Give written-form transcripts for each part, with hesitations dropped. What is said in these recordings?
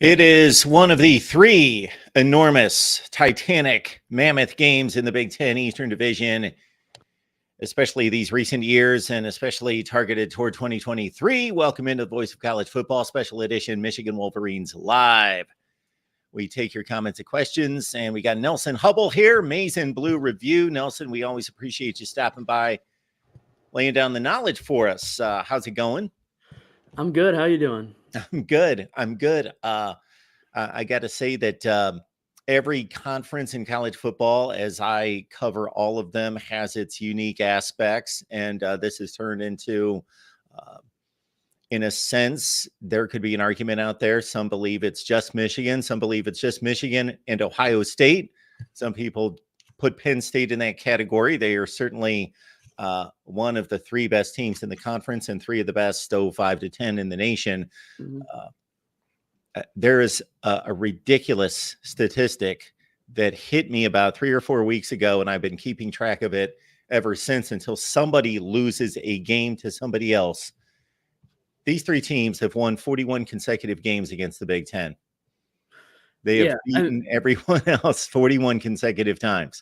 It is one of the three enormous, titanic, mammoth games in the Big Ten Eastern Division, especially these recent years and especially targeted toward 2023. Welcome into the Voice of College Football Special Edition, Michigan Wolverines Live. We take your comments and questions, and we got Nelson Hubble here, Maize and Blue Review. Nelson, we always appreciate you stopping by, laying down the knowledge for us. How's it going? I'm good. How you doing? I'm good. I got to say that every conference in college football, as I cover all of them, has its unique aspects. And this has turned into, in a sense, there could be an argument out there. Some believe it's just Michigan. Some believe it's just Michigan and Ohio State. Some people put Penn State in that category. They are certainly one of the three best teams in the conference and three of the best, 5 to 10 in the nation. Mm-hmm. There is a ridiculous statistic that hit me about 3 or 4 weeks ago, and I've been keeping track of it ever since until somebody loses a game to somebody else. These three teams have won 41 consecutive games against the Big Ten. They have beaten everyone else 41 consecutive times.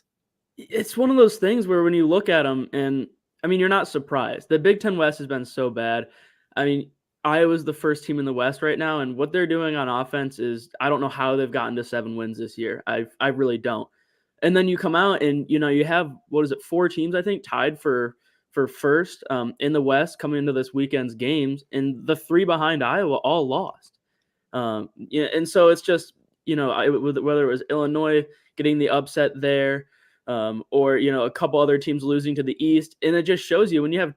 It's one of those things where when you look at them, and I mean, you're not surprised. The Big Ten West has been so bad. I mean, Iowa's the first team in the West right now, and what they're doing on offense is, I don't know how they've gotten to 7 wins this year. I really don't. And then you come out and, you have, 4 teams, I think, tied for first in the West coming into this weekend's games, and the 3 behind Iowa all lost. And so it's just, whether it was Illinois getting the upset there, or, a couple other teams losing to the East. And it just shows you when you have,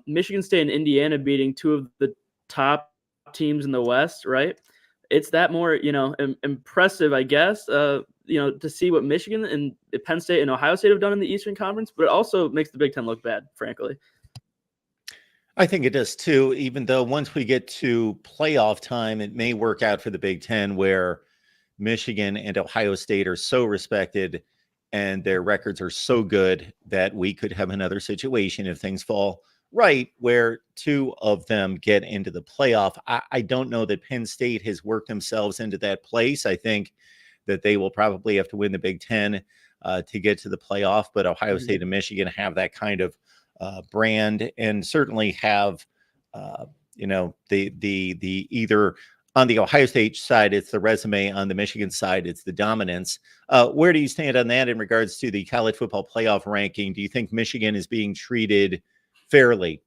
Michigan State and Indiana beating 2 of the top teams in the West, right? It's that more, impressive, I guess, to see what Michigan and Penn State and Ohio State have done in the Eastern Conference, but it also makes the Big Ten look bad, frankly. I think it does too, even though once we get to playoff time, it may work out for the Big Ten where Michigan and Ohio State are so respected and their records are so good that we could have another situation if things fall right where 2 of them get into the playoff. I don't know that Penn State has worked themselves into that place. I think that they will probably have to win the Big Ten to get to the playoff, but Ohio State and Michigan have that kind of brand and certainly have, the either on the Ohio State side, it's the resume. On the Michigan side, it's the dominance. Where do you stand on that in regards to the college football playoff ranking? Do you think Michigan is being treated fairly?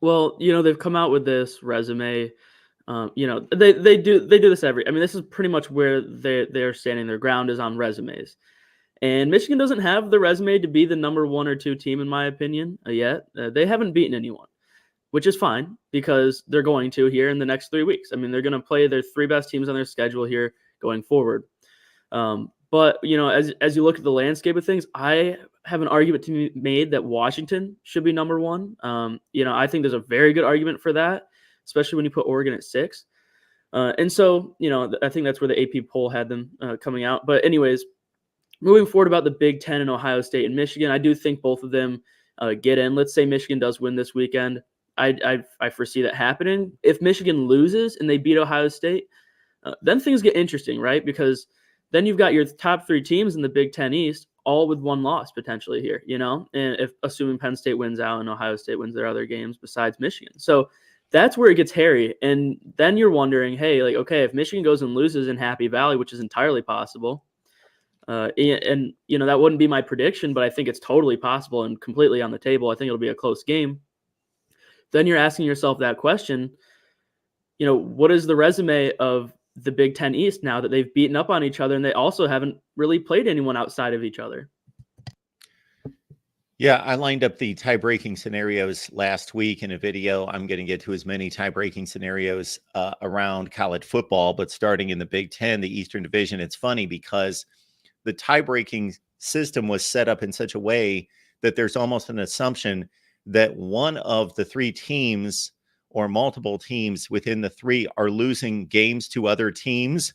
Well, they've come out with this resume. They do this this is pretty much where they're standing their ground is on resumes. And Michigan doesn't have the resume to be the number 1 or 2 team, in my opinion, yet. They haven't beaten anyone, which is fine because they're going to here in the next 3 weeks. I mean, they're going to play their 3 best teams on their schedule here going forward. But, as you look at the landscape of things, I have an argument to be made that Washington should be number 1. I think there's a very good argument for that, especially when you put Oregon at 6. And so, I think that's where the AP poll had them coming out. But anyways, moving forward about the Big Ten and Ohio State and Michigan, I do think both of them get in. Let's say Michigan does win this weekend. I foresee that happening. If Michigan loses and they beat Ohio State, then things get interesting, right? Because then you've got your top 3 teams in the Big Ten East, all with 1 loss potentially here, and if assuming Penn State wins out and Ohio State wins their other games besides Michigan. So that's where it gets hairy. And then you're wondering, hey, okay, if Michigan goes and loses in Happy Valley, which is entirely possible, and that wouldn't be my prediction, but I think it's totally possible and completely on the table. I think it'll be a close game. Then you're asking yourself that question, what is the resume of the Big Ten East now that they've beaten up on each other and they also haven't really played anyone outside of each other? Yeah, I lined up the tie-breaking scenarios last week in a video. I'm going to get to as many tie-breaking scenarios around college football, but starting in the Big Ten, the Eastern Division, it's funny because the tie-breaking system was set up in such a way that there's almost an assumption that one of the 3 teams or multiple teams within the 3 are losing games to other teams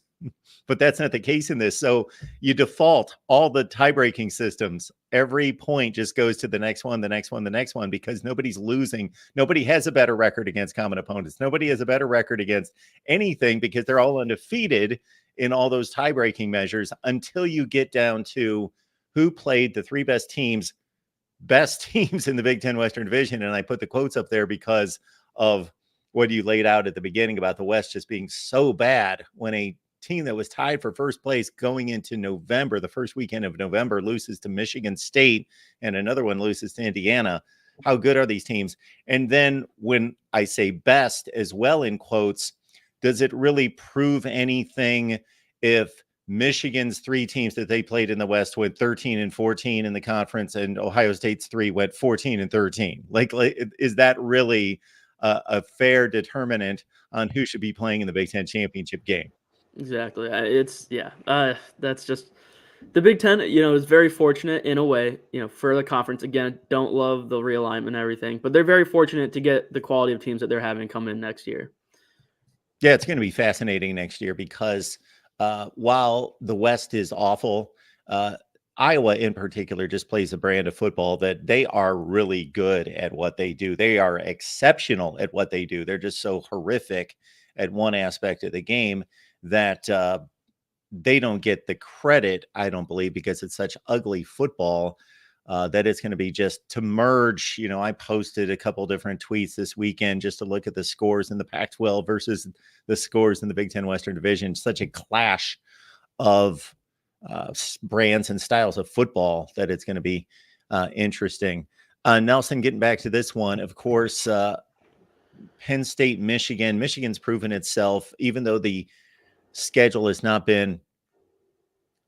But that's not the case in this. So you default all the tie-breaking systems. Every point just goes to the next one, the next one, the next one, because nobody's losing. Nobody has a better record against common opponents. Nobody has a better record against anything because they're all undefeated in all those tie-breaking measures until you get down to who played the three best teams in the Big Ten Western Division. And I put the quotes up there because of what you laid out at the beginning about the West just being so bad. When a team that was tied for first place going into November, the first weekend of November, loses to Michigan State and another one loses to Indiana. How good are these teams? And then when I say best as well in quotes, does it really prove anything if Michigan's three teams that they played in the West went 13-14 in the conference and Ohio State's three went 14-13? Like is that really a fair determinant on who should be playing in the Big Ten championship game? Exactly. That's just the Big Ten, is very fortunate in a way, for the conference. Again, don't love the realignment and everything, but they're very fortunate to get the quality of teams that they're having come in next year. Yeah, it's going to be fascinating next year because while the West is awful, Iowa in particular just plays a brand of football that they are really good at what they do. They are exceptional at what they do. They're just so horrific at one aspect of the game that they don't get the credit, I don't believe, because it's such ugly football that it's going to be just to merge. I posted a couple different tweets this weekend just to look at the scores in the Pac-12 versus the scores in the Big Ten Western Division. Such a clash of brands and styles of football that it's going to be interesting. Nelson, getting back to this one, of course, Penn State, Michigan. Michigan's proven itself, even though the schedule has not been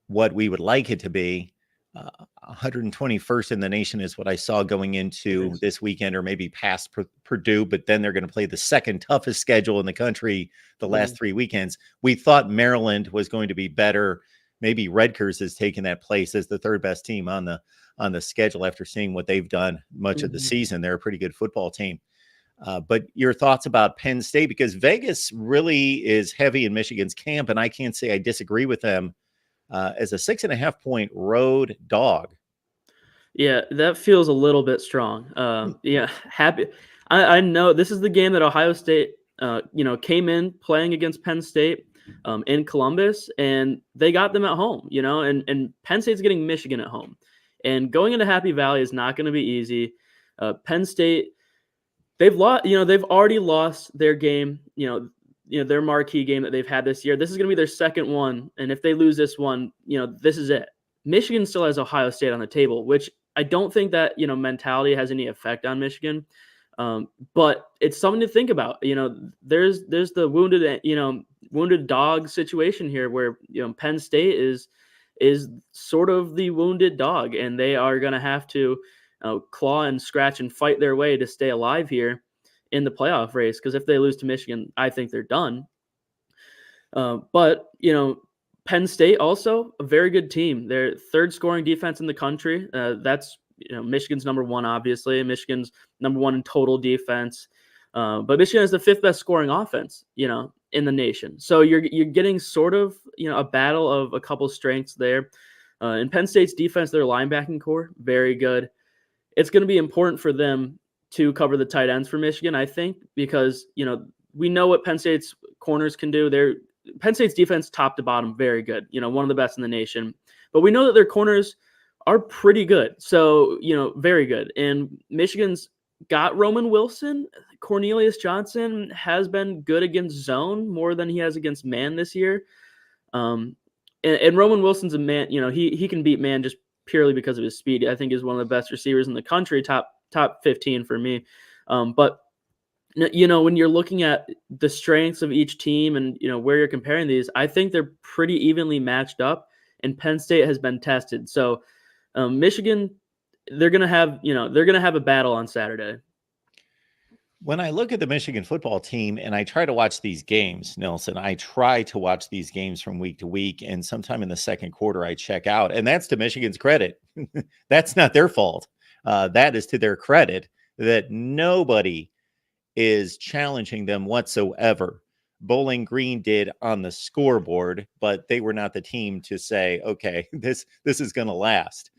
what we would like it to be. 121st in the nation is what I saw going into this weekend, or maybe past Purdue, but then they're going to play the second toughest schedule in the country the last 3 weekends. We thought Maryland was going to be better. Maybe Rutgers has taken that place as the third best team on the schedule after seeing what they've done much of the season. They're a pretty good football team. But your thoughts about Penn State, because Vegas really is heavy in Michigan's camp, and I can't say I disagree with them as a 6.5 point road dog. Yeah, that feels a little bit strong. Yeah, happy. I know this is the game that Ohio State, came in playing against Penn State in Columbus, and they got them at home, and Penn State's getting Michigan at home. And going into Happy Valley is not going to be easy. Penn State, they've lost, they've already lost their game, their marquee game that they've had this year. This is going to be their second one. And if they lose this one, this is it. Michigan still has Ohio State on the table, which I don't think that, mentality has any effect on Michigan. But it's something to think about. There's the wounded dog situation here where, Penn State is sort of the wounded dog, and they are going to have to claw and scratch and fight their way to stay alive here in the playoff race. Because if they lose to Michigan, I think they're done. But Penn State also a very good team. They're third scoring defense in the country. That's Michigan's number one, obviously. Michigan's number one in total defense. But Michigan is the fifth best scoring offense, in the nation. So you're getting sort of a battle of a couple strengths there. In Penn State's defense, their linebacking core very good. It's going to be important for them to cover the tight ends for Michigan, I think, because we know what Penn State's corners can do. Penn State's defense, top to bottom, very good. One of the best in the nation. But we know that their corners are pretty good. So, very good. And Michigan's got Roman Wilson. Cornelius Johnson has been good against zone more than he has against man this year. And Roman Wilson's a man, he can beat man just purely because of his speed. I think he's one of the best receivers in the country, top 15 for me. But when you're looking at the strengths of each team and, where you're comparing these, I think they're pretty evenly matched up, and Penn State has been tested. So Michigan, they're going to have a battle on Saturday. When I look at the Michigan football team and I try to watch these games, Nelson, I try to watch these games from week to week, and sometime in the second quarter I check out, and that's to Michigan's credit. That's not their fault. That is to their credit that nobody is challenging them whatsoever. Bowling Green did on the scoreboard, but they were not the team to say, okay, this is going to last.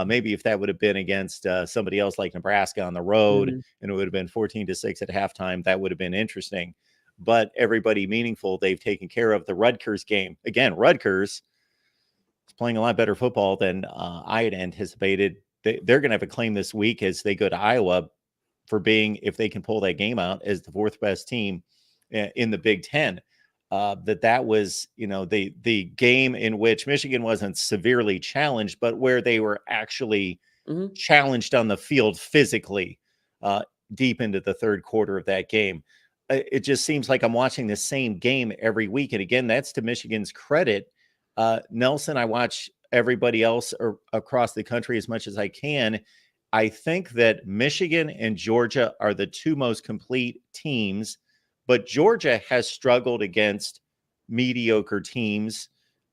Maybe if that would have been against somebody else like Nebraska on the road, Mhm. and it would have been 14-6 at halftime, that would have been interesting. But everybody meaningful, they've taken care of. The Rutgers game. Again, Rutgers is playing a lot better football than I had anticipated. They're going to have a claim this week as they go to Iowa for being, if they can pull that game out, as the fourth best team in the Big Ten. That was, the game in which Michigan wasn't severely challenged, but where they were actually Mhm. challenged on the field physically deep into the third quarter of that game. It just seems like I'm watching the same game every week. And again, that's to Michigan's credit. Nelson, I watch everybody else across the country as much as I can. I think that Michigan and Georgia are the two most complete teams, but Georgia has struggled against mediocre teams.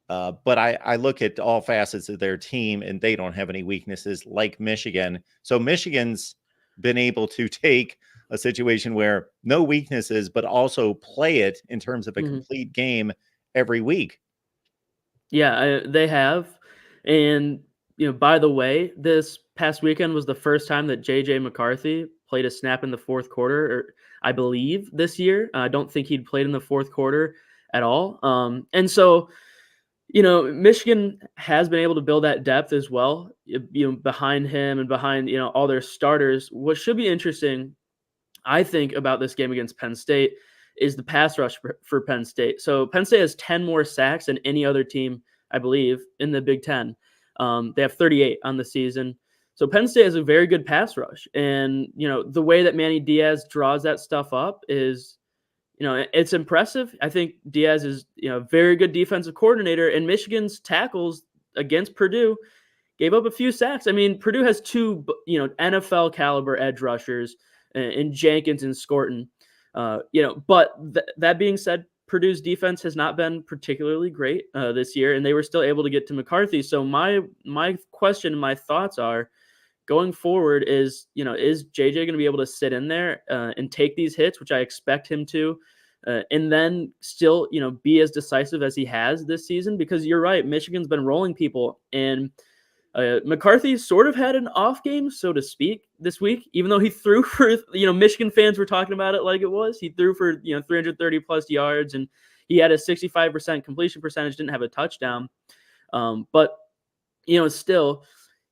But I look at all facets of their team, and they don't have any weaknesses like Michigan. So Michigan's been able to take a situation where no weaknesses, but also play it in terms of a Mhm. complete game every week. Yeah, they have. And, by the way, this past weekend was the first time that JJ McCarthy played a snap in the fourth quarter, or I believe this year. I don't think he'd played in the fourth quarter at all. And so, Michigan has been able to build that depth as well, behind him and behind, all their starters. What should be interesting, I think, about this game against Penn State is the pass rush for Penn State. So Penn State has 10 more sacks than any other team, I believe, in the Big Ten. They have 38 on the season. So Penn State has a very good pass rush. And, the way that Manny Diaz draws that stuff up is, it's impressive. I think Diaz is, a very good defensive coordinator, and Michigan's tackles against Purdue gave up a few sacks. I mean, Purdue has two, NFL caliber edge rushers in Jenkins and Scorton. But that being said, Purdue's defense has not been particularly great this year, and they were still able to get to McCarthy. So my question, my thoughts are, going forward is JJ going to be able to sit in there and take these hits, which I expect him to, and then still, be as decisive as he has this season? Because you're right, Michigan's been rolling people, and McCarthy sort of had an off game, so to speak, this week, even though he threw for, Michigan fans were talking about it like it was. He threw for, 330 plus yards, and he had a 65% completion percentage, didn't have a touchdown. But, still,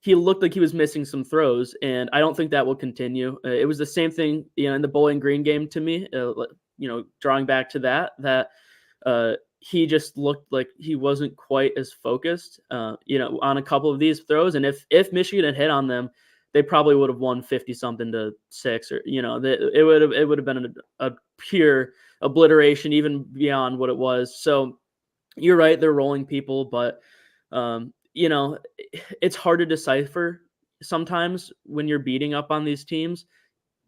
he looked like he was missing some throws, and I don't think that will continue. It was the same thing, in the Bowling Green game to me, drawing back to that he just looked like he wasn't quite as focused, on a couple of these throws. And if Michigan had hit on them, they probably would have won 50-something to 6, or, it would have been a pure obliteration, even beyond what it was. So you're right, they're rolling people, but, it's hard to decipher sometimes when you're beating up on these teams.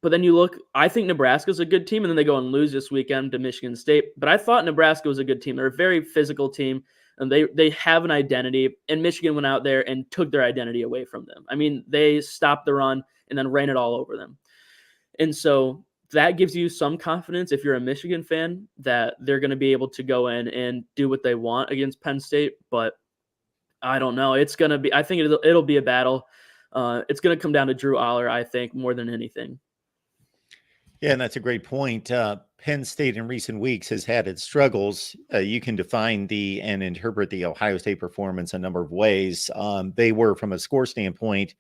But then you look, I think Nebraska's a good team, and then they go and lose this weekend to Michigan State. But I thought Nebraska was a good team. They're a very physical team, and they have an identity. And Michigan went out there and took their identity away from them. I mean, they stopped the run and then ran it all over them. And so that gives you some confidence, if you're a Michigan fan, that they're going to be able to go in and do what they want against Penn State. But I don't know. It's going to be, I think it'll be a battle. It's going to come down to Drew Aller, I think, more than anything. Yeah, and that's a great point. Penn State in recent weeks has had its struggles. You can define and interpret the Ohio State performance a number of ways. They were, from a score standpoint,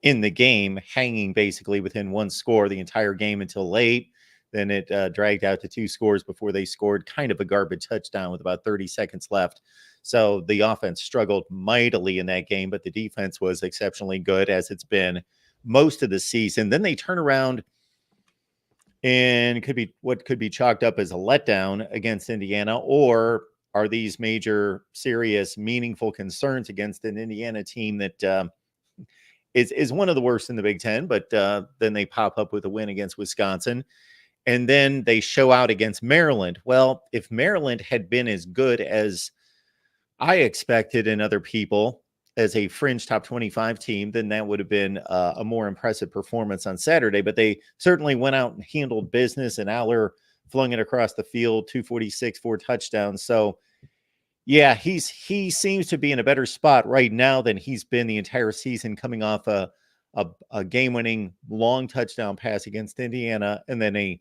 in the game, hanging basically within one score the entire game until late. Then it dragged out to 2 scores before they scored kind of a garbage touchdown with about 30 seconds left. So the offense struggled mightily in that game, but the defense was exceptionally good, as it's been most of the season. Then they turn around, and could be chalked up as a letdown against Indiana, or are these major, serious, meaningful concerns against an Indiana team that is one of the worst in the Big Ten, but then they pop up with a win against Wisconsin, and then they show out against Maryland. Well, if Maryland had been as good as I expected and other people, as a fringe top 25 team, then that would have been a more impressive performance on Saturday. But they certainly went out and handled business, and Aller flung it across the field, 246, 4 touchdowns. So yeah, he seems to be in a better spot right now than he's been the entire season, coming off a game-winning long touchdown pass against Indiana and then a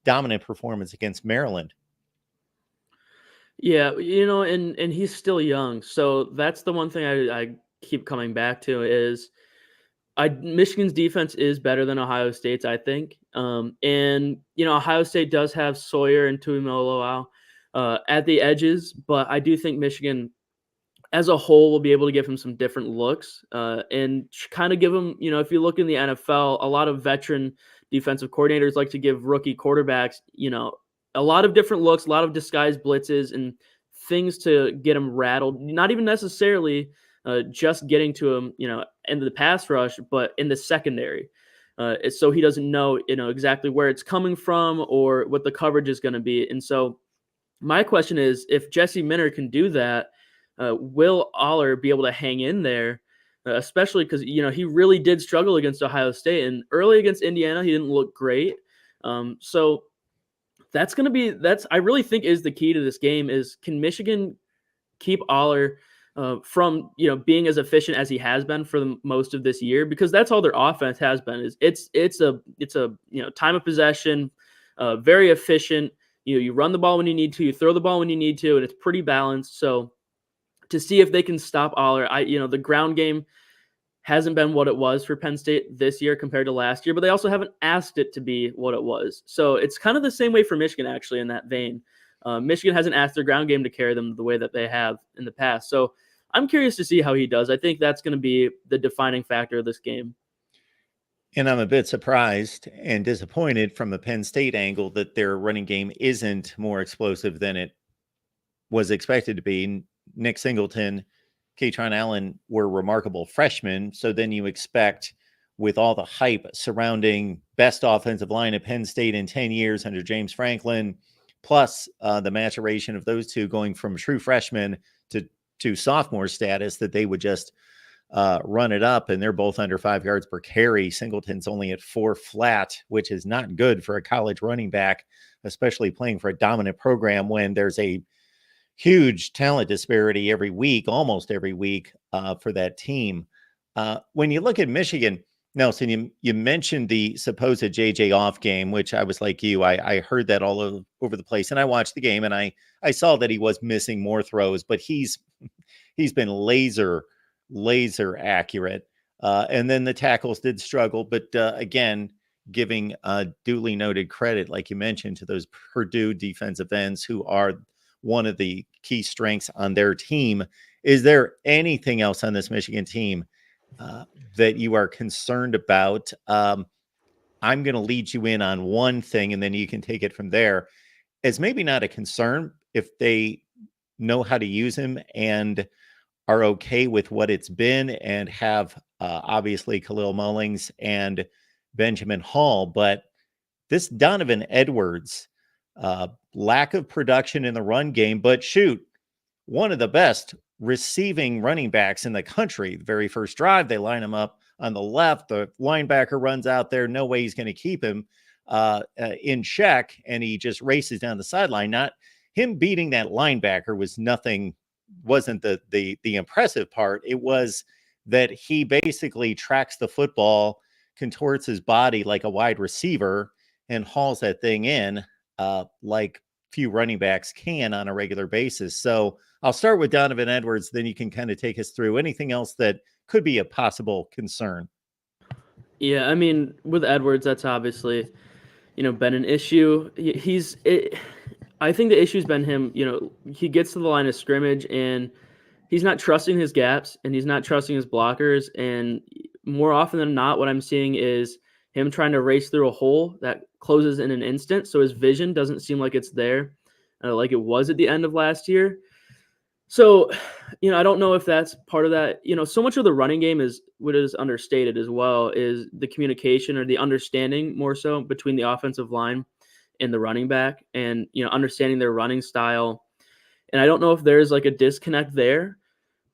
dominant performance against Maryland. Yeah, and he's still young, so that's the one thing I keep coming back to is Michigan's defense is better than Ohio State's, I think. And Ohio State does have Sawyer and Tuimoloau at the edges, but I do think Michigan as a whole will be able to give him some different looks and kind of give him, if you look in the NFL, a lot of veteran defensive coordinators like to give rookie quarterbacks, a lot of different looks, a lot of disguised blitzes and things to get him rattled. Not even necessarily just getting to him, into the pass rush, but in the secondary. So he doesn't know, exactly where it's coming from or what the coverage is going to be. And so my question is, if Jesse Minter can do that, will Aller be able to hang in there? Especially because, he really did struggle against Ohio State, and early against Indiana, he didn't look great. So that's going to be, I really think is the key to this game is, can Michigan keep Aller from, being as efficient as he has been for the most of this year? Because that's all their offense has been, is it's a time of possession, very efficient. You run the ball when you need to, you throw the ball when you need to, and it's pretty balanced. So to see if they can stop Aller, the ground game hasn't been what it was for Penn State this year compared to last year, but they also haven't asked it to be what it was. So it's kind of the same way for Michigan, actually, in that vein. Michigan hasn't asked their ground game to carry them the way that they have in the past. So I'm curious to see how he does. I think that's going to be the defining factor of this game. And I'm a bit surprised and disappointed from a Penn State angle that their running game isn't more explosive than it was expected to be. Nick Singleton, Katron Allen were remarkable freshmen. So then you expect, with all the hype surrounding best offensive line at Penn State in 10 years under James Franklin, plus the maturation of those two going from true freshmen to sophomore status, that they would just run it up. And they're both under 5 yards per carry. Singleton's only at 4 flat, which is not good for a college running back, especially playing for a dominant program when there's a huge talent disparity every week, almost every week for that team. When you look at Michigan, Nelson, you mentioned the supposed JJ off game, which I was like you. I heard that all over the place, and I watched the game, and I saw that he was missing more throws, but he's been laser accurate. And then the tackles did struggle, but again, giving duly noted credit, like you mentioned, to those Purdue defensive ends who are one of the key strengths on their team. Is there anything else on this Michigan team that you are concerned about? I'm going to lead you in on one thing, and then you can take it from there. It's maybe not a concern if they know how to use him and are okay with what it's been and have obviously Khalil Mullings and Benjamin Hall, but this Donovan Edwards, lack of production in the run game, but shoot, one of the best receiving running backs in the country. The very first drive, they line him up on the left. The linebacker runs out there. No way he's going to keep him in check, and he just races down the sideline. Not him beating that linebacker wasn't the impressive part. It was that he basically tracks the football, contorts his body like a wide receiver, and hauls that thing in like few running backs can on a regular basis. So I'll start with Donovan Edwards, then you can kind of take us through anything else that could be a possible concern. Yeah, I mean, with Edwards, that's obviously, been an issue. I think the issue's been him, he gets to the line of scrimmage and he's not trusting his gaps and he's not trusting his blockers. And more often than not, what I'm seeing is him trying to race through a hole that closes in an instant. So his vision doesn't seem like it's there like it was at the end of last year. So, I don't know if that's part of that. So much of the running game is what is understated as well, is the communication or the understanding more so between the offensive line and the running back and, understanding their running style. And I don't know if there's like a disconnect there,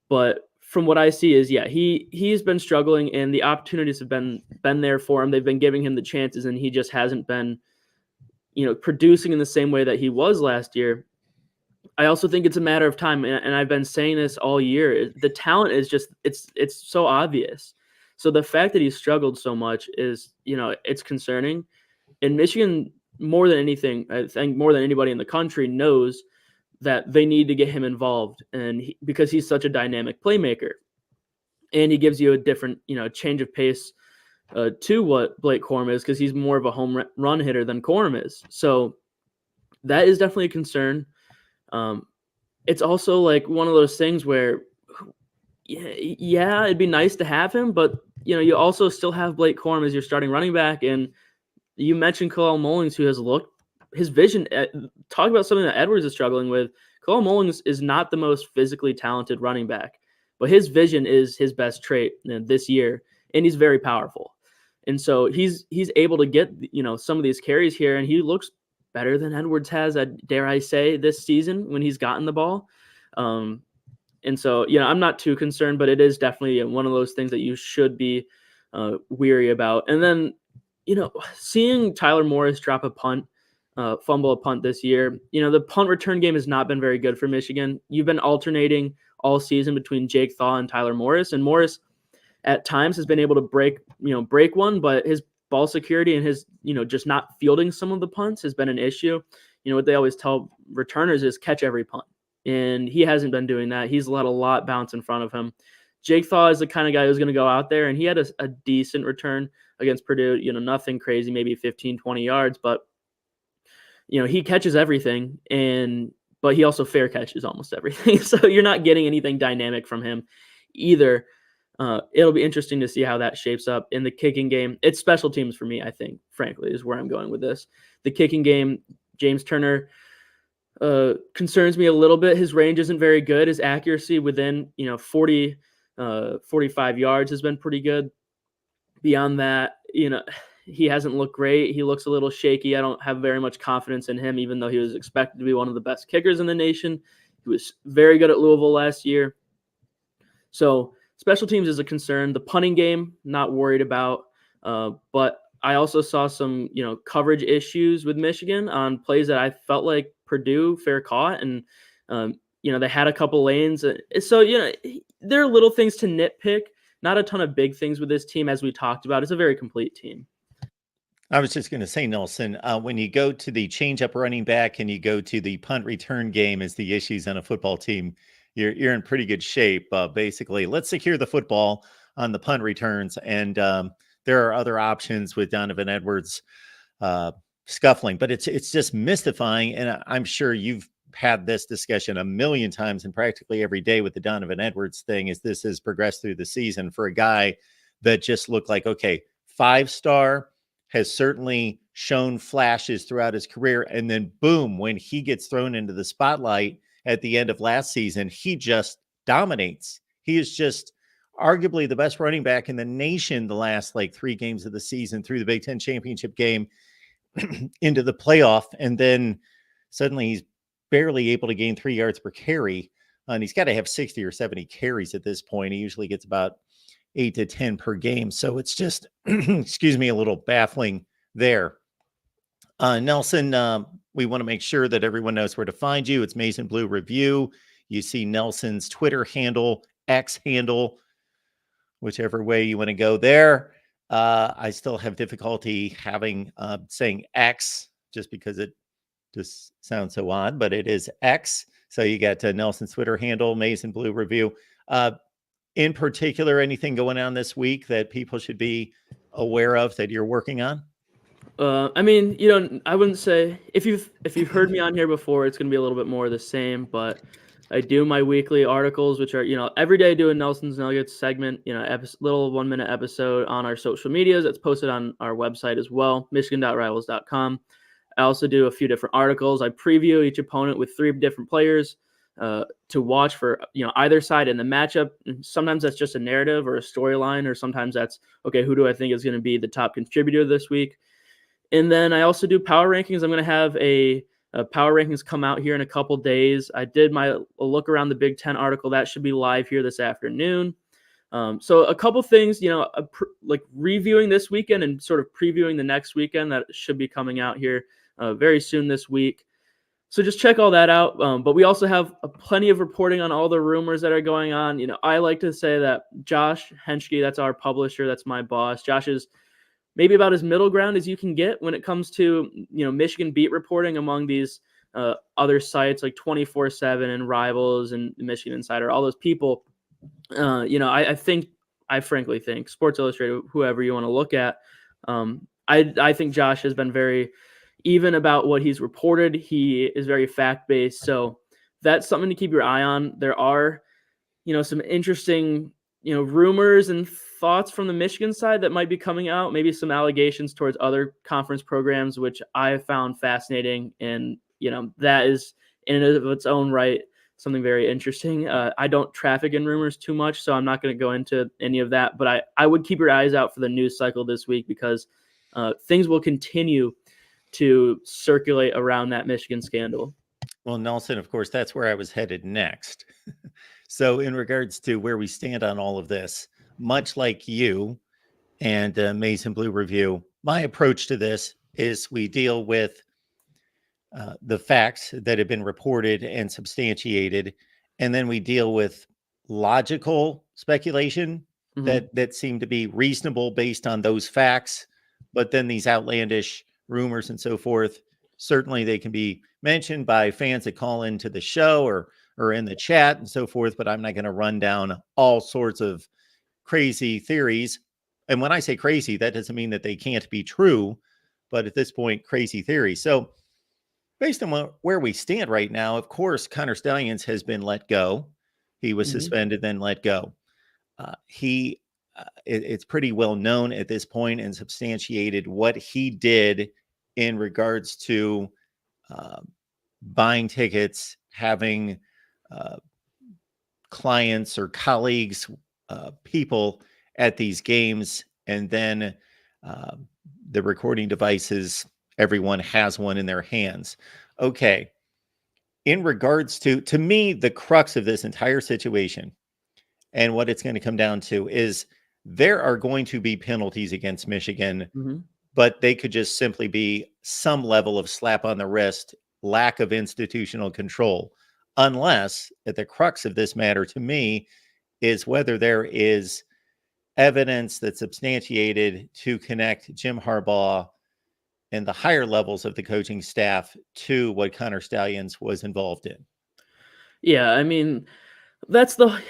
but from what I see is, he's been struggling and the opportunities have been there for him. They've been giving him the chances and he just hasn't been, producing in the same way that he was last year. I also think it's a matter of time, and I've been saying this all year. The talent is just it's so obvious. So the fact that he's struggled so much is, it's concerning. And Michigan, more than anything, I think more than anybody in the country, knows that they need to get him involved, and because he's such a dynamic playmaker, and he gives you a different, change of pace to what Blake Corum is, because he's more of a home run hitter than Corum is. So that is definitely a concern. It's also like one of those things where, yeah, it'd be nice to have him, but you also still have Blake Corum as your starting running back, and you mentioned Khalil Mullings, who has looked his vision. Talk about something that Edwards is struggling with. Khalil Mullings is not the most physically talented running back, but his vision is his best trait this year, and he's very powerful. And so he's able to get some of these carries here, and he looks better than Edwards has, dare I say, this season when he's gotten the ball. And so, I'm not too concerned, but it is definitely one of those things that you should be weary about. And then, seeing Tyler Morris drop a punt, fumble a punt this year, the punt return game has not been very good for Michigan. You've been alternating all season between Jake Thaw and Tyler Morris, and Morris at times has been able to break one, but his ball security and his, just not fielding some of the punts has been an issue. What they always tell returners is catch every punt, and he hasn't been doing that. He's let a lot bounce in front of him. Jake Thaw is the kind of guy who's going to go out there, and he had a decent return against Purdue, nothing crazy, maybe 15, 20 yards, but, he catches everything, but he also fair catches almost everything. So you're not getting anything dynamic from him either. It'll be interesting to see how that shapes up in the kicking game. It's special teams for me, I think, frankly, is where I'm going with this. The kicking game, James Turner concerns me a little bit. His range isn't very good. His accuracy within, 40, 45 yards has been pretty good. Beyond that, he hasn't looked great. He looks a little shaky. I don't have very much confidence in him, even though he was expected to be one of the best kickers in the nation. He was very good at Louisville last year. So special teams is a concern. The punting game, not worried about. But I also saw some, coverage issues with Michigan on plays that I felt like Purdue fair caught. And, they had a couple lanes. So, there are little things to nitpick. Not a ton of big things with this team, as we talked about. It's a very complete team. I was just going to say, Nelson, when you go to the change-up running back and you go to the punt return game as the issues on a football team, you're in pretty good shape. Basically, let's secure the football on the punt returns, and there are other options with Donovan Edwards scuffling, but it's just mystifying, and I'm sure you've had this discussion a million times and practically every day with the Donovan Edwards thing as this has progressed through the season for a guy that just looked like, okay, 5-star, has certainly shown flashes throughout his career. And then boom, when he gets thrown into the spotlight at the end of last season, he just dominates. He is just arguably the best running back in the nation the last 3 games of the season through the Big Ten championship game into the playoff. And then suddenly he's barely able to gain 3 yards per carry. And he's got to have 60 or 70 carries at this point. He usually gets about 8 to 10 per game. So it's just, excuse me, a little baffling there. Nelson, we want to make sure that everyone knows where to find you. It's Mason Blue Review. You see Nelson's Twitter handle, X handle, whichever way you want to go there. I still have difficulty saying X just because it just sounds so odd, but it is X. So you got Nelson's Twitter handle, Mason Blue Review. In particular, anything going on this week that people should be aware of that you're working on? I wouldn't say if you've heard me on here before, it's going to be a little bit more of the same, but I do my weekly articles, which are, every day I do a Nelson's Nuggets segment, little 1-minute episode on our social medias. That's posted on our website as well, michigan.rivals.com. I also do a few different articles. I preview each opponent with 3 different players to watch for, either side in the matchup. And sometimes that's just a narrative or a storyline, or sometimes that's, okay, who do I think is going to be the top contributor this week? And then I also do power rankings. I'm going to have a power rankings come out here in a couple days. I did a look around the Big Ten article. That should be live here this afternoon. So a couple things, like reviewing this weekend and sort of previewing the next weekend that should be coming out here very soon this week. So just check all that out. But we also have plenty of reporting on all the rumors that are going on. I like to say that Josh Henschke, that's our publisher, that's my boss. Josh is maybe about as middle ground as you can get when it comes to, Michigan beat reporting among these other sites like 24/7 and Rivals and Michigan Insider, all those people. I frankly think Sports Illustrated, whoever you want to look at, I think Josh has been very even about what he's reported. He is very fact-based. So that's something to keep your eye on. There are, some interesting, rumors and thoughts from the Michigan side that might be coming out, maybe some allegations towards other conference programs, which I found fascinating. And, that is in and of its own right, something very interesting. I don't traffic in rumors too much, so I'm not going to go into any of that, but I would keep your eyes out for the news cycle this week because things will continue to circulate around that Michigan scandal. Well, Nelson, of course, that's where I was headed next. So in regards to where we stand on all of this, much like you and Mason Blue Review, my approach to this is we deal with the facts that have been reported and substantiated, and then we deal with logical speculation that seem to be reasonable based on those facts. But then these outlandish rumors and so forth, certainly they can be mentioned by fans that call into the show or in the chat and so forth, but I'm not going to run down all sorts of crazy theories. And when I say crazy, that doesn't mean that they can't be true, but at this point, crazy theories. So based on where we stand right now, of course, Connor Stalions has been let go. He was suspended, then let go. It's pretty well known at this point and substantiated what he did in regards to buying tickets, having clients or colleagues, people at these games, and then the recording devices, everyone has one in their hands. Okay. In regards to me, the crux of this entire situation and what it's going to come down to is there are going to be penalties against Michigan, but they could just simply be some level of slap on the wrist, lack of institutional control, unless at the crux of this matter to me is whether there is evidence that's substantiated to connect Jim Harbaugh and the higher levels of the coaching staff to what Connor Stalions was involved in. Yeah, I mean, that's the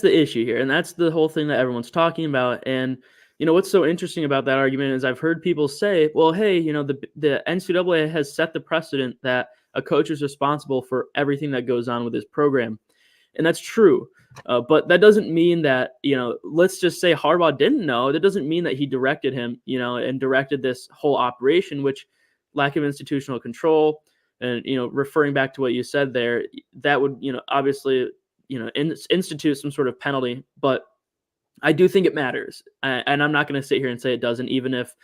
issue here, and that's the whole thing that everyone's talking about. And what's so interesting about that argument is I've heard people say, well, hey, the NCAA has set the precedent that a coach is responsible for everything that goes on with his program. And that's true. But that doesn't mean that, let's just say Harbaugh didn't know. That doesn't mean that he directed him, and directed this whole operation, which lack of institutional control. And, referring back to what you said there, that would, obviously, institute some sort of penalty. But I do think it matters. And I'm not going to sit here and say it doesn't, even if,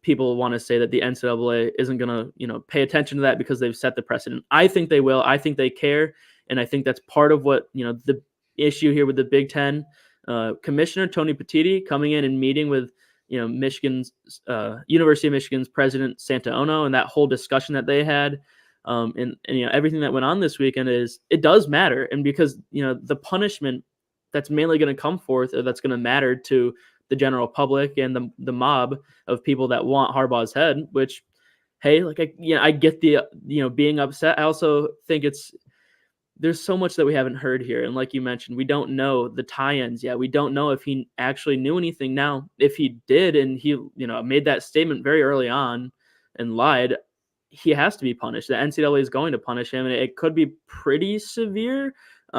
people want to say that the NCAA isn't going to, pay attention to that because they've set the precedent. I think they will. I think they care. And I think that's part of what, the issue here with the Big Ten commissioner, Tony Petitti, coming in and meeting with, Michigan's University of Michigan's president, Santaono, and that whole discussion that they had. And everything that went on this weekend it does matter. And because, the punishment that's mainly going to come forth, or that's going to matter to the general public and the mob of people that want Harbaugh's head, which, hey, I get the, being upset. I also think there's so much that we haven't heard here. And like you mentioned, we don't know the tie-ins yet. We don't know if he actually knew anything. Now, if he did, and he, made that statement very early on and lied, he has to be punished. The NCAA is going to punish him, and it could be pretty severe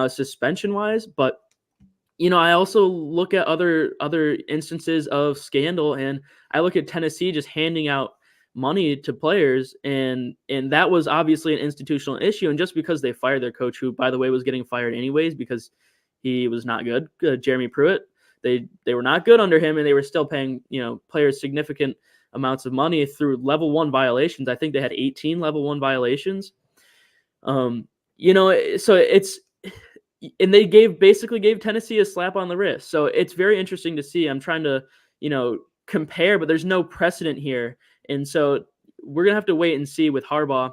suspension-wise. But, I also look at other instances of scandal, and I look at Tennessee just handing out money to players, and that was obviously an institutional issue. And just because they fired their coach, who, by the way, was getting fired anyways because he was not good, Jeremy Pruitt, they were not good under him, and they were still paying players significant amounts of money through level 1 violations. I think they had 18 level 1 violations. So it's, and they basically gave Tennessee a slap on the wrist. So it's very interesting to see. I'm trying to compare, but there's no precedent here. And so we're gonna have to wait and see with Harbaugh,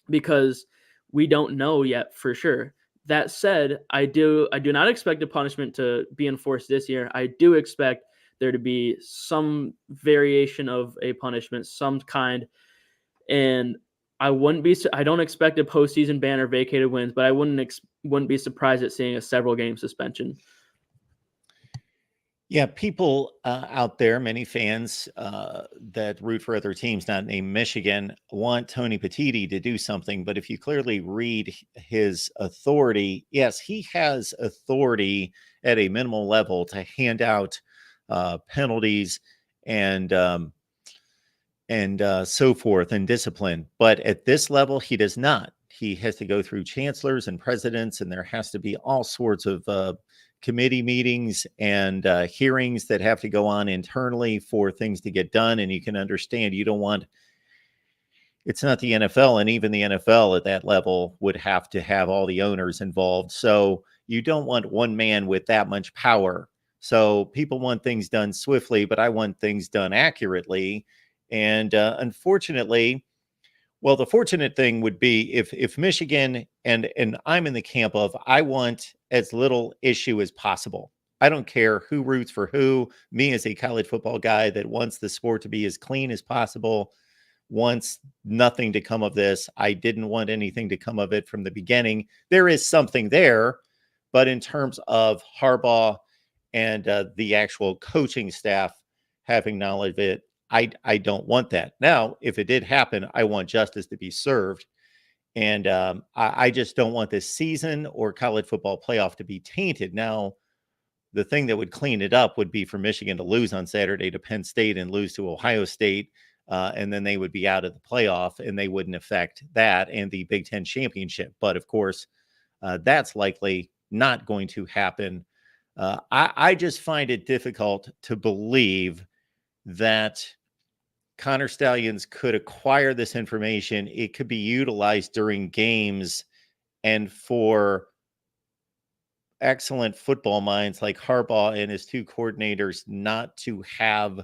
because we don't know yet for sure. That said, I do not expect a punishment to be enforced this year. I do expect there to be some variation of a punishment, some kind. And I don't expect a postseason ban or vacated wins, but I wouldn't be surprised at seeing a several game suspension. Yeah, people out there, many fans that root for other teams not named Michigan, want Tony Petitti to do something. But if you clearly read his authority, yes, he has authority at a minimal level to hand out penalties and so forth and discipline. But at this level, he does not. He has to go through chancellors and presidents, and there has to be all sorts of committee meetings and hearings that have to go on internally for things to get done. And you can understand, you don't want, it's not the NFL, and even the NFL at that level would have to have all the owners involved. So you don't want one man with that much power. So people want things done swiftly, but I want things done accurately. And unfortunately, well, the fortunate thing would be if Michigan, and I'm in the camp of, I want as little issue as possible. I don't care who roots for who. Me as a college football guy that wants the sport to be as clean as possible, wants nothing to come of this. I didn't want anything to come of it from the beginning. There is something there, but in terms of Harbaugh and the actual coaching staff having knowledge of it, I don't want that. Now, if it did happen, I want justice to be served. And I just don't want this season or college football playoff to be tainted. Now, the thing that would clean it up would be for Michigan to lose on Saturday to Penn State and lose to Ohio State. And then they would be out of the playoff, and they wouldn't affect that and the Big Ten championship. But of course, that's likely not going to happen. I just find it difficult to believe that Connor Stalions could acquire this information. It could be utilized during games, and for excellent football minds like Harbaugh and his two coordinators not to have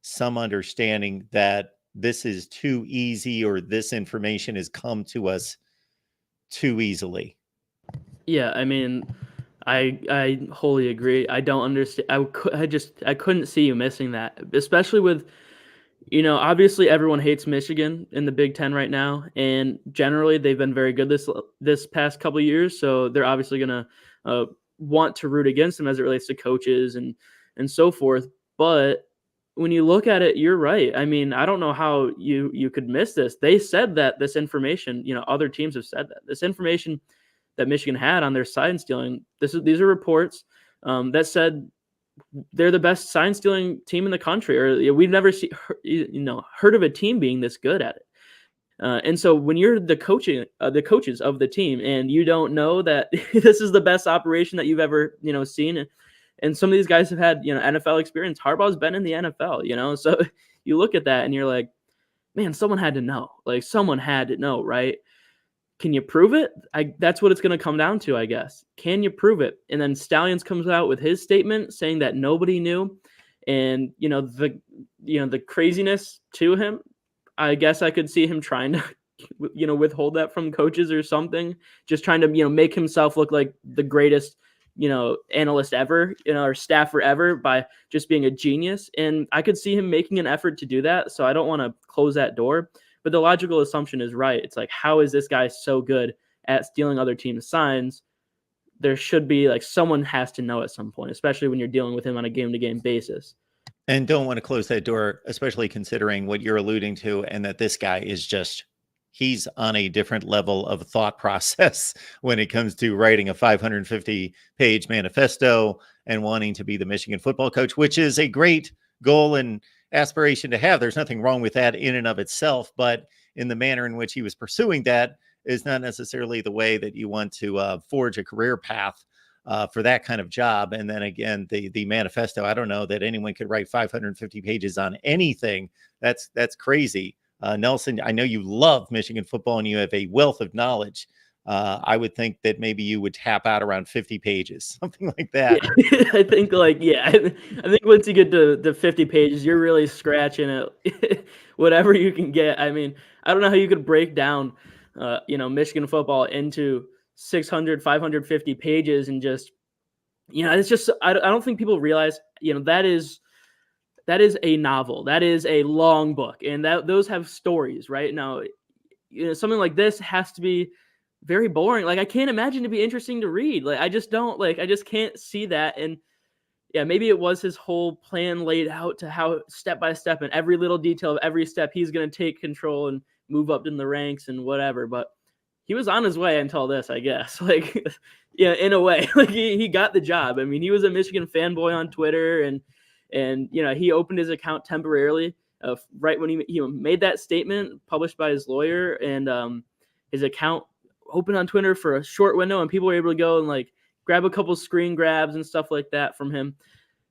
some understanding that this is too easy, or this information has come to us too easily. Yeah, I mean, I wholly agree. I don't understand. I couldn't see you missing that, especially with, obviously everyone hates Michigan in the Big Ten right now, and generally they've been very good this past couple of years. So they're obviously gonna want to root against them as it relates to coaches and so forth. But when you look at it, you're right. I mean, I don't know how you could miss this. They said that this information, other teams have said that this information that Michigan had on their sign stealing. These are reports that said they're the best sign stealing team in the country, or we've never heard of a team being this good at it. And so when you're the coaches of the team, and you don't know that this is the best operation that you've ever seen, and some of these guys have had NFL experience. Harbaugh's been in the NFL, so you look at that and you're like, man, someone had to know. Like, someone had to know, right? Can you prove it? That's what it's going to come down to, I guess. Can you prove it? And then Stalions comes out with his statement saying that nobody knew, and the craziness to him. I guess I could see him trying to, withhold that from coaches or something, just trying to, make himself look like the greatest, analyst ever, or staffer ever, by just being a genius. And I could see him making an effort to do that. So I don't want to close that door. But the logical assumption is right. It's like, how is this guy so good at stealing other teams' signs? There should be someone has to know at some point, especially when you're dealing with him on a game-to-game basis. And don't want to close that door, especially considering what you're alluding to, and that this guy is he's on a different level of thought process when it comes to writing a 550-page manifesto and wanting to be the Michigan football coach, which is a great goal and aspiration to have. There's nothing wrong with that in and of itself, but in the manner in which he was pursuing that is not necessarily the way that you want to forge a career path for that kind of job. And then again, the manifesto, I don't know that anyone could write 550 pages on anything. That's crazy. Nelson, I know you love Michigan football and you have a wealth of knowledge. I would think that maybe you would tap out around 50 pages, something like that. Yeah, I think I think once you get to 50 pages, you're really scratching it whatever you can get. I mean, I don't know how you could break down, Michigan football into 600, 550 pages and just, it's just, I don't think people realize, that is a novel. That is a long book, and those have stories, right? Now, something like this has to be very boring. Like, I can't imagine to be interesting to read. Like, I just don't, I just can't see that. And yeah, maybe it was his whole plan laid out to how step by step and every little detail of every step he's going to take control and move up in the ranks and whatever. But he was on his way until this, I guess. Like, yeah, in a way, like he got the job. I mean, he was a Michigan fanboy on Twitter, and he opened his account temporarily right when he made that statement published by his lawyer, and his account opened on Twitter for a short window, and people were able to go and grab a couple screen grabs and stuff like that from him.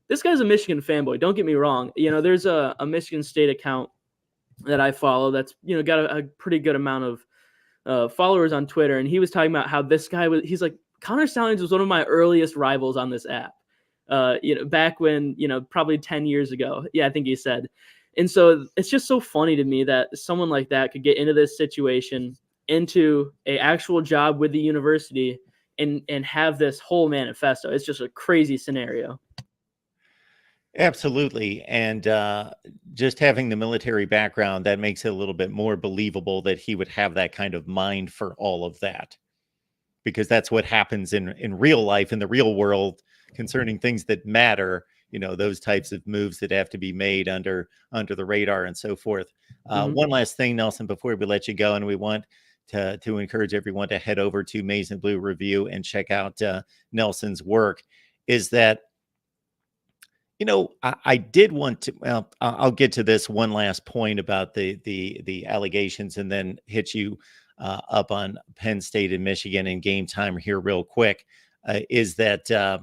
This guy's a Michigan fanboy. Don't get me wrong. There's a Michigan State account that I follow that's got a pretty good amount of followers on Twitter, and he was talking about how this guy he's like, Connor Stalions was one of my earliest rivals on this app. Back when, probably 10 years ago. Yeah, I think he said. And so it's just so funny to me that someone like that could get into this situation, into a actual job with the university, and have this whole manifesto. It's just a crazy scenario. Absolutely. And just having the military background, that makes it a little bit more believable that he would have that kind of mind for all of that, because that's what happens in real life, in the real world, concerning things that matter, those types of moves that have to be made under the radar and so forth. One last thing, Nelson, before we let you go, and we want to encourage everyone to head over to Maize and Blue Review and check out Nelson's work, is that, I did want to, well, I'll get to this one last point about the allegations, and then hit you up on Penn State and Michigan in game time here real quick, is that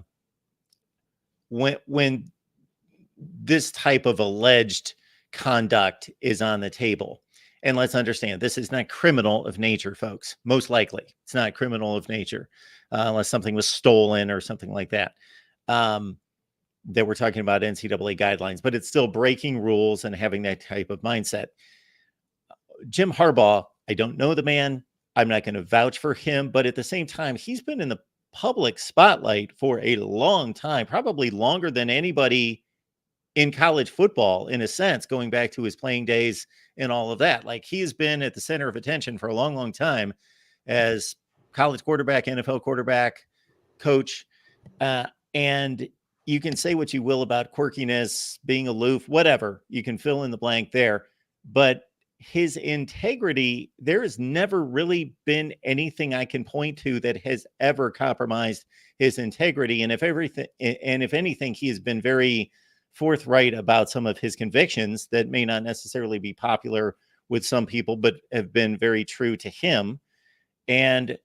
when this type of alleged conduct is on the table, and let's understand, this is not criminal of nature, folks. Most likely, it's not criminal of nature, unless something was stolen or something like that. That we're talking about NCAA guidelines, but it's still breaking rules and having that type of mindset. Jim Harbaugh, I don't know the man. I'm not going to vouch for him, but at the same time, he's been in the public spotlight for a long time, probably longer than anybody in college football, in a sense, going back to his playing days and all of that. Like, he has been at the center of attention for a long, long time as college quarterback, NFL quarterback, coach. And you can say what you will about quirkiness, being aloof, whatever. You can fill in the blank there. But his integrity, there has never really been anything I can point to that has ever compromised his integrity. And if anything, he has been very forthright about some of his convictions that may not necessarily be popular with some people, but have been very true to him. And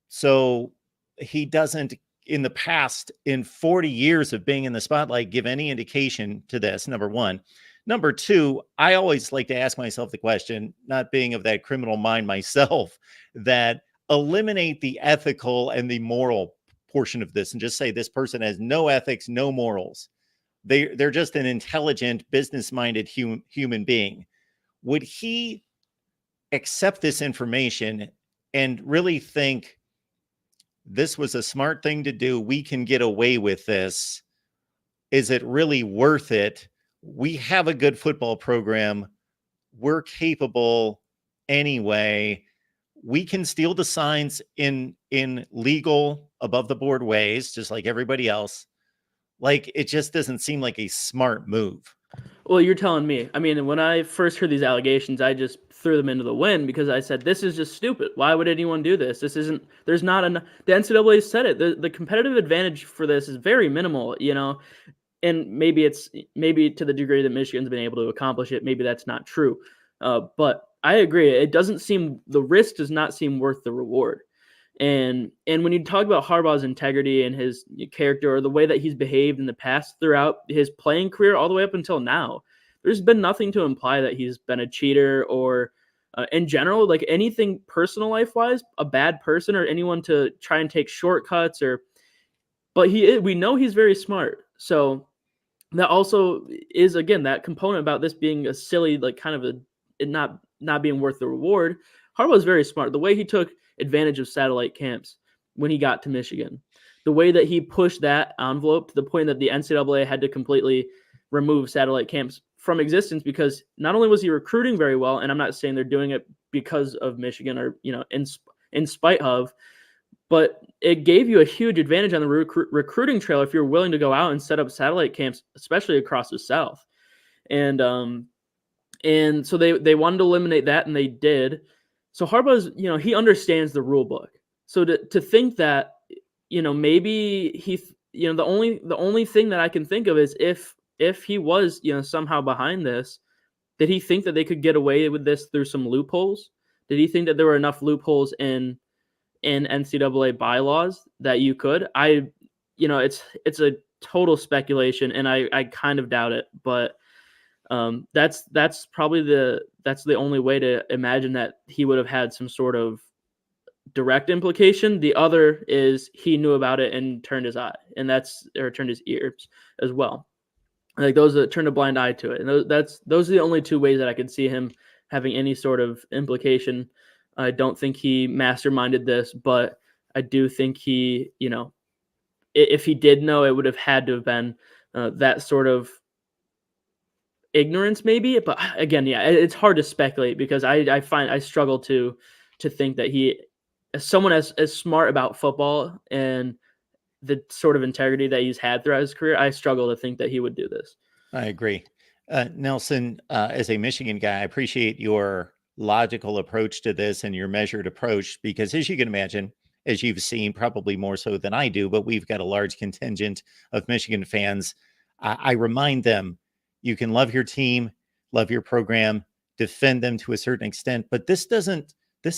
so he doesn't, in the past, in 40 years of being in the spotlight, give any indication to this, number one. Number two, I always like to ask myself the question, not being of that criminal mind myself, that eliminate the ethical and the moral portion of this and just say this person has no ethics, no morals. They're just an intelligent, business-minded human being. Would he accept this information and really think this was a smart thing to do? We can get away with this. Is it really worth it? We have a good football program. We're capable anyway. We can steal the signs in legal, above the board ways, just like everybody else. Like, it just doesn't seem like a smart move. Well, you're telling me. I mean, when I first heard these allegations, I just threw them into the wind because I said, this is just stupid. Why would anyone do this? There's not enough. The NCAA said it. The competitive advantage for this is very minimal, and maybe to the degree that Michigan's been able to accomplish it, maybe that's not true. But I agree. The risk does not seem worth the reward. And when you talk about Harbaugh's integrity and his character, or the way that he's behaved in the past throughout his playing career all the way up until now, there's been nothing to imply that he's been a cheater or in general, like anything personal life-wise, a bad person, or anyone to try and take shortcuts. But we know he's very smart. So that also is, again, that component about this being a silly, like kind of it not being worth the reward. Harbaugh is very smart. The way he took advantage of satellite camps when he got to Michigan, the way that he pushed that envelope to the point that the NCAA had to completely remove satellite camps from existence, because not only was he recruiting very well, and I'm not saying they're doing it because of Michigan or, in spite of, but it gave you a huge advantage on the recruiting trail if you're willing to go out and set up satellite camps, especially across the South. And so they wanted to eliminate that, and they did. So Harbaugh's, he understands the rule book. So to think that, maybe he, the only thing that I can think of is if he was, somehow behind this, did he think that they could get away with this through some loopholes? Did he think that there were enough loopholes in NCAA bylaws that you could? It's a total speculation, and I kind of doubt it, but that's probably the only way to imagine that he would have had some sort of direct implication. The other is he knew about it and turned his eye, or turned his ears as well. Like those that turned a blind eye to it. And those are the only two ways that I could see him having any sort of implication. I don't think he masterminded this, but I do think he, if he did know, it would have had to have been that sort of ignorance maybe. But again, yeah, it's hard to speculate, because I struggle to think that he, as someone as smart about football and the sort of integrity that he's had throughout his career, I struggle to think that he would do this. I agree. Nelson, as a Michigan guy, I appreciate your logical approach to this and your measured approach, because as you can imagine, as you've seen, probably more so than I do, but we've got a large contingent of Michigan fans. I remind them, you can love your team, love your program, defend them to a certain extent, but this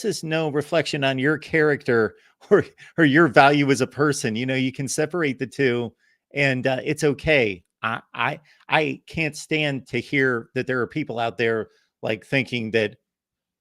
is no reflection on your character or your value as a person. You can separate the two, and it's okay. I can't stand to hear that there are people out there like thinking that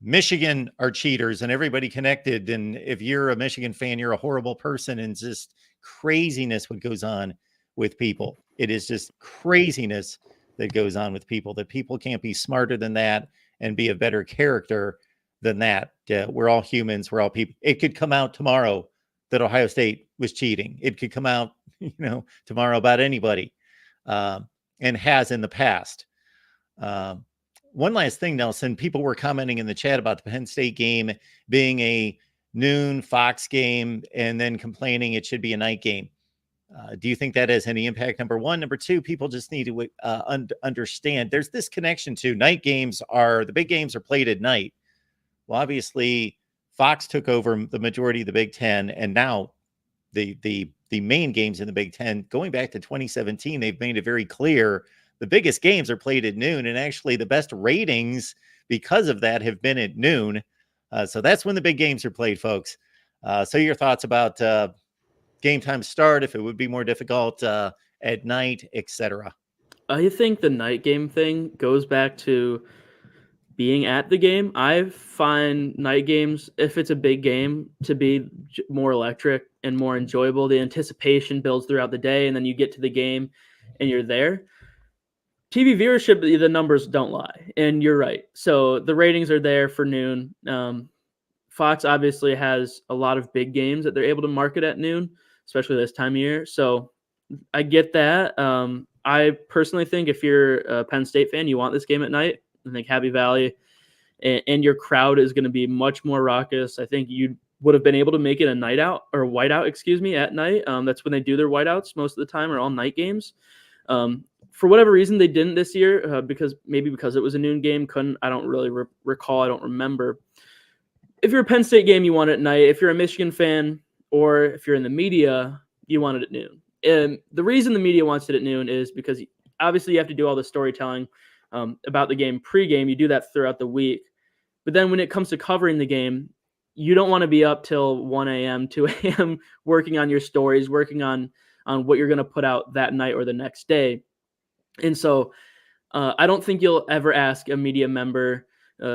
Michigan are cheaters and everybody connected. And if you're a Michigan fan, you're a horrible person, and just craziness what goes on with people. It is just craziness that goes on with people, that people can't be smarter than that and be a better character than that. We're all humans. We're all people. It could come out tomorrow that Ohio State was cheating. It could come out, tomorrow about anybody, and has in the past. One last thing, Nelson, people were commenting in the chat about the Penn State game being a noon Fox game and then complaining it should be a night game. Do you think that has any impact? Number one. Number two, people just need to understand there's this connection to the big games are played at night. Well, obviously, Fox took over the majority of the Big Ten, and now the main games in the Big Ten, going back to 2017, they've made it very clear the biggest games are played at noon, and actually the best ratings because of that have been at noon. So that's when the big games are played, folks. So your thoughts about game time start, if it would be more difficult at night, etc. I think the night game thing goes back to being at the game. I find night games, if it's a big game, to be more electric and more enjoyable. The anticipation builds throughout the day, and then you get to the game and you're there. TV viewership, the numbers don't lie, and you're right. So the ratings are there for noon. Fox obviously has a lot of big games that they're able to market at noon, especially this time of year. So I get that. I personally think if you're a Penn State fan, you want this game at night. I think Happy Valley and your crowd is going to be much more raucous. I think you would have been able to make it a night out or whiteout, at night. That's when they do their whiteouts most of the time, or all night games. For whatever reason, they didn't this year because it was a noon game. I don't really recall. I don't remember. If you're a Penn State game, you want it at night. If you're a Michigan fan, or if you're in the media, you want it at noon. And the reason the media wants it at noon is because obviously you have to do all the storytelling about the game pregame. You do that throughout the week. But then when it comes to covering the game, you don't want to be up till 1 a.m., 2 a.m. working on your stories, working on what you're going to put out that night or the next day. And so I don't think you'll ever ask a media member,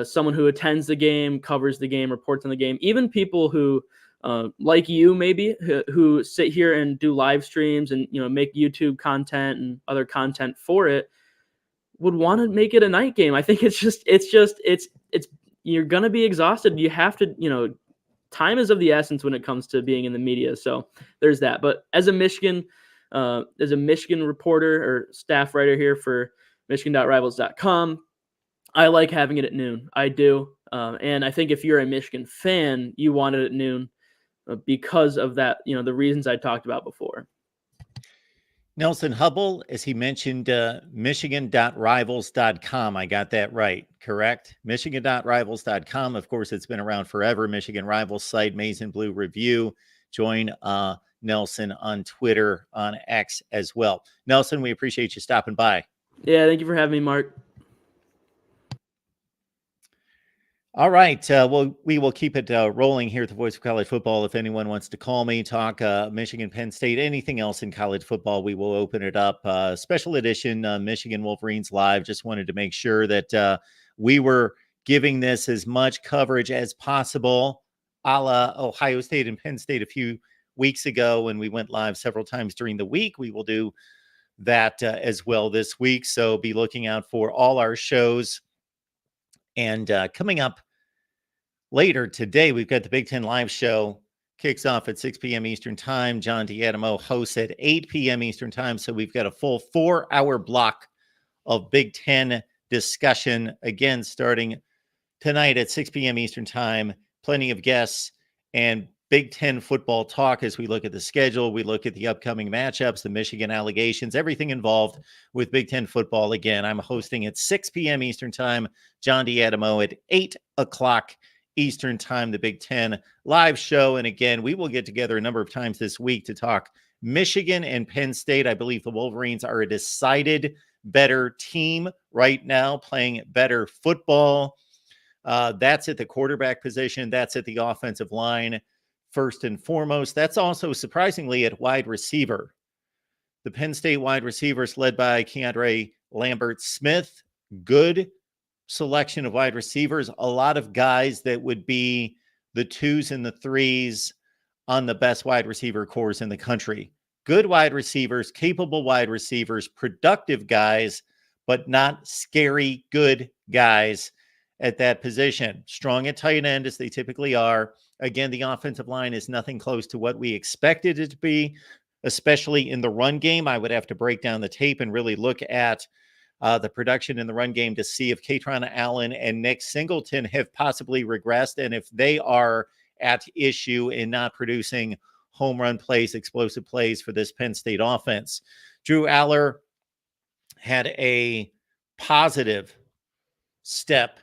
someone who attends the game, covers the game, reports on the game, even people who like you maybe who sit here and do live streams and make YouTube content and other content for it would want to make it a night game. I think it's you're gonna be exhausted. You have to time is of the essence when it comes to being in the media. So there's that. But as a Michigan reporter or staff writer here for Michigan.rivals.com, I like having it at noon. I do. And I think if you're a Michigan fan, you want it at noon because of that, the reasons I talked about before. Nelson Hubble, as he mentioned, Michigan.rivals.com. I got that right, correct? Michigan.rivals.com. Of course, it's been around forever. Michigan Rivals site, Maize and Blue Review. Join Nelson on Twitter, on X as well. Nelson, we appreciate you stopping by. Yeah, thank you for having me, Mark. All right. Well, we will keep it rolling here at the Voice of College Football. If anyone wants to call me, talk Michigan, Penn State, anything else in college football, we will open it up. Special edition Michigan Wolverines Live. Just wanted to make sure that we were giving this as much coverage as possible, a la Ohio State and Penn State a few weeks ago when we went live several times during the week. We will do that as well this week. So be looking out for all our shows. And coming up later today, we've got the Big Ten Live Show. Kicks off at 6 p.m. Eastern Time. John D'Adamo hosts at 8 p.m. Eastern Time. So we've got a full 4-hour block of Big Ten discussion, again, starting tonight at 6 p.m. Eastern Time. Plenty of guests and Big Ten football talk as we look at the schedule. We look at the upcoming matchups, the Michigan allegations, everything involved with Big Ten football. Again, I'm hosting at 6 p.m. Eastern Time. John D'Adamo at 8 o'clock Eastern Time, the Big Ten Live Show. And again, we will get together a number of times this week to talk Michigan and Penn State. I believe the Wolverines are a decided better team right now, playing better football. That's at the quarterback position. That's at the offensive line. First and foremost, that's also surprisingly at wide receiver. The Penn State wide receivers led by Keandre Lambert-Smith. Good selection of wide receivers. A lot of guys that would be the 2s and the 3s on the best wide receiver corps in the country. Good wide receivers, capable wide receivers, productive guys, but not scary good guys at that position. Strong at tight end as they typically are. Again, the offensive line is nothing close to what we expected it to be, especially in the run game. I would have to break down the tape and really look at the production in the run game to see if Katron Allen and Nick Singleton have possibly regressed and if they are at issue in not producing home run plays, explosive plays for this Penn State offense. Drew Aller had a positive step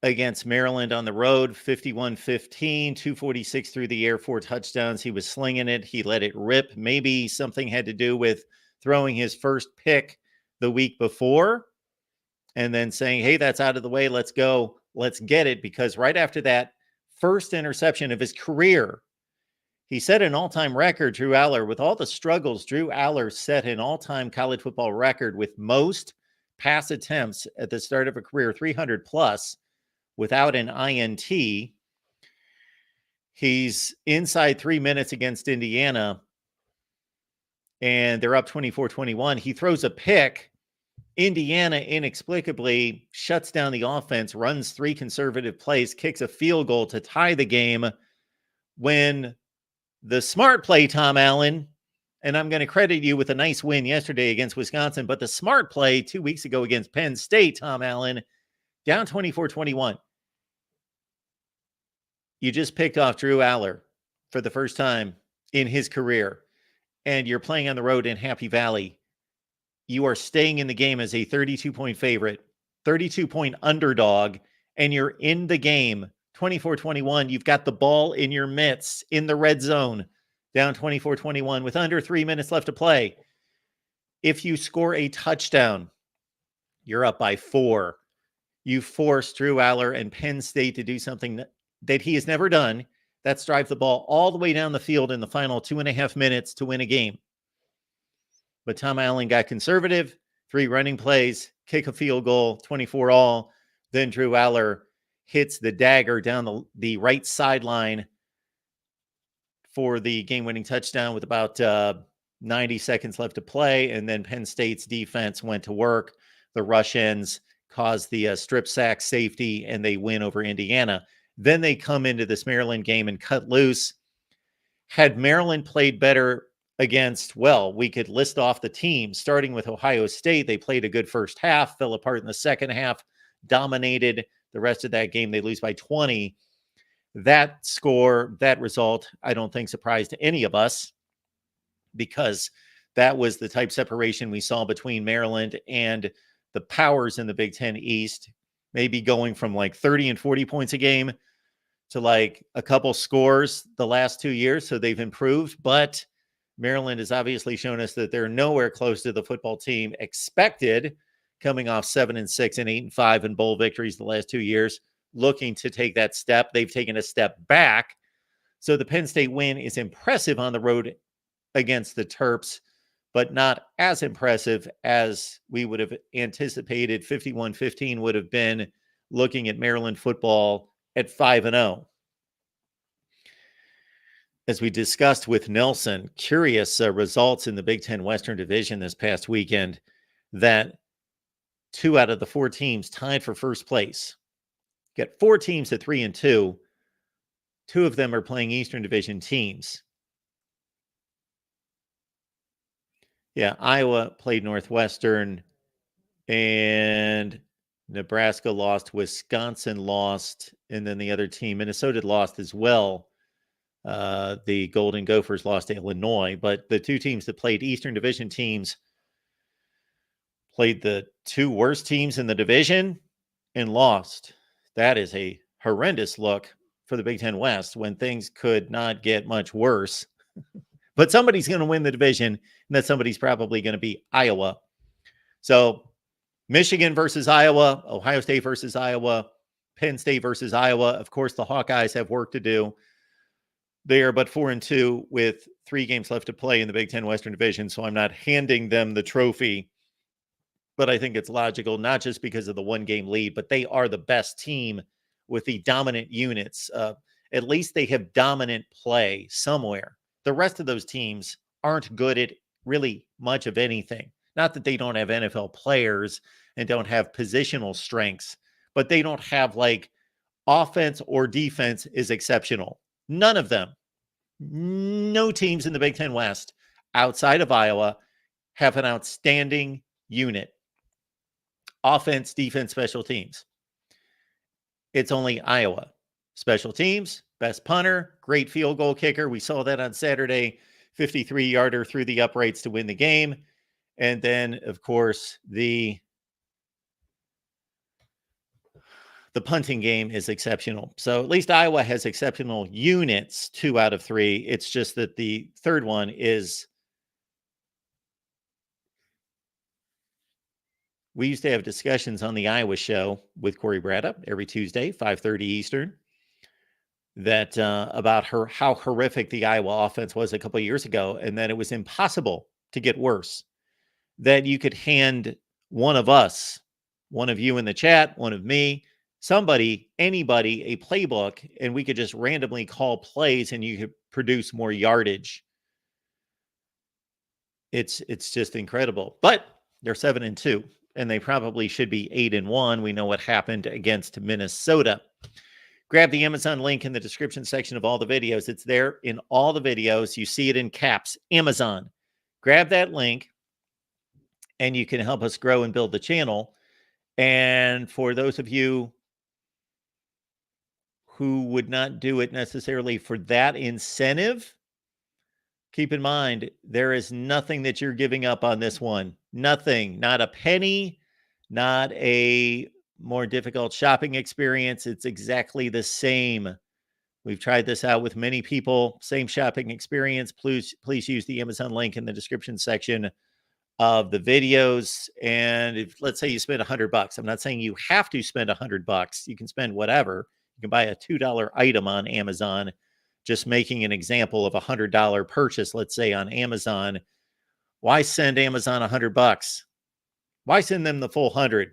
against Maryland on the road, 51-15, 246 through the air, 4 touchdowns. He was slinging it. He let it rip. Maybe something had to do with throwing his first pick the week before and then saying, hey, that's out of the way. Let's go. Let's get it. Because right after that first interception of his career, he set an all-time record, Drew Aller. With all the struggles, Drew Aller set an all-time college football record with most pass attempts at the start of a career, 300 plus, without an INT. He's inside 3 minutes against Indiana, and they're up 24-21. He throws a pick. Indiana inexplicably shuts down the offense, runs 3 conservative plays, kicks a field goal to tie the game when the smart play, Tom Allen, and I'm going to credit you with a nice win yesterday against Wisconsin, but the smart play 2 weeks ago against Penn State, Tom Allen, down 24-21. You just picked off Drew Aller for the first time in his career, and you're playing on the road in Happy Valley. You are staying in the game as a 32-point favorite, 32-point underdog, and you're in the game 24-21. You've got the ball in your mitts in the red zone, down 24-21 with under 3 minutes left to play. If you score a touchdown, you're up by 4. You force Drew Aller and Penn State to do something that he has never done. That's drive the ball all the way down the field in the final 2.5 minutes to win a game. But Tom Allen got conservative, 3 running plays, kick a field goal, 24 all. Then Drew Aller hits the dagger down the right sideline for the game-winning touchdown with about 90 seconds left to play, and then Penn State's defense went to work. The rush-ins caused the strip sack safety, and they win over Indiana. Then they come into this Maryland game and cut loose. Had Maryland played better against, well, we could list off the teams, starting with Ohio State. They played a good first half, fell apart in the second half, dominated the rest of that game. They lose by 20. That score, that result, I don't think surprised any of us, because that was the type separation we saw between Maryland and the powers in the Big Ten East, maybe going from like 30 and 40 points a game to like a couple scores the last 2 years. So they've improved, but Maryland has obviously shown us that they're nowhere close to the football team expected, coming off 7-6 and 8-5 in bowl victories the last 2 years, looking to take that step. They've taken a step back. So the Penn State win is impressive on the road against the Terps, but not as impressive as we would have anticipated. 51-15 would have been looking at Maryland football at 5-0. As we discussed with Nelson, curious results in the Big Ten Western Division this past weekend, that 2 out of the 4 teams tied for first place. Got 4 teams at 3-2. 2 of them are playing Eastern Division teams. Yeah, Iowa played Northwestern, and Nebraska lost, Wisconsin lost, and then the other team, Minnesota, lost as well. The Golden Gophers lost to Illinois, but the 2 teams that played Eastern Division teams played the 2 worst teams in the division and lost. That is a horrendous look for the Big Ten West when things could not get much worse. But somebody's going to win the division, and that somebody's probably going to be Iowa. So Michigan versus Iowa, Ohio State versus Iowa, Penn State versus Iowa. Of course, the Hawkeyes have work to do. They are but 4-2 with 3 games left to play in the Big Ten Western Division, so I'm not handing them the trophy. But I think it's logical, not just because of the 1-game lead, but they are the best team with the dominant units. At least they have dominant play somewhere. The rest of those teams aren't good at really much of anything. Not that they don't have NFL players and don't have positional strengths, but they don't have like offense or defense is exceptional. None of them. No teams in the Big Ten West outside of Iowa have an outstanding unit. Offense, defense, special teams. It's only Iowa. Special teams, best punter, great field goal kicker. We saw that on Saturday, 53-yarder through the uprights to win the game. And then, of course, the punting game is exceptional. So at least Iowa has exceptional units, 2 out of 3. It's just that the third one is, we used to have discussions on the Iowa show with Corey Bradda every Tuesday, 5:30 Eastern, that about how horrific the Iowa offense was a couple of years ago, and that it was impossible to get worse. That you could hand one of us, one of you in the chat, one of me, somebody, anybody, a playbook, and we could just randomly call plays and you could produce more yardage. It's just incredible. But they're 7-2, and they probably should be 8-1. We know what happened against Minnesota. Grab the Amazon link in the description section of all the videos. It's there in all the videos. You see it in caps, Amazon. Grab that link, and you can help us grow and build the channel. And for those of you who would not do it necessarily for that incentive, keep in mind, there is nothing that you're giving up on this one. Nothing, not a penny, not a more difficult shopping experience. It's exactly the same. We've tried this out with many people. Same shopping experience. Please use the Amazon link in the description section of the videos. And if, let's say you spend $100, I'm not saying you have to spend $100. You can spend whatever. You can buy a $2 item on Amazon. Just making an example of a $100 purchase, let's say on Amazon. Why send Amazon $100? Why send them the full 100?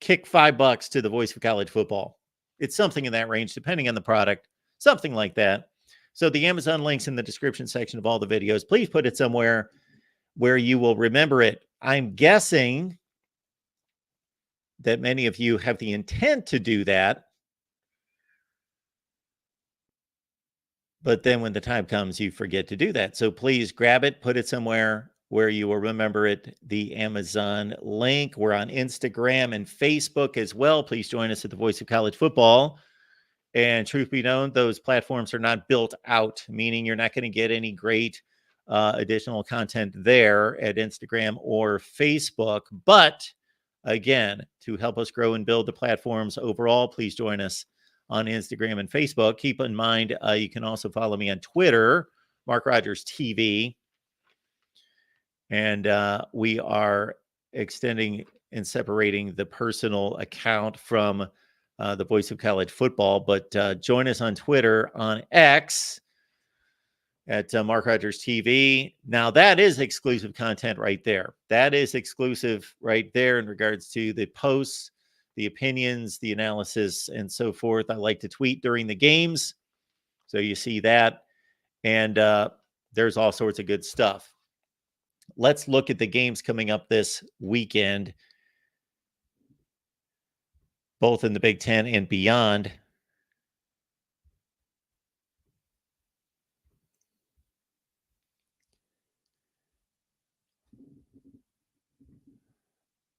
Kick $5 to the Voice of College Football. It's something in that range, depending on the product, something like that. So the Amazon link's in the description section of all the videos. Please put it somewhere where you will remember it. I'm guessing that many of you have the intent to do that. But then when the time comes, you forget to do that. So please grab it, put it somewhere where you will remember it, the Amazon link. We're on Instagram and Facebook as well. Please join us at the Voice of College Football. And truth be known, those platforms are not built out, meaning you're not going to get any great additional content there at Instagram or Facebook. But again, to help us grow and build the platforms overall, please join us on Instagram and Facebook. Keep in mind, you can also follow me on Twitter, MarkRogersTV. And we are extending and separating the personal account from the Voice of College Football. But join us on Twitter, on X, at MarkRogersTV. Now, that is exclusive content right there. That is exclusive right there in regards to the posts, the opinions, the analysis, and so forth. I like to tweet during the games, so you see that. And there's all sorts of good stuff. Let's look at the games coming up this weekend, both in the Big Ten and beyond.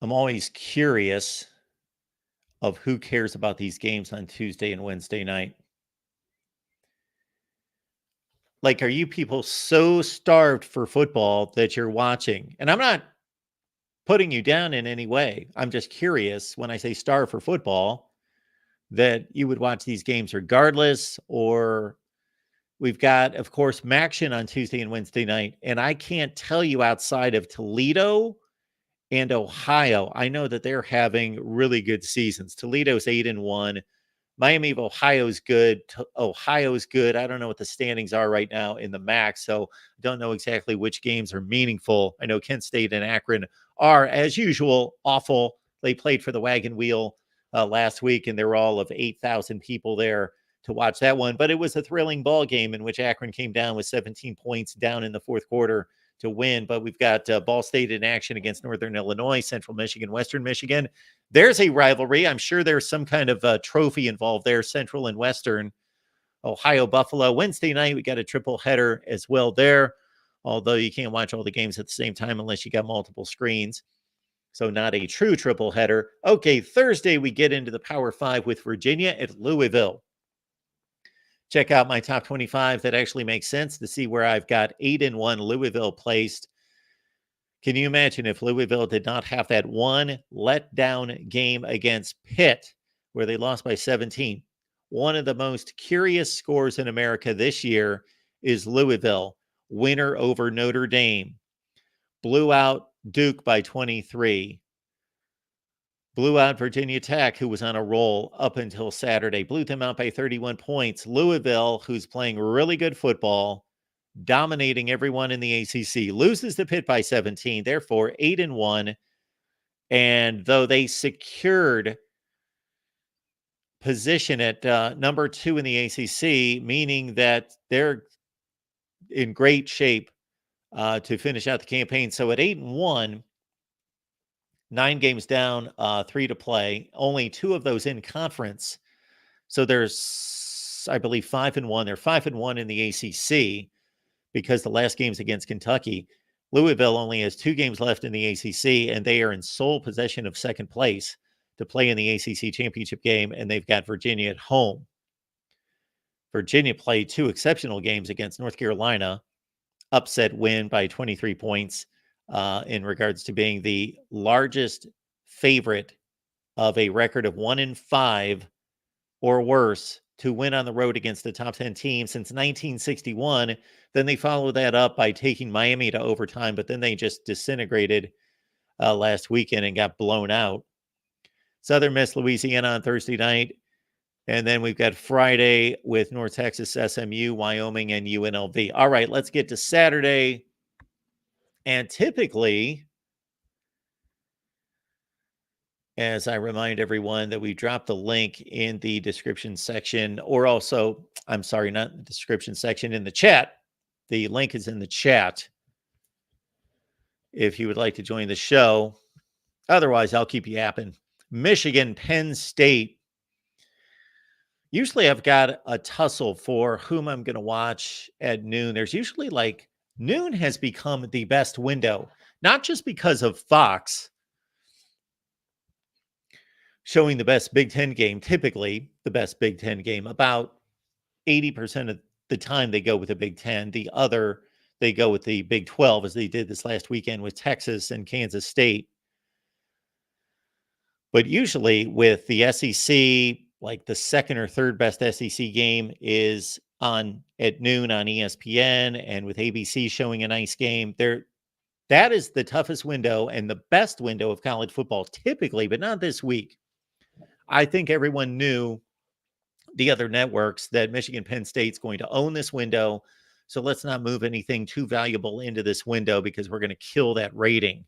I'm always curious of who cares about these games on Tuesday and Wednesday night. Like, are you people so starved for football that you're watching? And I'm not putting you down in any way. I'm just curious when I say starved for football that you would watch these games regardless. Or we've got, of course, Maction on Tuesday and Wednesday night. And I can't tell you outside of Toledo and Ohio, I know that they're having really good seasons. Toledo's 8-1. Miami of Ohio's good. Ohio's good. I don't know what the standings are right now in the MAC, so I don't know exactly which games are meaningful. I know Kent State and Akron are, as usual, awful. They played for the Wagon Wheel last week, and there were all of 8,000 people there to watch that one. But it was a thrilling ball game in which Akron came down with 17 points down in the fourth quarter to win. But we've got Ball State in action against Northern Illinois, Central Michigan, Western Michigan. There's a rivalry. I'm sure there's some kind of trophy involved there, Central and Western. Ohio, Buffalo. Wednesday night, we got a triple header as well there, although you can't watch all the games at the same time unless you got multiple screens. So not a true triple header. Okay, Thursday, we get into the Power 5 with Virginia at Louisville. Check out my top 25. That actually makes sense to see where I've got 8-1 Louisville placed. Can you imagine if Louisville did not have that one letdown game against Pitt where they lost by 17? One of the most curious scores in America this year is Louisville, winner over Notre Dame. Blew out Duke by 23. Blew out Virginia Tech, who was on a roll up until Saturday. Blew them out by 31 points. Louisville, who's playing really good football, dominating everyone in the ACC, loses to Pitt by 17, therefore 8-1. And though they secured position at number 2 in the ACC, meaning that they're in great shape to finish out the campaign. So at 8-1, 9 games down, 3 to play, only 2 of those in conference. So there's, I believe, 5-1. They're 5-1 in the ACC because the last game's against Kentucky. Louisville only has 2 games left in the ACC, and they are in sole possession of second place to play in the ACC championship game, and they've got Virginia at home. Virginia played 2 exceptional games against North Carolina, upset win by 23 points in regards to being the largest favorite of a record of 1-5 or worse to win on the road against the top 10 team since 1961. Then they followed that up by taking Miami to overtime, but then they just disintegrated last weekend and got blown out. Southern Miss Louisiana on Thursday night. And then we've got Friday with North Texas, SMU, Wyoming, and UNLV. All right, let's get to Saturday. And typically, as I remind everyone that we dropped the link in the description section, or also, I'm sorry, not in the description section, in the chat. The link is in the chat if you would like to join the show. Otherwise, I'll keep you yapping. Michigan, Penn State. Usually I've got a tussle for whom I'm going to watch at noon. There's usually like noon has become the best window, not just because of Fox showing the best Big Ten game, typically the best Big Ten game. About 80% of the time they go with the Big Ten. The other, they go with the Big 12, as they did this last weekend with Texas and Kansas State. But usually with the SEC, like the second or third best SEC game is on at noon on ESPN, and with ABC showing a nice game, that is the toughest window and the best window of college football typically, but not this week. I think everyone knew, the other networks, that Michigan Penn State's going to own this window. So let's not move anything too valuable into this window because we're going to kill that rating.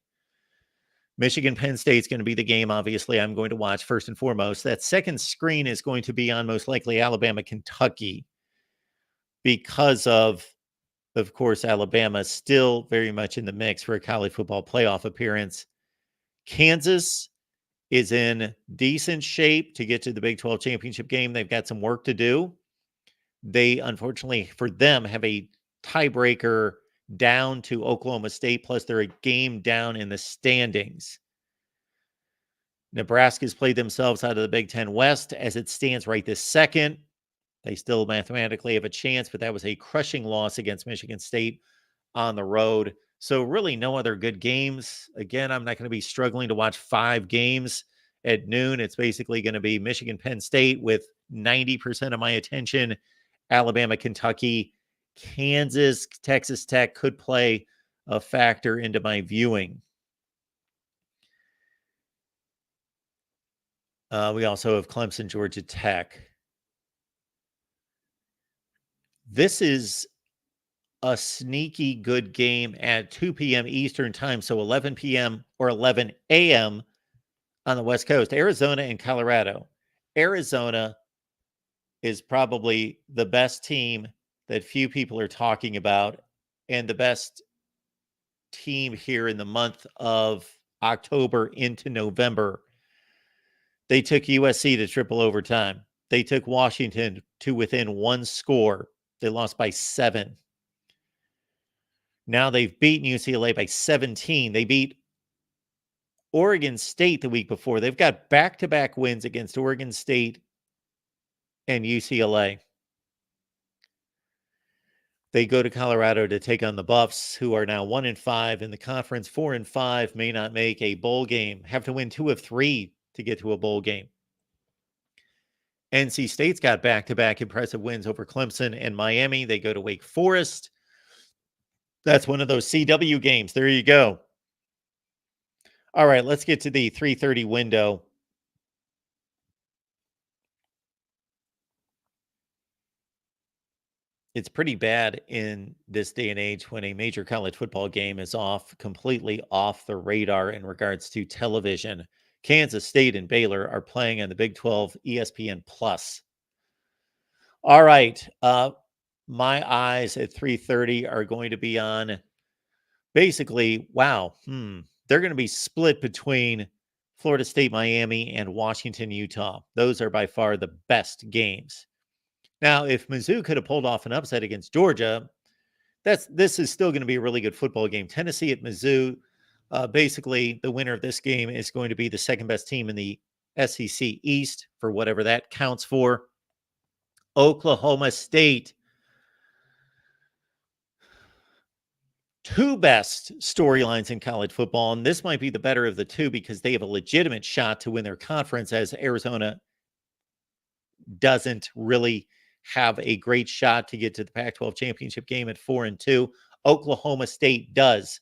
Michigan Penn State's going to be the game, obviously, I'm going to watch first and foremost. That second screen is going to be on most likely Alabama, Kentucky, because of course, Alabama still very much in the mix for a college football playoff appearance. Kansas is in decent shape to get to the Big 12 championship game. They've got some work to do. They, unfortunately for them, have a tiebreaker down to Oklahoma State, plus they're a game down in the standings. Nebraska's played themselves out of the Big Ten West as it stands right this second. They still mathematically have a chance, but that was a crushing loss against Michigan State on the road. So really no other good games. Again, I'm not going to be struggling to watch 5 games at noon. It's basically going to be Michigan, Penn State with 90% of my attention. Alabama, Kentucky, Kansas, Texas Tech could play a factor into my viewing. We also have Clemson, Georgia Tech. This is a sneaky good game at 2 p.m. Eastern time, so 11 p.m. or 11 a.m. on the West Coast. Arizona and Colorado. Arizona is probably the best team that few people are talking about, and the best team here in the month of October into November. They took USC to triple overtime. They took Washington to within 1 score. They lost by 7. Now they've beaten UCLA by 17. They beat Oregon State the week before. They've got back-to-back wins against Oregon State and UCLA. They go to Colorado to take on the Buffs, who are now 1-5 in the conference. 4-5, may not make a bowl game. Have to win 2 of 3 to get to a bowl game. NC State's got back-to-back impressive wins over Clemson and Miami. They go to Wake Forest. That's one of those CW games. There you go. All right, let's get to the 3:30 window. It's pretty bad in this day and age when a major college football game is completely off the radar in regards to television. Kansas State and Baylor are playing on the Big 12 ESPN Plus. All right, my eyes at 3:30 are going to be on basically, they're going to be split between Florida State, Miami, and Washington, Utah. Those are by far the best games. Now, if Mizzou could have pulled off an upset against Georgia, this is still going to be a really good football game. Tennessee at Mizzou, basically the winner of this game is going to be the second best team in the SEC East, for whatever that counts for. Oklahoma State, 2 best storylines in college football, and this might be the better of the 2 because they have a legitimate shot to win their conference, as Arizona doesn't really have a great shot to get to the Pac-12 championship game at 4-2. Oklahoma State does.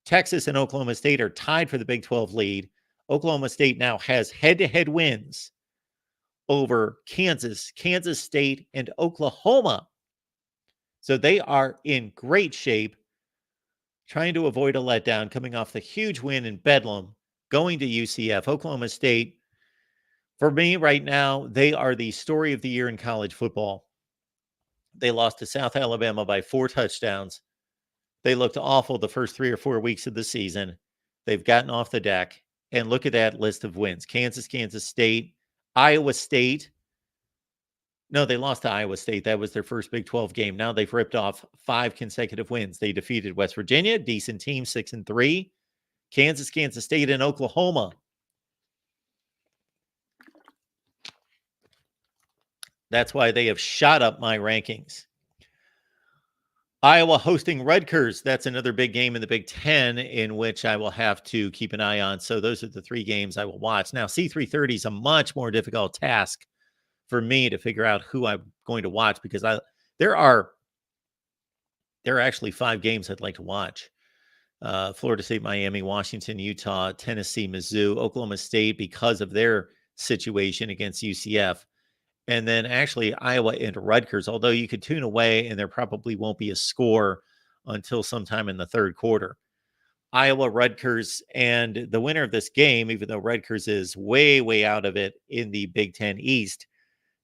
Texas and Oklahoma State are tied for the Big 12 lead. Oklahoma State now has head-to-head wins over Kansas, Kansas State, and Oklahoma. So they are in great shape, trying to avoid a letdown, coming off the huge win in Bedlam going to UCF. Oklahoma State, for me right now, they are the story of the year in college football. They lost to South Alabama by 4 touchdowns. They looked awful the first 3 or 4 weeks of the season. They've gotten off the deck. And look at that list of wins. Kansas State, Iowa State. No, they lost to Iowa State. That was their first Big 12 game. Now they've ripped off 5 consecutive wins. They defeated West Virginia, decent team, 6-3. Kansas State, and Oklahoma. That's why they have shot up my rankings. Iowa hosting Rutgers. That's another big game in the Big Ten in which I will have to keep an eye on. So those are the 3 games I will watch. Now, C330 is a much more difficult task for me to figure out who I'm going to watch because there are actually 5 games I'd like to watch. Florida State, Miami, Washington, Utah, Tennessee, Mizzou, Oklahoma State because of their situation against UCF. And then actually Iowa and Rutgers, although you could tune away and there probably won't be a score until sometime in the third quarter. Iowa, Rutgers, and the winner of this game, even though Rutgers is way, way out of it in the Big Ten East,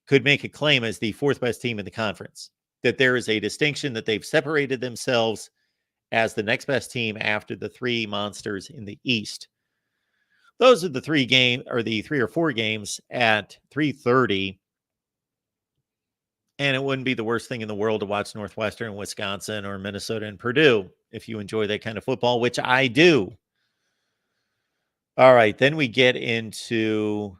could make a claim as the 4th best team in the conference, that there is a distinction that they've separated themselves as the next best team after the 3 monsters in the East. Those are the 3 or 4 games at 3:30. And it wouldn't be the worst thing in the world to watch Northwestern, Wisconsin, or Minnesota and Purdue if you enjoy that kind of football, which I do. All right, then we get into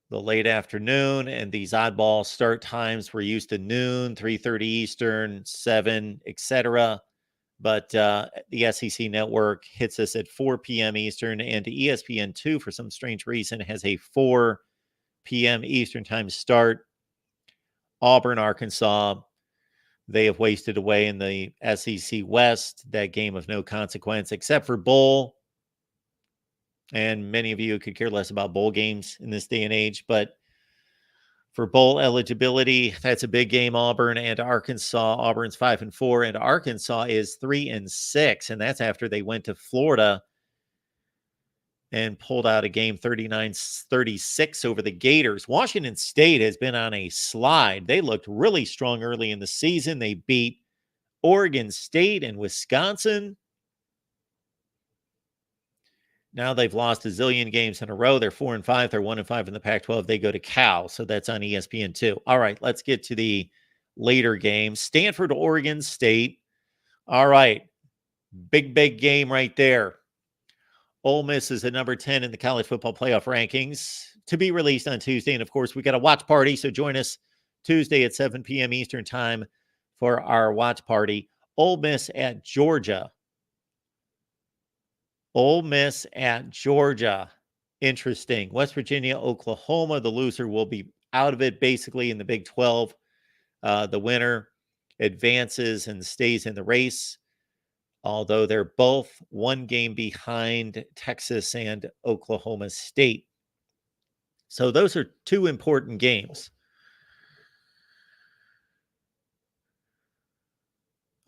the late afternoon, and these oddball start times. We're used to noon, 3:30 Eastern, 7, etc. But the SEC network hits us at 4 p.m. Eastern, and ESPN2, for some strange reason, has a 4 p.m. Eastern time start. Auburn, Arkansas, they have wasted away in the SEC West, that game of no consequence, except for bowl. And many of you could care less about bowl games in this day and age. But for bowl eligibility, that's a big game, Auburn and Arkansas. Auburn's 5-4, and Arkansas is 3-6. And that's after they went to Florida and pulled out a game 39-36 over the Gators. Washington State has been on a slide. They looked really strong early in the season. They beat Oregon State and Wisconsin. Now they've lost a zillion games in a row. They're 4-5. They're 1-5 in the Pac-12. They go to Cal, so that's on ESPN2. All right, let's get to the later games. Stanford, Oregon State. All right, big game right there. Ole Miss is at number 10 in the college football playoff rankings, to be released on Tuesday. And, of course, we got a watch party, so join us Tuesday at 7 p.m. Eastern time for our watch party. Ole Miss at Georgia. Ole Miss at Georgia. Interesting. West Virginia, Oklahoma. The loser will be out of it, basically, in the Big 12. The winner advances and stays in the race, although they're both 1 game behind Texas and Oklahoma State. So those are 2 important games.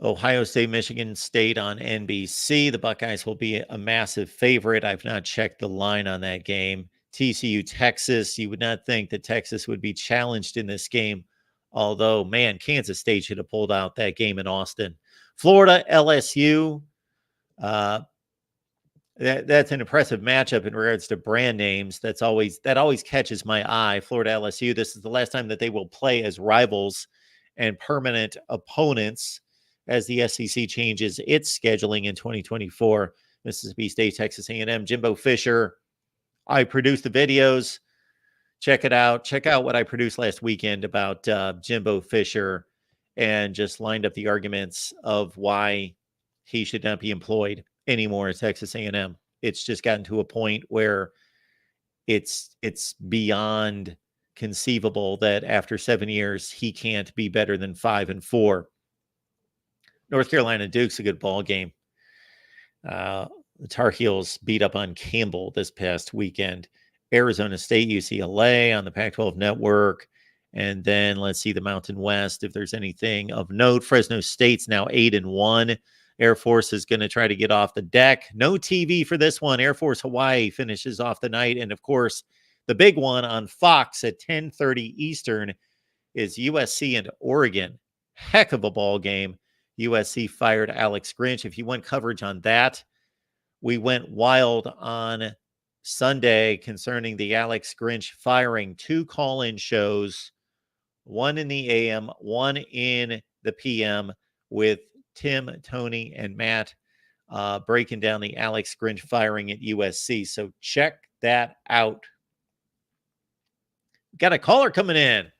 Ohio State, Michigan State on NBC. The Buckeyes will be a massive favorite. I've not checked the line on that game. TCU, Texas. You would not think that Texas would be challenged in this game, although, man, Kansas State should have pulled out that game in Austin. Florida, LSU. That's an impressive matchup in regards to brand names. That always catches my eye. Florida, LSU. This is the last time that they will play as rivals and permanent opponents as the SEC changes its scheduling in 2024. Mississippi State, Texas A&M, Jimbo Fisher. I produced the videos. Check it out. Check out what I produced last weekend about Jimbo Fisher, and just lined up the arguments of why he should not be employed anymore at Texas A&M. It's just gotten to a point where it's beyond conceivable that after 7 years he can't be better than 5-4. North Carolina Duke's a good ball game. The Tar Heels beat up on Campbell this past weekend. Arizona State, UCLA on the Pac-12 network. And then let's see the Mountain West, if there's anything of note. Fresno State's now 8-1 Air Force is going to try to get off the deck. No TV for this one. Air Force Hawaii finishes off the night. And of course, the big one on Fox at 10:30 Eastern is USC and Oregon. Heck of a ball game. USC fired Alex Grinch. If you want coverage on that, we went wild on Sunday concerning the Alex Grinch firing. 2 call-in shows, one in the AM, one in the PM, with Tim, Tony, and Matt breaking down the Alex Grinch firing at USC. So check that out. Got a caller coming in.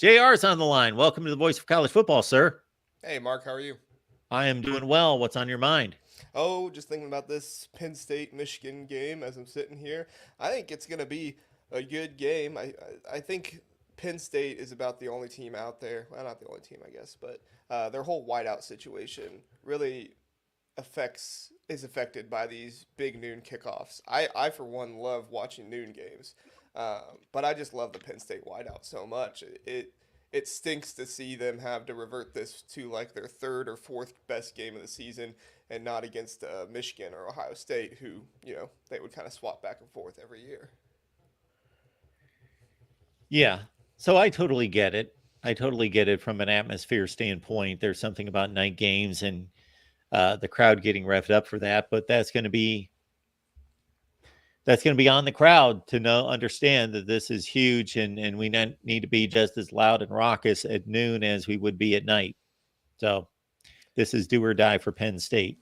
JR's on the line. Welcome to the Voice of College Football, sir. Hey, Mark, how are you? I am doing well. What's on your mind? Oh, just thinking about this Penn State-Michigan game as I'm sitting here. I think it's going to be a good game. I think Penn State is about the only team out there. Well, not the only team, I guess, but their whole whiteout situation really is affected by these big noon kickoffs. I for one, love watching noon games, but I just love the Penn State whiteout so much. It stinks to see them have to revert this to like their third or fourth best game of the season and not against Michigan or Ohio State, who, they would kind of swap back and forth every year. Yeah. So I totally get it. I totally get it from an atmosphere standpoint. There's something about night games and the crowd getting revved up for that, but that's going to be on the crowd to understand that this is huge, and we need to be just as loud and raucous at noon as we would be at night. So this is do or die for Penn State.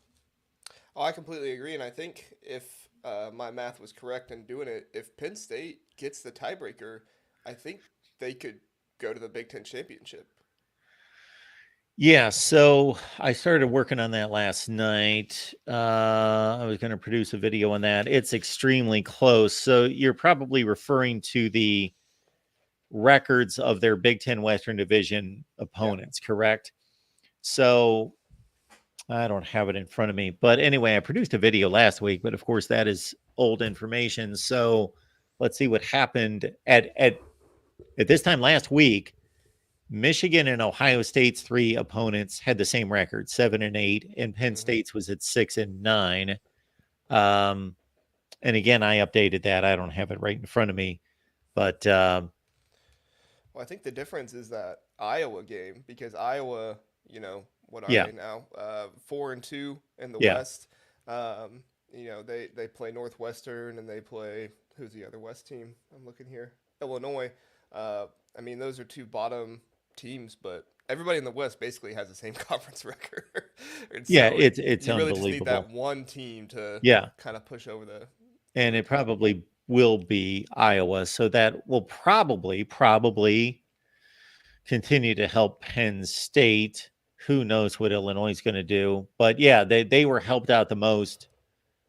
Oh, I completely agree, and I think if my math was correct in doing it, if Penn State gets the tiebreaker, I think they could go to the Big Ten championship. Yeah, so I started working on that last night. I was going to produce a video on that. It's extremely close. So you're probably referring to the records of their Big Ten Western Division opponents, correct? So I don't have it in front of me. But anyway, I produced a video last week, but of course that is old information. So let's see what happened at this time last week. Michigan and Ohio State's 3 opponents had the same record, 7-8, and Penn State's was at 6-9. And again, I updated that. I don't have it right in front of me, but well, I think the difference is that Iowa game, because Iowa, what are they now? 4-2 in the West. They play Northwestern and they play, who's the other West team? I'm looking here, Illinois. Those are 2 bottom teams, but everybody in the West basically has the same conference record. It's you unbelievable. Really just need that one team to kind of push over the. And it probably will be Iowa, so that will probably continue to help Penn State. Who knows what Illinois is going to do? But yeah, they were helped out the most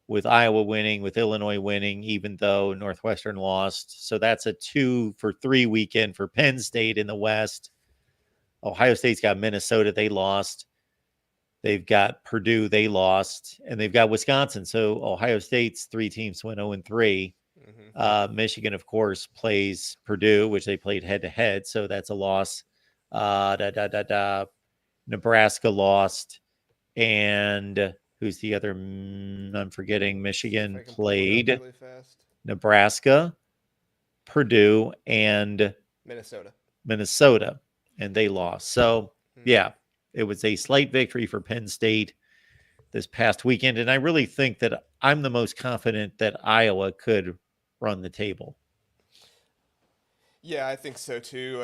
with Iowa winning, with Illinois winning, even though Northwestern lost. So that's a 2-for-3 weekend for Penn State in the West. Ohio State's got Minnesota. They lost. They've got Purdue. They lost. And they've got Wisconsin. So Ohio State's 3 teams went 0-3. Michigan, of course, plays Purdue, which they played head-to-head. So that's a loss. Nebraska lost. And who's the other? I'm forgetting. Michigan played really Nebraska, Purdue, and Minnesota. And they lost. So, yeah, it was a slight victory for Penn State this past weekend. And I really think that I'm the most confident that Iowa could run the table. Yeah, I think so too.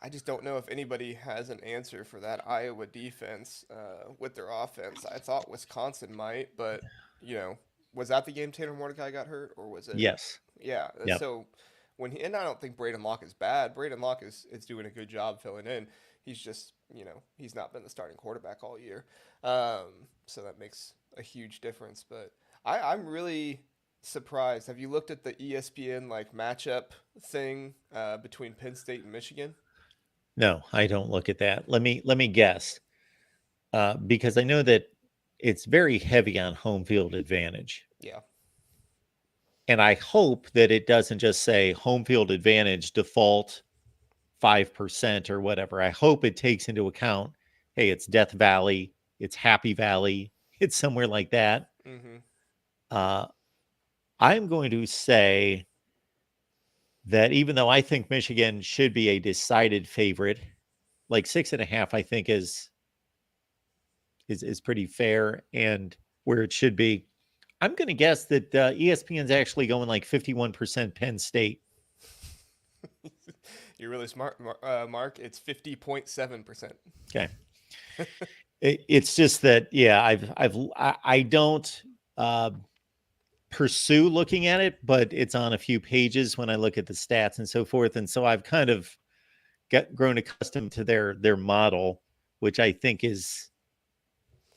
I just don't know if anybody has an answer for that Iowa defense with their offense. I thought Wisconsin might, but, was that the game Tanner Mordecai got hurt, or was it? Yes. Yeah. Yep. So and I don't think Braden Locke is bad. Braden Locke is doing a good job filling in. He's just, he's not been the starting quarterback all year. So that makes a huge difference. But I'm really surprised. Have you looked at the ESPN matchup thing between Penn State and Michigan? No, I don't look at that. Let me guess. Because I know that it's very heavy on home field advantage. Yeah. And I hope that it doesn't just say home field advantage default 5% or whatever. I hope it takes into account, hey, it's Death Valley. it's Happy Valley. It's somewhere like that. Mm-hmm. I'm going to say that even though I think Michigan should be a decided favorite, like 6.5, I think is pretty fair and where it should be. I'm going to guess that ESPN's actually going like 51% Penn State. You're really smart, Mark. It's 50.7%. Okay. It's just that, yeah, I don't pursue looking at it, but it's on a few pages when I look at the stats and so forth. And so I've kind of grown accustomed to their model, which I think is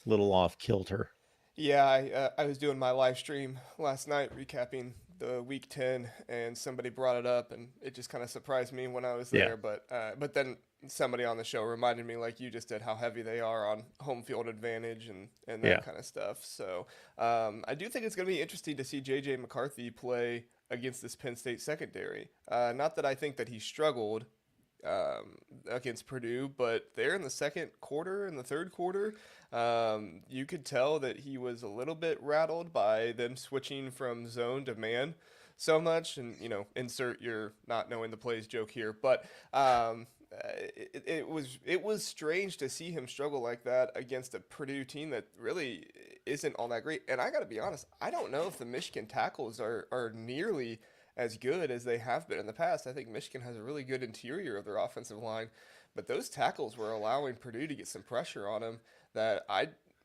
a little off kilter. Yeah, I was doing my live stream last night recapping the Week 10, and somebody brought it up, and it just kind of surprised me when I was Yeah. there. But then somebody on the show reminded me, like you just did, how heavy they are on home field advantage and that Yeah. kind of stuff. So I do think it's going to be interesting to see J.J. McCarthy play against this Penn State secondary. Not that I think that he struggled against Purdue, but there in the second quarter and the third quarter, you could tell that he was a little bit rattled by them switching from zone to man so much. And, insert your not knowing the plays joke here. But it was strange to see him struggle like that against a Purdue team that really isn't all that great. And I got to be honest, I don't know if the Michigan tackles are nearly as good as they have been in the past. I think Michigan has a really good interior of their offensive line, but those tackles were allowing Purdue to get some pressure on them that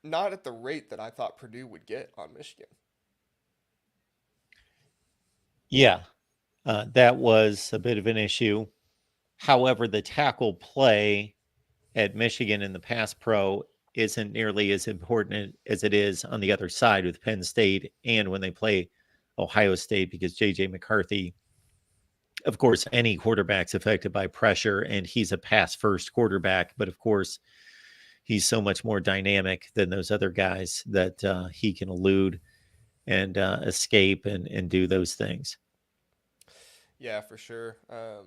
not at the rate that I thought Purdue would get on Michigan. Yeah, that was a bit of an issue. However, the tackle play at Michigan in the pass pro isn't nearly as important as it is on the other side with Penn State and when they play Ohio State, because J.J. McCarthy, of course, any quarterback's affected by pressure, and he's a pass-first quarterback. But of course, he's so much more dynamic than those other guys that he can elude and escape and do those things. Yeah, for sure. I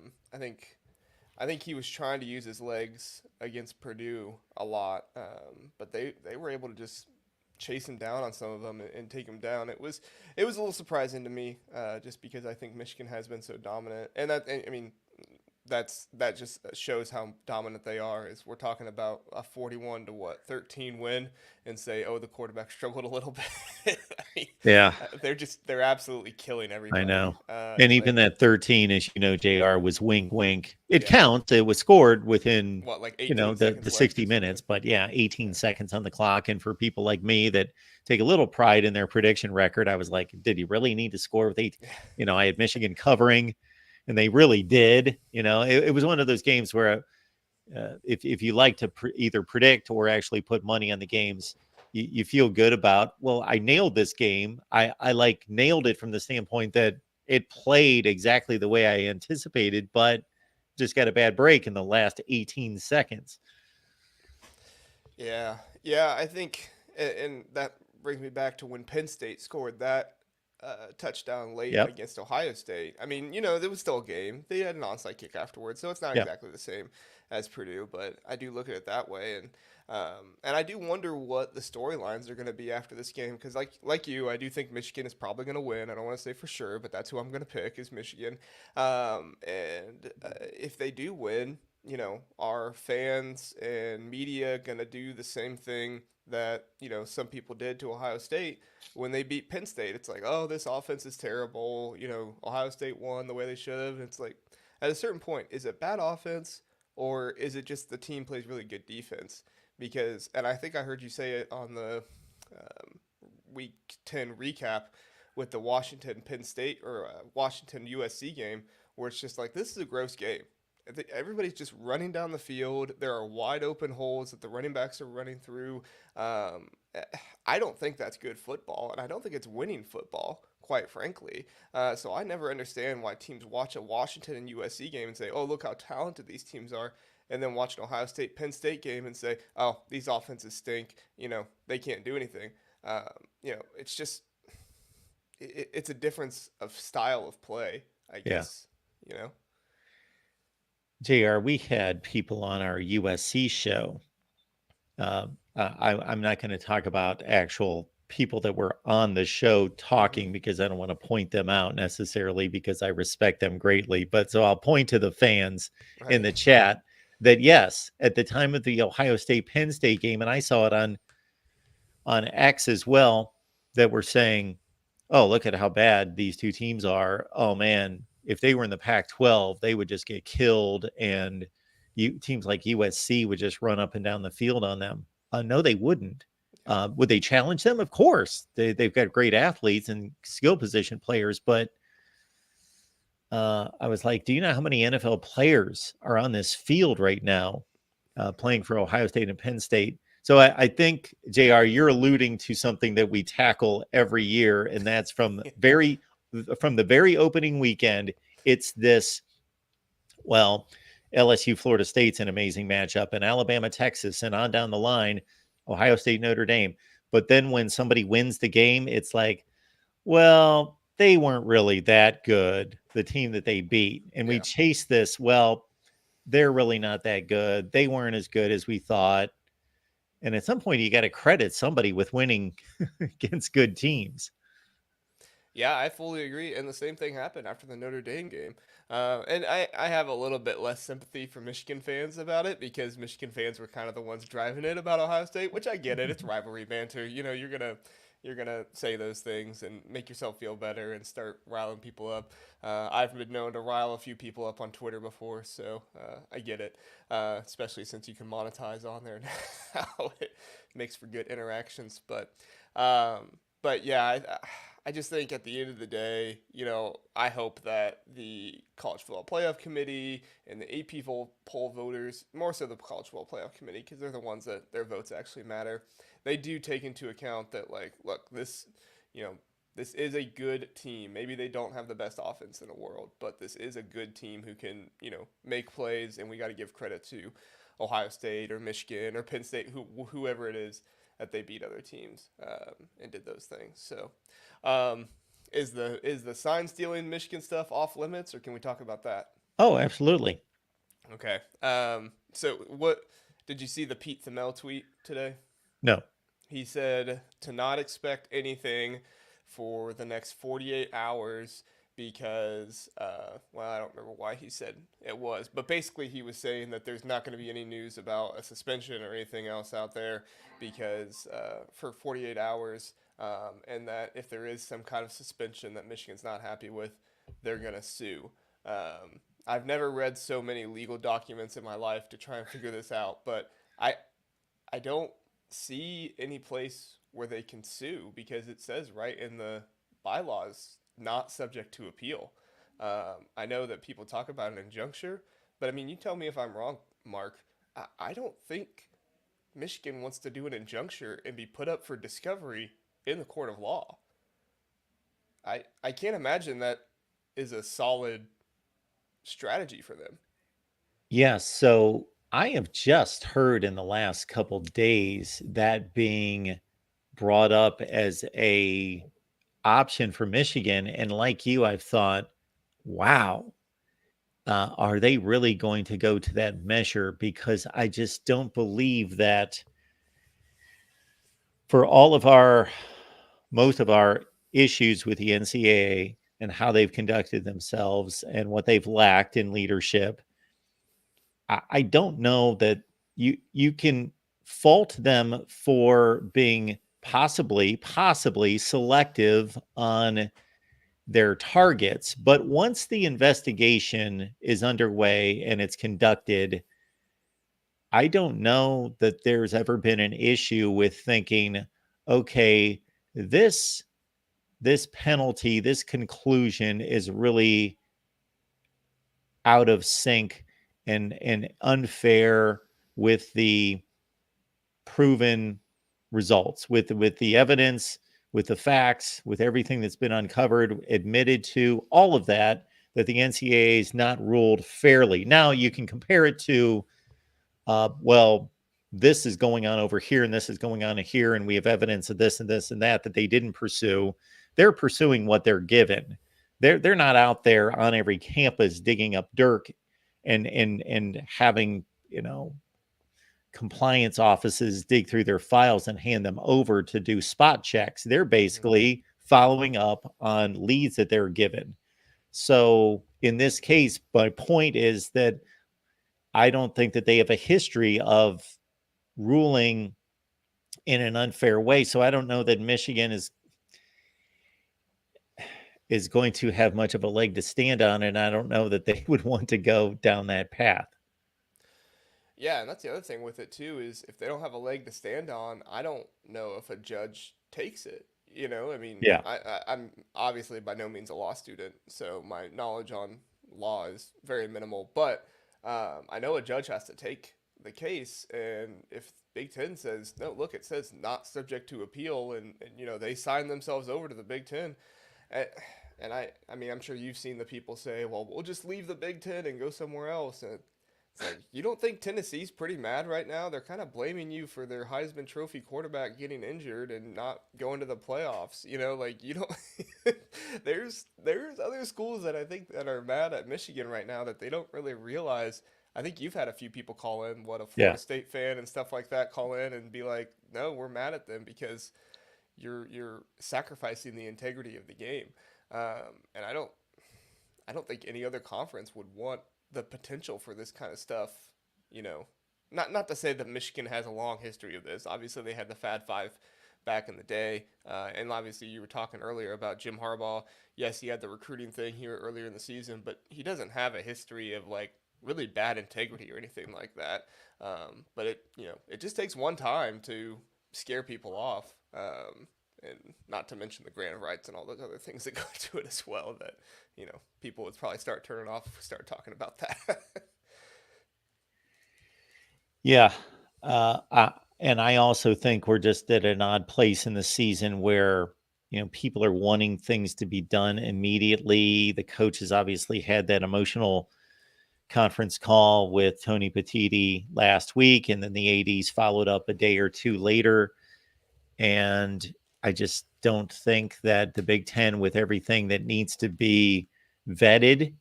think he was trying to use his legs against Purdue a lot, but they were able to just chase him down on some of them and take him down. It was a little surprising to me, just because I think Michigan has been so dominant, and that just shows how dominant they are. Is we're talking about a 41-13 win, and say, oh, the quarterback struggled a little bit. I mean, Yeah, they're absolutely killing everybody. I know. And even that 13, as you know, JR, was wink, wink. It counts. It was scored within, what, like 18 the 60 minutes. But yeah, 18 seconds on the clock. And for people like me that take a little pride in their prediction record, I was like, did he really need to score with 8? I had Michigan covering, and they really did. It was one of those games where if you like to either predict or actually put money on the games, you feel good about, well, I nailed this game. I nailed it from the standpoint that it played exactly the way I anticipated, but just got a bad break in the last 18 seconds. Yeah, I think, and that brings me back to when Penn State scored that touchdown late against Ohio State. I mean, there was still a game. They had an onside kick afterwards, so it's not exactly the same as Purdue, but I do look at it that way, and I do wonder what the storylines are going to be after this game, because like you, I do think Michigan is probably going to win. I don't want to say for sure, but that's who I'm going to pick is Michigan. And if they do win, are fans and media going to do the same thing that some people did to Ohio State when they beat Penn State? It's like, oh, this offense is terrible. Ohio State won the way they should have. And it's like, at a certain point, is it bad offense, or is it just the team plays really good defense? Because, and I think I heard you say it on the Week 10 recap with the Washington Penn State or Washington USC game, where it's just like, this is a gross game. Everybody's just running down the field. There are wide open holes that the running backs are running through. I don't think that's good football, and I don't think it's winning football, quite frankly. So I never understand why teams watch a Washington and USC game and say, oh, look how talented these teams are, and then watch an Ohio State Penn State game and say, oh, these offenses stink. They can't do anything. It's just it's a difference of style of play, I guess. JR, we had people on our USC show I'm not going to talk about actual people that were on the show talking because I don't want to point them out necessarily because I respect them greatly. But so I'll point to the fans in the Right. chat that yes, at the time of the Ohio State Penn State game, and I saw it on X as well, that were saying, "Oh, look at how bad these two teams are. Oh man, if they were in the Pac-12, they would just get killed, and teams like USC would just run up and down the field on them." No, they wouldn't. Would they challenge them? Of course. They've got great athletes and skill position players, but I was like, do you know how many NFL players are on this field right now playing for Ohio State and Penn State? So I think, JR, you're alluding to something that we tackle every year, and that's from the very opening weekend. It's this, well, LSU Florida State's an amazing matchup, and Alabama Texas, and on down the line, Ohio State Notre Dame. But then when somebody wins the game, it's like, well, they weren't really that good, the team that they beat. And we Yeah. chase this, well, they're really not that good. They weren't as good as we thought. And at some point, you got to credit somebody with winning against good teams. Yeah, I fully agree. And the same thing happened after the Notre Dame game. And I have a little bit less sympathy for Michigan fans about it because Michigan fans were kind of the ones driving it about Ohio State, which I get it. It's rivalry banter. You know, you're gonna say those things and make yourself feel better and start riling people up. I've been known to rile a few people up on Twitter before, so I get it. Especially since you can monetize on there now, it makes for good interactions. But yeah, I just think at the end of the day, you know, I hope that the College Football Playoff Committee and the AP poll voters, more so the College Football Playoff Committee, because they're the ones that their votes actually matter, they do take into account that, like, look, this, you know, this is a good team. Maybe they don't have the best offense in the world, but this is a good team who can, you know, make plays, and we got to give credit to Ohio State or Michigan or Penn State, whoever it is, that they beat other teams and did those things. So, is the sign stealing Michigan stuff off limits, or can we talk about that? Oh, absolutely. Okay. So what did you see the Pete Thamel tweet today? No. He said to not expect anything for the next 48 hours because, well, I don't remember why he said it was, but basically he was saying that there's not going to be any news about a suspension or anything else out there because for 48 hours, and that if there is some kind of suspension that Michigan's not happy with, they're going to sue. I've never read so many legal documents in my life to try and figure this out, but I don't see any place where they can sue because it says right in the bylaws not subject to appeal. I know that people talk about an injuncture, but I mean, you tell me if I'm wrong, Mark. I don't think Michigan wants to do an injuncture and be put up for discovery in the court of law. I can't imagine that is a solid strategy for them. Yes. So I have just heard in the last couple days that being brought up as a option for Michigan. And like you, I've thought, wow, are they really going to go to that measure? Because I just don't believe that for most of our issues with the NCAA and how they've conducted themselves and what they've lacked in leadership, I don't know that you can fault them for being possibly selective on their targets. But once the investigation is underway and it's conducted, I don't know that there's ever been an issue with thinking, okay, this penalty, this conclusion is really out of sync and unfair with the proven results, with the evidence, with the facts, with everything that's been uncovered, admitted to, all of that the NCAA is not ruled fairly. Now you can compare it to, well, this is going on over here and this is going on here, and we have evidence of this and this and that they didn't pursue. They're pursuing what they're given. They're not out there on every campus digging up dirt and having, compliance offices dig through their files and hand them over to do spot checks. They're basically following up on leads that they're given. So in this case, my point is that I don't think that they have a history of ruling in an unfair way. So I don't know that Michigan is going to have much of a leg to stand on, and I don't know that they would want to go down that path. Yeah, and that's the other thing with it too is if they don't have a leg to stand on, I don't know if a judge takes it. You know, I mean, Yeah. I'm obviously by no means a law student, so my knowledge on law is very minimal. But I know a judge has to take the case, and if Big Ten says no, look, it says not subject to appeal, and you know they sign themselves over to the Big Ten, and, and I mean, I'm sure you've seen the people say, well, we'll just leave the Big Ten and go somewhere else, and it's like, you don't think Tennessee's pretty mad right now? They're kind of blaming you for their Heisman Trophy quarterback getting injured and not going to the playoffs. You know, like you don't. there's other schools that I think that are mad at Michigan right now that they don't really realize. I think you've had a few people call in, what a Yeah. Florida State fan and stuff like that, call in and be like, no, we're mad at them because you're sacrificing the integrity of the game. And I don't think any other conference would want the potential for this kind of stuff, you know. Not to say that Michigan has a long history of this. Obviously, they had the Fad Five back in the day, and obviously you were talking earlier about Jim Harbaugh. Yes, he had the recruiting thing here earlier in the season, but he doesn't have a history of like really bad integrity or anything like that. But it just takes one time to scare people off. And not to mention the grant of rights and all those other things that go into it as well that, you know, people would probably start turning off if we start talking about that. Yeah. And I also think we're just at an odd place in the season where, people are wanting things to be done immediately. The coaches obviously had that emotional conference call with Tony Petitti last week, and then the ADs followed up a day or two later. And I just don't think that the Big Ten, with everything that needs to be vetted,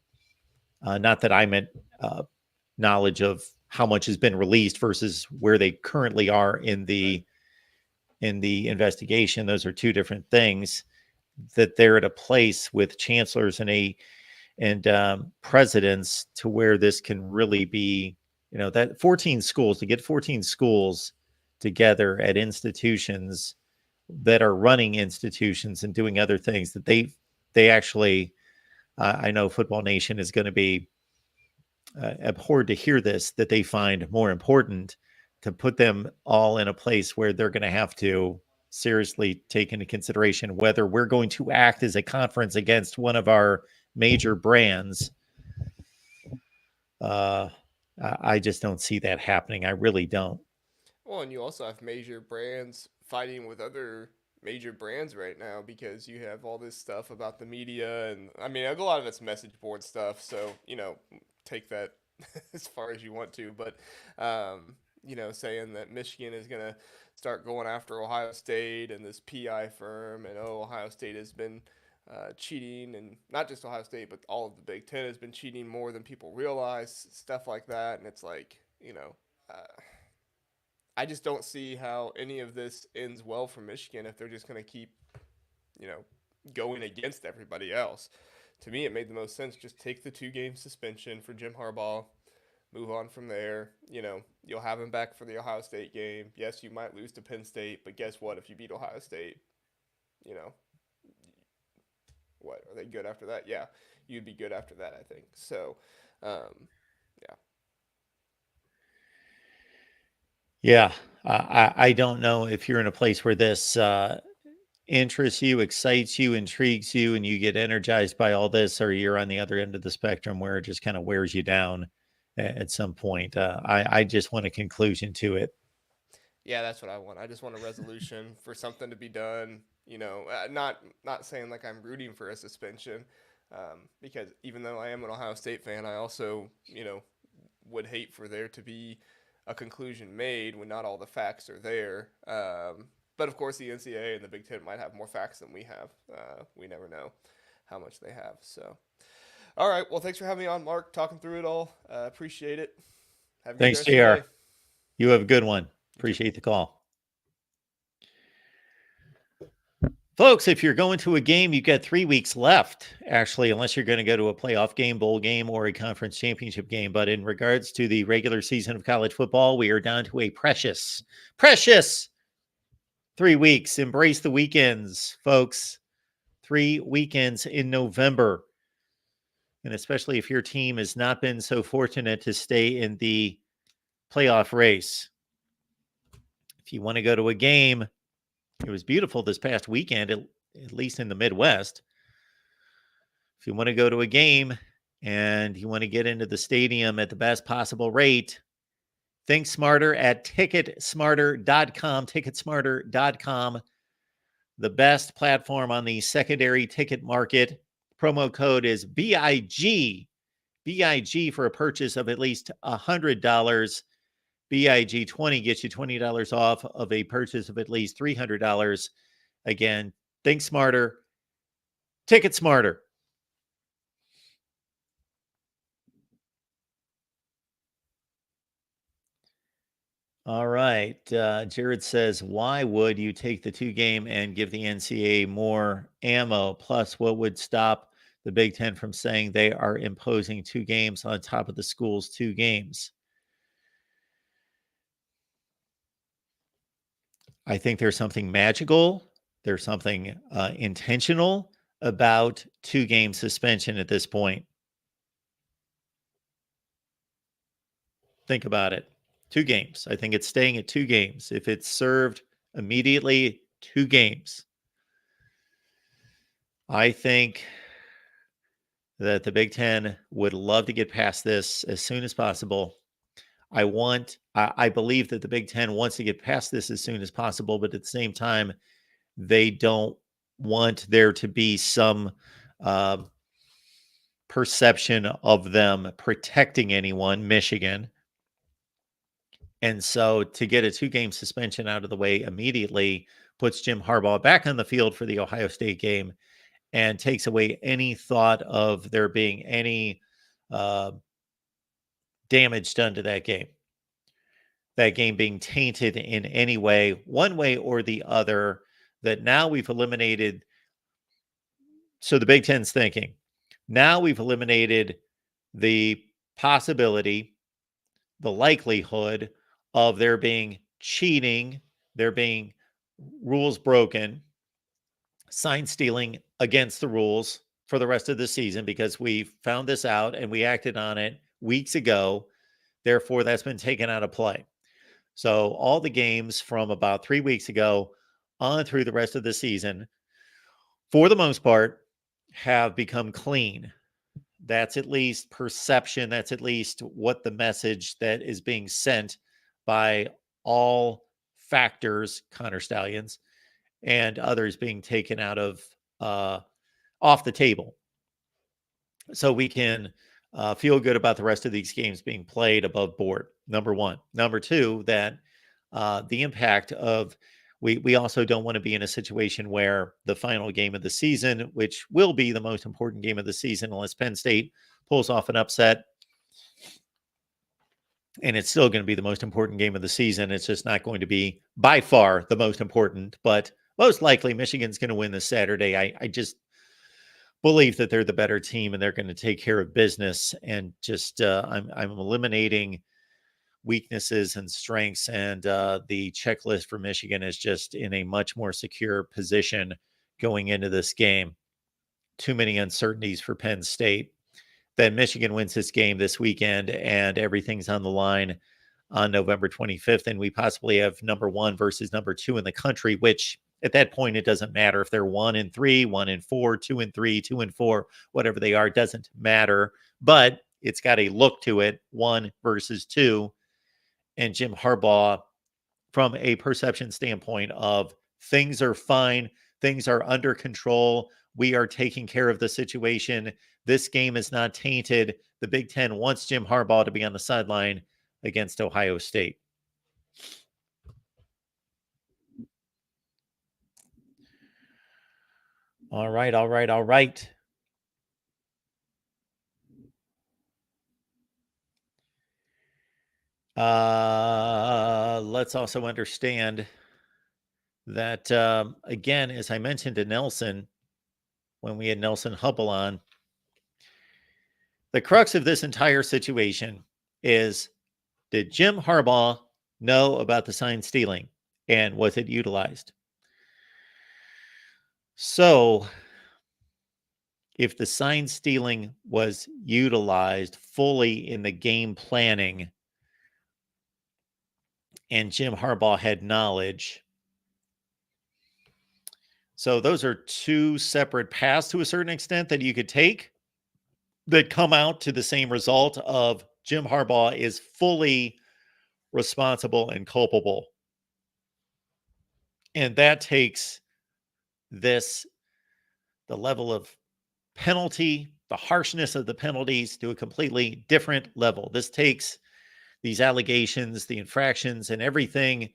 not that I'm at knowledge of how much has been released versus where they currently are in the investigation. Those are two different things. That they're at a place with chancellors and presidents to where this can really be, that 14 schools, to get 14 schools together at institutions that are running institutions and doing other things that they actually, I know Football Nation is going to be abhorred to hear this, that they find more important, to put them all in a place where they're going to have to seriously take into consideration whether we're going to act as a conference against one of our major brands. I just don't see that happening. I really don't. Well, and you also have major brands fighting with other major brands right now because you have all this stuff about the media. And I mean, a lot of it's message board stuff. So, you know, take that as far as you want to. But, saying that Michigan is going to start going after Ohio State and this PI firm, and Ohio State has been cheating, and not just Ohio State, but all of the Big Ten has been cheating more than people realize, stuff like that. And it's like, I just don't see how any of this ends well for Michigan if they're just going to keep, going against everybody else. To me, it made the most sense. Just take the 2-game suspension for Jim Harbaugh, move on from there. You'll have him back for the Ohio State game. Yes, you might lose to Penn State, but guess what? If you beat Ohio State, what, are they good after that? Yeah, you'd be good after that, I think. So, yeah. Yeah, I don't know if you're in a place where this interests you, excites you, intrigues you, and you get energized by all this, or you're on the other end of the spectrum where it just kind of wears you down at some point. I just want a conclusion to it. Yeah, that's what I want. I just want a resolution for something to be done. Not saying like I'm rooting for a suspension, because even though I am an Ohio State fan, I also would hate for there to be a conclusion made when not all the facts are there. But of course, the NCAA and the Big Ten might have more facts than we have. We never know how much they have. So, all right. Well, thanks for having me on, Mark. Talking through it all. Appreciate it. Have a good Thanks, rest of your JR. day. You have a good one. Appreciate the call. Folks, if you're going to a game, you've got 3 weeks left, actually, unless you're going to go to a playoff game, bowl game, or a conference championship game. But in regards to the regular season of college football, we are down to a precious 3 weeks. Embrace the weekends, folks. 3 weekends in November. And especially if your team has not been so fortunate to stay in the playoff race. If you want to go to a game, it was beautiful this past weekend, at least in the Midwest. If you want to go to a game and you want to get into the stadium at the best possible rate, think smarter at ticketsmarter.com. Ticketsmarter.com, the best platform on the secondary ticket market. Promo code is BIG. BIG for a purchase of at least $100. BIG 20 gets you $20 off of a purchase of at least $300. Again, think smarter, ticket smarter. All right. Jared says, why would you take the 2-game and give the NCAA more ammo? Plus, what would stop the Big Ten from saying they are imposing 2 games on top of the school's 2 games? I think there's something magical. There's something intentional about 2-game suspension at this point. Think about it. 2 games. I think it's staying at 2 games. If it's served immediately, 2 games. I think that the Big Ten would love to get past this as soon as possible. I believe that the Big Ten wants to get past this as soon as possible, but at the same time, they don't want there to be some perception of them protecting anyone, Michigan. And so to get a 2-game suspension out of the way immediately puts Jim Harbaugh back on the field for the Ohio State game and takes away any thought of there being any damage done to that game being tainted in any way, one way or the other, that now we've eliminated. So the Big Ten's thinking, now we've eliminated the possibility, the likelihood of there being cheating, there being rules broken, sign stealing against the rules for the rest of the season, because we found this out and we acted on it weeks ago. Therefore, that's been taken out of play. So all the games from about 3 weeks ago on through the rest of the season, for the most part, have become clean. That's at least perception. That's at least what the message that is being sent by all factors, Connor Stalions, and others being taken out of off the table. So we can feel good about the rest of these games being played above board, number one. Number two, that the impact of, we also don't want to be in a situation where the final game of the season, which will be the most important game of the season unless Penn State pulls off an upset, and it's still going to be the most important game of the season. It's just not going to be by far the most important, but most likely Michigan's going to win this Saturday. I just believe that they're the better team and they're going to take care of business, and just I'm eliminating weaknesses and strengths, and the checklist for Michigan is just in a much more secure position going into this game. Too many uncertainties for Penn State. Then Michigan wins this game this weekend and everything's on the line on November 25th, and we possibly have number 1 versus number 2 in the country, which at that point it doesn't matter if they're 1-3, 1-4, 2-3, 2-4, whatever they are, doesn't matter, but it's got a look to it, 1 versus 2. And Jim Harbaugh, from a perception standpoint of things are fine, things are under control, we are taking care of the situation, this game is not tainted. The Big Ten wants Jim Harbaugh to be on the sideline against Ohio State. All right. Let's also understand that, again, as I mentioned to Nelson, when we had Nelson Hubble on, the crux of this entire situation is, did Jim Harbaugh know about the sign stealing, and was it utilized? So, if the sign stealing was utilized fully in the game planning and Jim Harbaugh had knowledge, so those are two separate paths to a certain extent that you could take that come out to the same result of Jim Harbaugh is fully responsible and culpable. And that takes the level of penalty, the harshness of the penalties to a completely different level. This takes these allegations, the infractions and everything,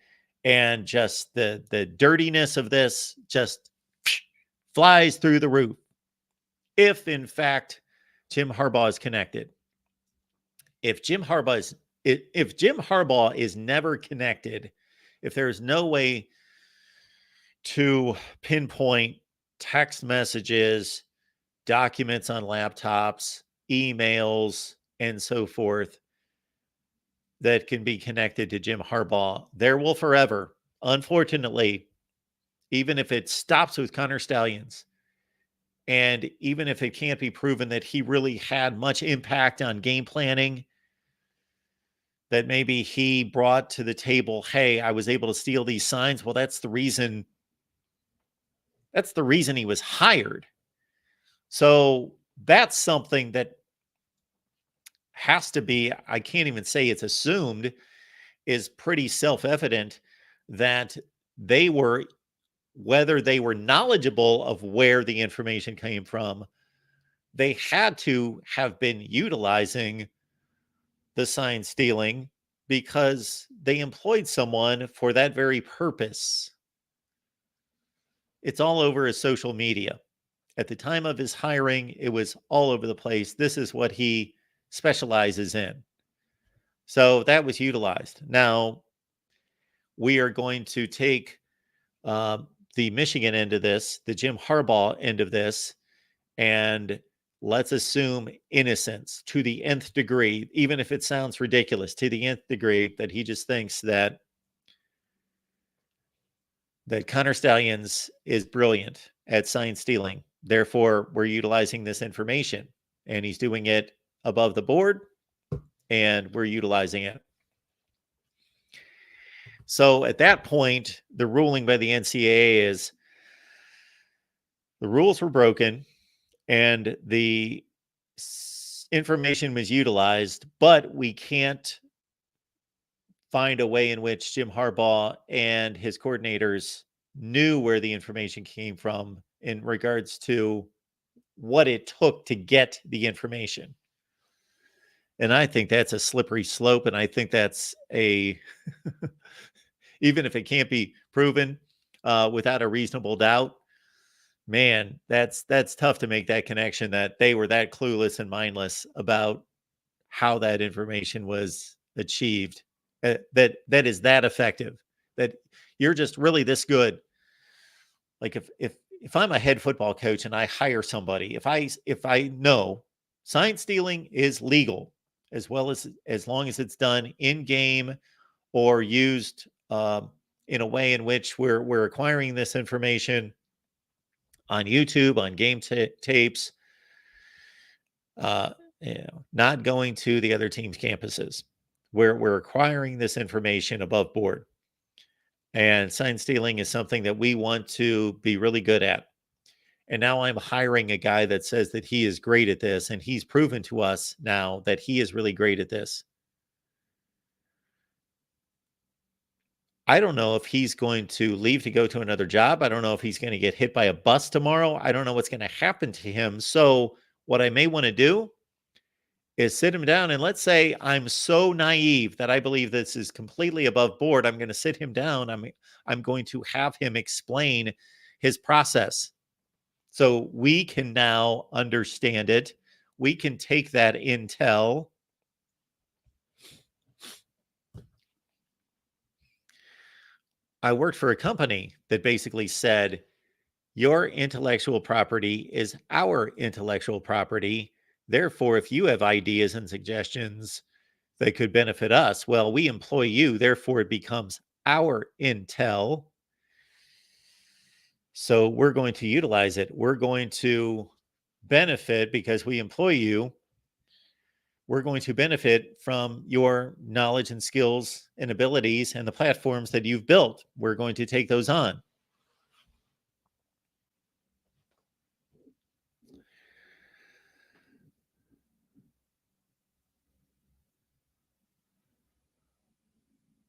and just the dirtiness of this just flies through the roof. If in fact Jim Harbaugh is connected. If Jim Harbaugh is never connected, if there's no way to pinpoint text messages, documents on laptops, emails, and so forth that can be connected to Jim Harbaugh, there will forever, unfortunately, even if it stops with Connor Stalions, and even if it can't be proven that he really had much impact on game planning, that maybe he brought to the table, hey, I was able to steal these signs. Well, that's the reason he was hired. So that's something that has to be, I can't even say it's assumed, is pretty self-evident that they were, whether they were knowledgeable of where the information came from, they had to have been utilizing the sign stealing because they employed someone for that very purpose. It's all over his social media. At the time of his hiring, it was all over the place. This is what he specializes in. So that was utilized. Now, we are going to take the Michigan end of this, the Jim Harbaugh end of this, and let's assume innocence to the nth degree, even if it sounds ridiculous, to the nth degree that he just thinks that Connor Stalions is brilliant at sign stealing. Therefore, we're utilizing this information, and he's doing it above the board, and we're utilizing it. So at that point, the ruling by the NCAA is the rules were broken and the information was utilized, but we can't find a way in which Jim Harbaugh and his coordinators knew where the information came from in regards to what it took to get the information. And I think that's a slippery slope. And I think that's even if it can't be proven without a reasonable doubt, man, that's tough to make that connection that they were that clueless and mindless about how that information was achieved. That is that effective. That you're just really this good. Like if I'm a head football coach and I hire somebody, if I know sign stealing is legal, as long as it's done in game or used in a way in which we're acquiring this information on YouTube, on game tapes, not going to the other team's campuses, where we're acquiring this information above board. And sign stealing is something that we want to be really good at. And now I'm hiring a guy that says that he is great at this, and he's proven to us now that he is really great at this. I don't know if he's going to leave to go to another job. I don't know if he's going to get hit by a bus tomorrow. I don't know what's going to happen to him. So what I may want to do is sit him down, and let's say I'm so naive that I believe this is completely above board. I'm going to sit him down. I'm going to have him explain his process so we can now understand it. We can take that intel I worked for a company that basically said, your intellectual property is our intellectual property. Therefore, if you have ideas and suggestions that could benefit us, well, we employ you. Therefore, it becomes our intel. So we're going to utilize it. We're going to benefit because we employ you. We're going to benefit from your knowledge and skills and abilities and the platforms that you've built. We're going to take those on.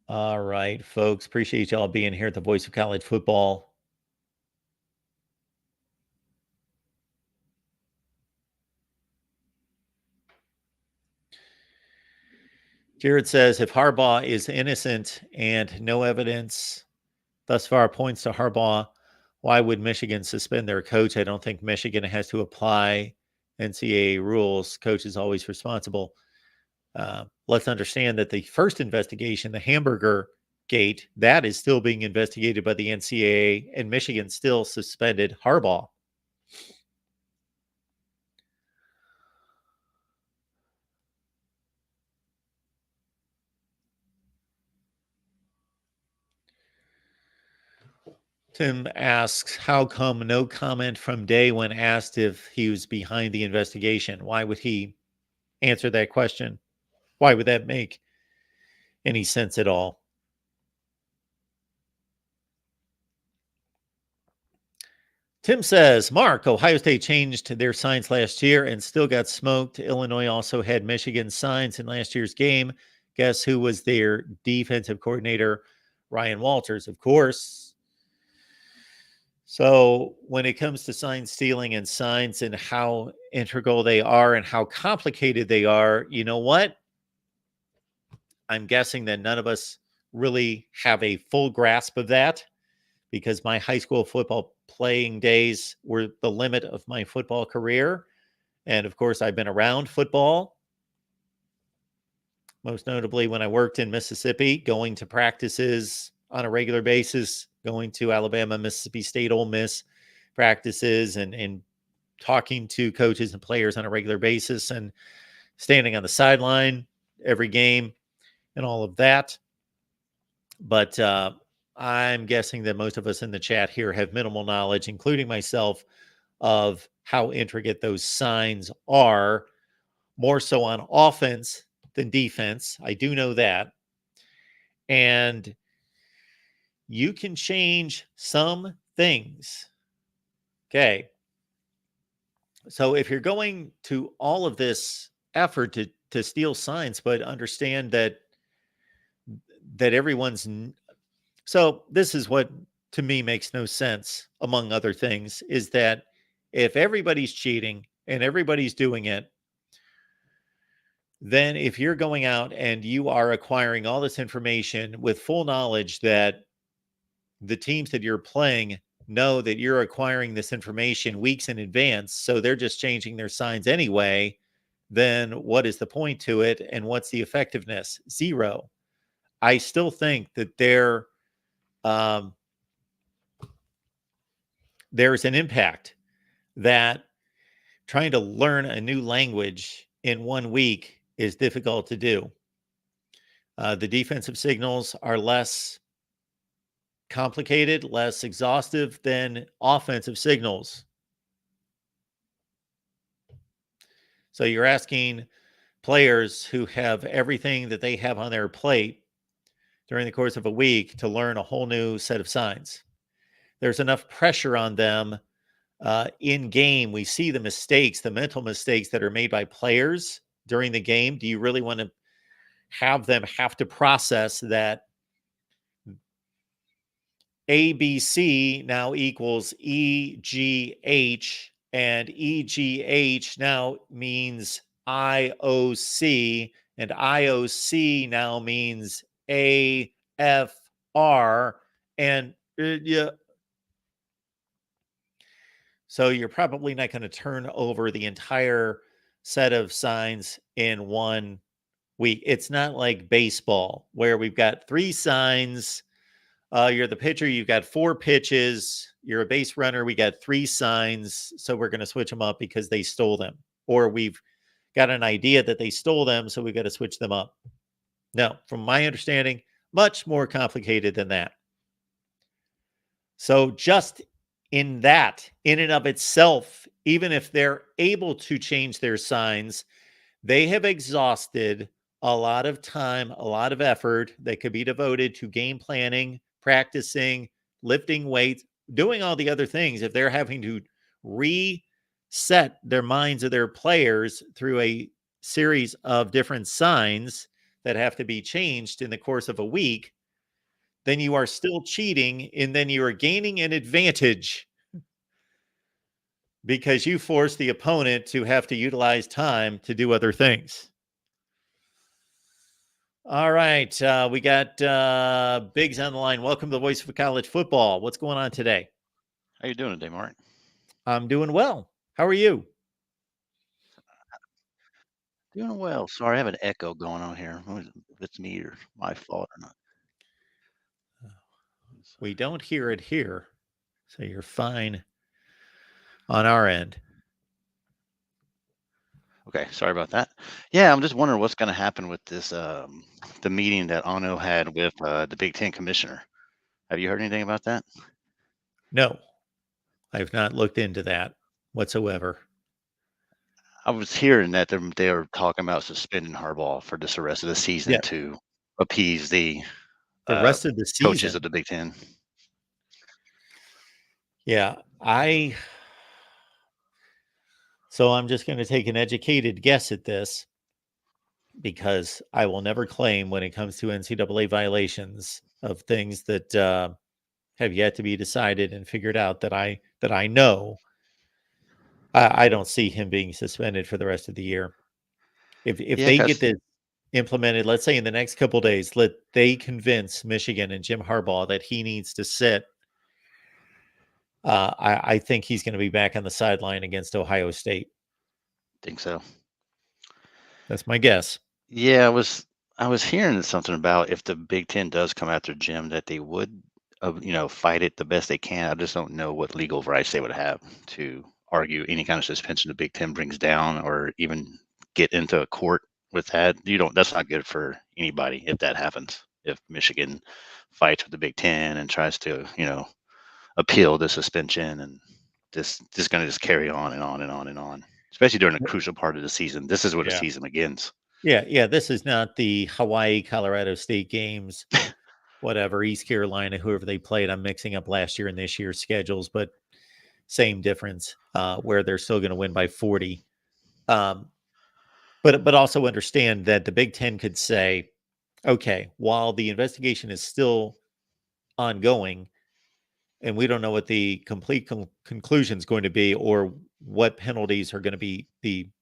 All right, folks. Appreciate y'all being here at the Voice of College Football. Jared says, if Harbaugh is innocent and no evidence thus far points to Harbaugh, why would Michigan suspend their coach? I don't think Michigan has to apply NCAA rules. Coach is always responsible. Let's understand that the first investigation, the Hamburger Gate, that is still being investigated by the NCAA, and Michigan still suspended Harbaugh. Tim asks, how come no comment from Day when asked if he was behind the investigation? Why would he answer that question? Why would that make any sense at all? Tim says, Mark, Ohio State changed their signs last year and still got smoked. Illinois also had Michigan signs in last year's game. Guess who was their defensive coordinator? Ryan Walters, of course. So when it comes to sign stealing and signs and how integral they are and how complicated they are, you know what? I'm guessing that none of us really have a full grasp of that, because my high school football playing days were the limit of my football career. And of course, I've been around football, most notably when I worked in Mississippi, going to practices on a regular basis, going to Alabama, Mississippi State, Ole Miss practices, and talking to coaches and players on a regular basis, and standing on the sideline every game and all of that. But I'm guessing that most of us in the chat here have minimal knowledge, including myself, of how intricate those signs are, more so on offense than defense. I do know that. And you can change some things. Okay. So if you're going to all of this effort to steal signs, but understand that everyone's... So this is what, to me, makes no sense, among other things, is that if everybody's cheating and everybody's doing it, then if you're going out and you are acquiring all this information with full knowledge that the teams that you're playing know that you're acquiring this information weeks in advance, so they're just changing their signs anyway, then what is the point to it, and what's the effectiveness? Zero. I still think that there's an impact, that trying to learn a new language in 1 week is difficult to do. The defensive signals are less complicated, less exhaustive than offensive signals. So you're asking players who have everything that they have on their plate during the course of a week to learn a whole new set of signs. There's enough pressure on them in game. We see the mistakes, the mental mistakes that are made by players during the game. Do you really want to have them have to process that ABC now equals EGH, and EGH now means IOC, and IOC now means AFR, and yeah. So you're probably not going to turn over the entire set of signs in 1 week. It's not like baseball where we've got 3 signs You're the pitcher. You've got 4 pitches. You're a base runner. We got 3 signs. So we're going to switch them up because they stole them. Or we've got an idea that they stole them. So we've got to switch them up. No, from my understanding, much more complicated than that. So just in that, in and of itself, even if they're able to change their signs, they have exhausted a lot of time, a lot of effort that could be devoted to game planning, practicing, lifting weights, doing all the other things. If they're having to reset their minds of their players through a series of different signs that have to be changed in the course of a week, then you are still cheating, and then you are gaining an advantage because you force the opponent to have to utilize time to do other things. All right. We got Biggs on the line. Welcome to the Voice of College Football. What's going on today? How you doing today, Mark? I'm doing well. How are you? Doing well. Sorry, I have an echo going on here. If it's me or my fault or not. We don't hear it here, so you're fine on our end. Okay, sorry about that. Yeah, I'm just wondering what's going to happen with this, the meeting that Ono had with the Big Ten commissioner. Have you heard anything about that? No, I've not looked into that whatsoever. I was hearing that they're talking about suspending Harbaugh for just the rest of the season Yeah. to appease the Rest of the coaches season. of the Big Ten. Yeah, so I'm just going to take an educated guess at this because I will never claim when it comes to NCAA violations of things that have yet to be decided and figured out that I know. I don't see him being suspended for the rest of the year. If Yeah, they get this implemented, let's say in the next couple of days, let they convince Michigan and Jim Harbaugh that he needs to sit. I think he's going to be back on the sideline against Ohio State. think so. That's my guess. Yeah, I was hearing something about if the Big Ten does come after Jim, that they would, fight it the best they can. I just don't know what legal rights they would have to argue any kind of suspension the Big Ten brings down, or even get into a court with that. That's not good for anybody if that happens. If Michigan fights with the Big Ten and tries to, appeal the suspension, and just going to just carry on and on and on and on, especially during a crucial part of the season. This is where the season begins. Yeah. This is not the Hawaii, Colorado State games, whatever, East Carolina, whoever they played. I'm mixing up last year and this year's schedules, but same difference where they're still going to win by 40. But also understand that the Big Ten could say, okay, while the investigation is still ongoing, and we don't know what the complete conclusion is going to be or what penalties are going to be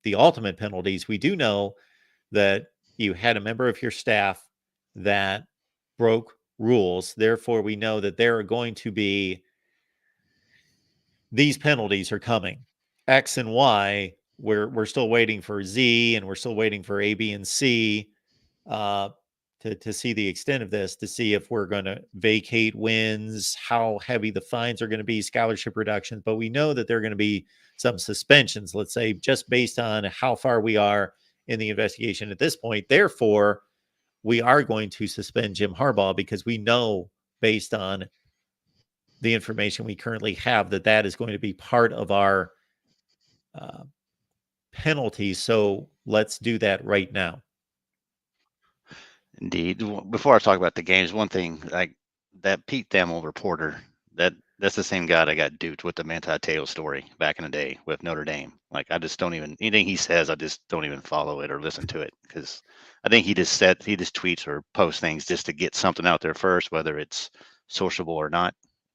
the ultimate penalties, we do know that you had a member of your staff that broke rules. Therefore, we know that there are going to be these penalties are coming. X and Y, we're still waiting for Z, and we're still waiting for A, B, and C to see the extent of this, to see if we're going to vacate wins, how heavy the fines are going to be, scholarship reductions. But we know that there are going to be some suspensions, let's say, just based on how far we are in the investigation at this point. Therefore, we are going to suspend Jim Harbaugh because we know, based on the information we currently have, that is going to be part of our penalty. So let's do that right now. Indeed. Before I talk about the games, one thing, like that Pete Thamel reporter, that's the same guy that got duped with the Manti Te'o story back in the day with Notre Dame. Like, I just don't even, anything he says, I just don't even follow it or listen to it, because I think he just tweets or posts things just to get something out there first, whether it's sociable or not.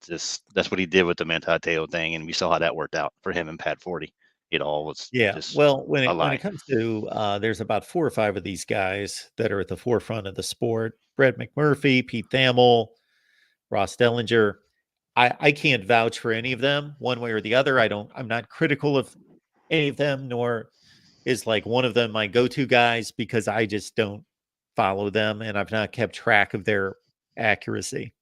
That's what he did with the Manti Te'o thing, and we saw how that worked out for him and Pat Forty. It all was just well, when a lie. it comes to there's about 4 or 5 of these guys that are at the forefront of the sport: Brett McMurphy, Pete Thamel, Ross Dellinger. I can't vouch for any of them one way or the other. I'm not critical of any of them, nor is like one of them my go-to guys, because I just don't follow them and I've not kept track of their accuracy.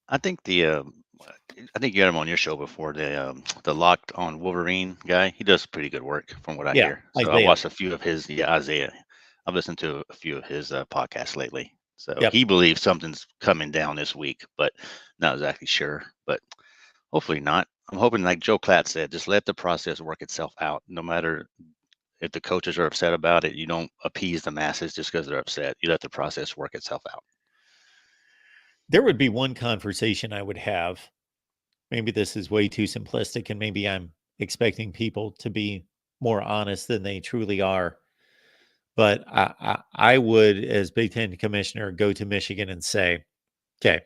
I think I think you had him on your show before. The Locked on Wolverine guy, he does pretty good work from what I Yeah, hear. So I Isaiah. watched a few of his. Yeah, Isaiah. I've listened to a few of his podcasts lately. So Yep. he believes something's coming down this week, but not exactly sure. But hopefully not. I'm hoping, like Joe Klatt said, just let the process work itself out. No matter if the coaches are upset about it, you don't appease the masses just because they're upset. You let the process work itself out. There would be one conversation I would have. Maybe this is way too simplistic, and maybe I'm expecting people to be more honest than they truly are. But I would, as Big Ten commissioner, go to Michigan and say, okay,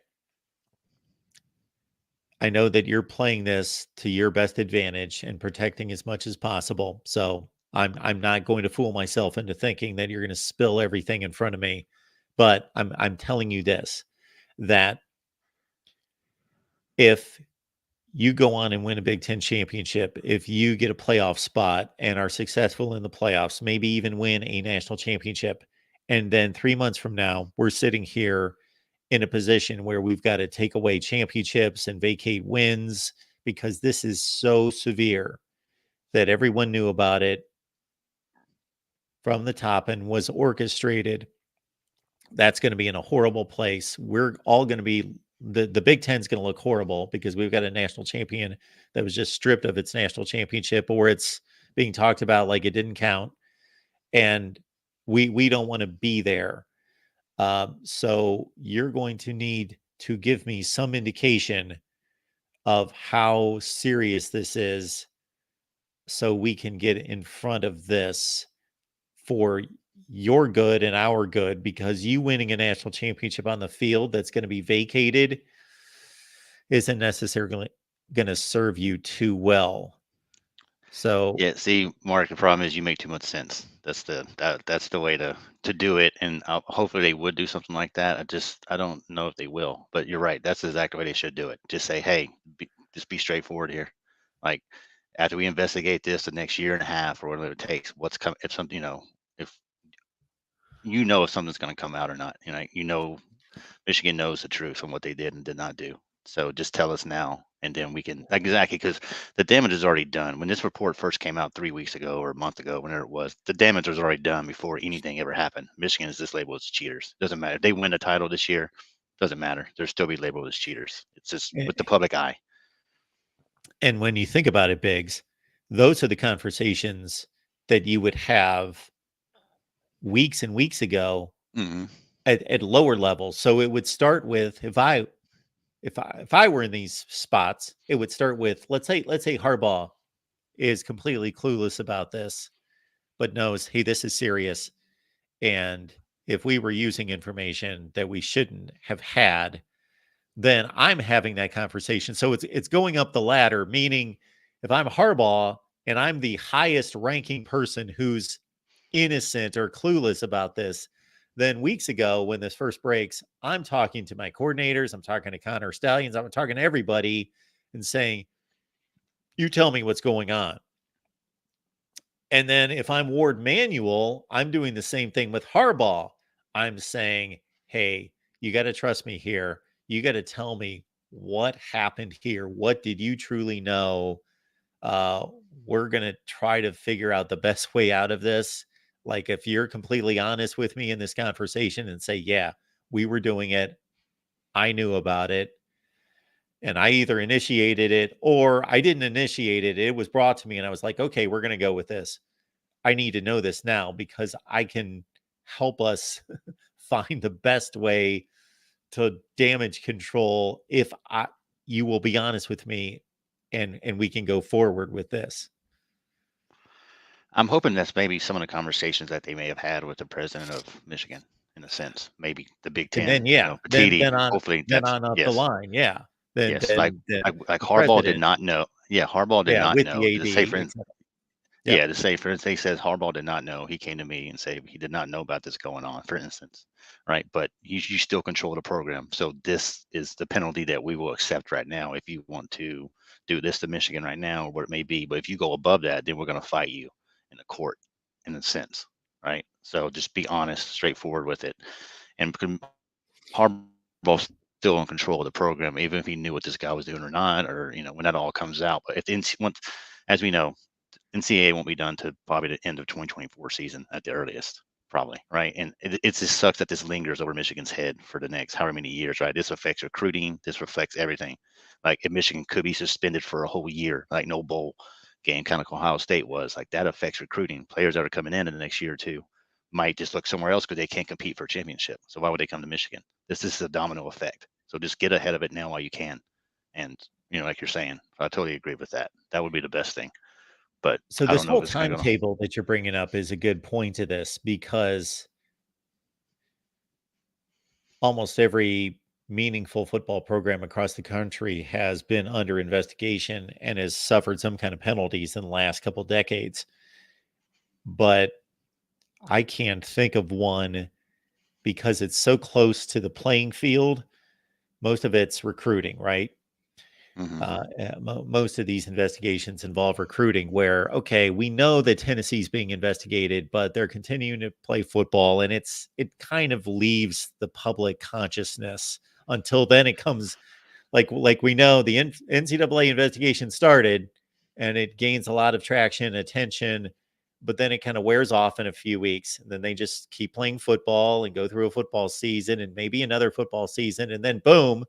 I know that you're playing this to your best advantage and protecting as much as possible. So I'm not going to fool myself into thinking that you're going to spill everything in front of me. But I'm telling you this, that if you go on and win a Big Ten championship, if you get a playoff spot and are successful in the playoffs, maybe even win a national championship, and then 3 months from now, we're sitting here in a position where we've got to take away championships and vacate wins because this is so severe that everyone knew about it from the top and was orchestrated. That's going to be in a horrible place. We're all going to be the Big Ten's going to look horrible because we've got a national champion that was just stripped of its national championship, or it's being talked about like it didn't count, and we don't want to be there. So you're going to need to give me some indication of how serious this is so we can get in front of this for your good and our good, because you winning a national championship on the field that's going to be vacated isn't necessarily going to serve you too well. So Yeah, see, Mark, the problem is you make too much sense. That's the way to do it, and hopefully they would do something like that. I don't know if they will, but you're right. That's exactly the way they should do it. Just say, hey, just be straightforward here. Like after we investigate this the next year and a half or whatever it takes, what's coming? If something, if if something's going to come out or not, Michigan knows the truth on what they did and did not do. So just tell us now, and then we can exactly, because the damage is already done. When this report first came out 3 weeks ago or a month ago, whenever it was, the damage was already done before anything ever happened. Michigan is just labeled as cheaters. Doesn't matter if they win the title this year. Doesn't matter. They'll still be labeled as cheaters. It's just with the public eye. and when you think about it, Biggs, those are the conversations that you would have weeks and weeks ago Mm-hmm. at lower levels. So it would start with if I were in these spots, it would start with let's say Harbaugh is completely clueless about this, but knows, hey, this is serious. And if we were using information that we shouldn't have had, then I'm having that conversation. So it's going up the ladder, meaning if I'm Harbaugh and I'm the highest ranking person who's innocent or clueless about this, then weeks ago when this first breaks, I'm talking to my coordinators, I'm talking to Connor Stalions, I'm talking to everybody and saying, you tell me what's going on. And then if I'm Ward Manuel, I'm doing the same thing with Harbaugh. I'm saying, hey, you got to trust me here. You got to tell me what happened here. What did you truly know? We're going to try to figure out the best way out of this. Like, if you're completely honest with me in this conversation and say, yeah, we were doing it, I knew about it, and I either initiated it or I didn't initiate it. It was brought to me, and I was like, okay, we're going to go with this. I need to know this now because I can help us find the best way to damage control if you will be honest with me, and we can go forward with this. I'm hoping that's maybe some of the conversations that they may have had with the president of Michigan, in a sense, maybe the Big And then, Ten, yeah, Petiti. then on Hopefully then that's on up the yes. line, yeah. Then Yes, like then like the Harbaugh did president, not know. Yeah, Harbaugh did yeah, not with the know. To say AD, for etc. Yep. yeah, to say for instance, he says Harbaugh did not know. He came to me and said he did not know about this going on, for instance, right? But you still control the program, so this is the penalty that we will accept right now. If you want to do this to Michigan right now, or what it may be, but if you go above that, then we're going to fight you in the court, in a sense, right? So just be honest, straightforward with it, and Harbaugh still in control of the program, even if he knew what this guy was doing or not, or when that all comes out. But if the once, as we know, NCAA won't be done to probably the end of 2024 season at the earliest, probably, right? And it just sucks that this lingers over Michigan's head for the next however many years, right? This affects recruiting. This reflects everything. Like if Michigan could be suspended for a whole year, like no bowl game, kind of like Ohio State was, like that affects recruiting. Players that are coming in the next year or two might just look somewhere else because they can't compete for a championship. So why would they come to Michigan? This is a domino effect. So just get ahead of it now while you can. And like you're saying, I totally agree with that. That would be the best thing. But So I this don't know if whole it's going to go. timetable that you're bringing up is a good point to this, because almost every meaningful football program across the country has been under investigation and has suffered some kind of penalties in the last couple decades. But I can't think of one, because it's so close to the playing field. Most of it's recruiting, right? Most of these investigations involve recruiting, where, okay, we know that Tennessee's being investigated, but they're continuing to play football, and it kind of leaves the public consciousness until then. It comes like we know the NCAA investigation started, and it gains a lot of traction, attention, but then it kind of wears off in a few weeks, and then they just keep playing football and go through a football season and maybe another football season, and then boom,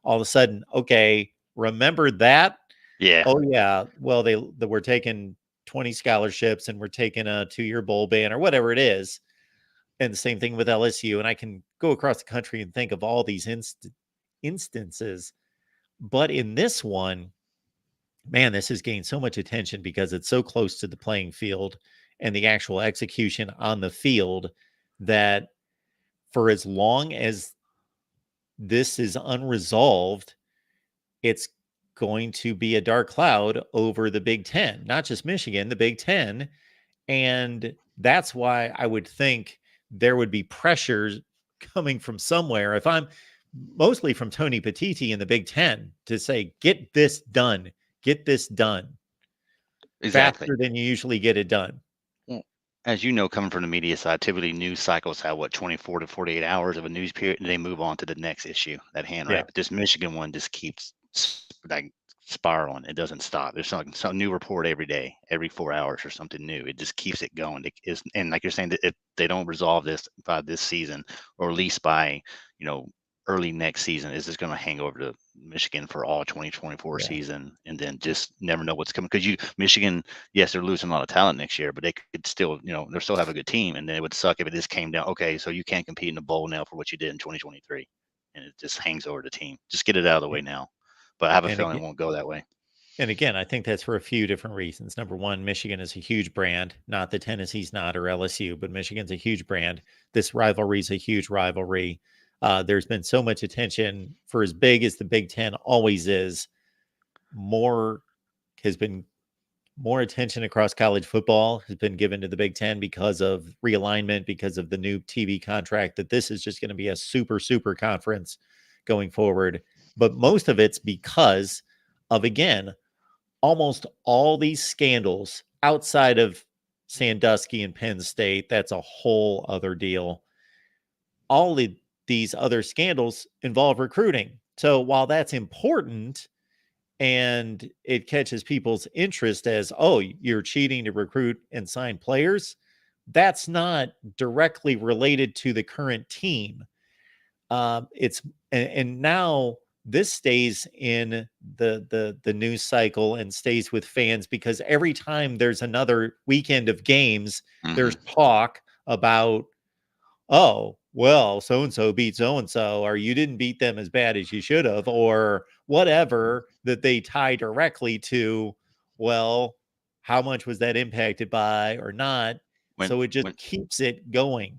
all of a sudden, okay, remember that? Yeah. Oh yeah. Well, they were taking 20 scholarships, and we're taking a 2-year bowl ban or whatever it is. And the same thing with LSU. And I can go across the country and think of all these instances. But in this one, man, this has gained so much attention because it's so close to the playing field and the actual execution on the field, that for as long as this is unresolved, it's going to be a dark cloud over the Big Ten, not just Michigan, the Big Ten. And that's why I would think there would be pressures coming from somewhere, if I'm mostly from Tony Petitti in the Big Ten, to say, get this done, Exactly. faster than you usually get it done. Well, as you know, coming from the media side, typically news cycles have 24 to 48 hours of a news period, and they move on to the next issue at hand, right? Yeah. But this Michigan one just keeps like spiraling. It doesn't stop. There's some new report every day, every 4 hours or something new. It just keeps it going. And like you're saying, that if they don't resolve this by this season, or at least by early next season, is just going to hang over to Michigan for all 2024 Yeah. season, and then just never know what's coming. Because Michigan, yes, they're losing a lot of talent next year, but they could still, they still have a good team, and then it would suck if it just came down. Okay, so you can't compete in the bowl now for what you did in 2023, and it just hangs over the team. Just get it out of the way now. But I have a feeling it won't go that way. And again, I think that's for a few different reasons. Number one, Michigan is a huge brand, not that Tennessee's not, or LSU, but Michigan's a huge brand. This rivalry is a huge rivalry. There's been so much attention, for as big as the Big Ten always is. More attention across college football has been given to the Big Ten because of realignment, because of the new TV contract, that this is just going to be a super, super conference going forward. But most of it's because of, again, almost all these scandals outside of Sandusky and Penn State. That's a whole other deal. All these other scandals involve recruiting. So while that's important and it catches people's interest as, oh, you're cheating to recruit and sign players, that's not directly related to the current team. And now this stays in the news cycle and stays with fans, because every time there's another weekend of games, there's talk about, oh, well, so-and-so beat so-and-so, or you didn't beat them as bad as you should have, or whatever, that they tie directly to, well, how much was that impacted by or not? So it just keeps it going.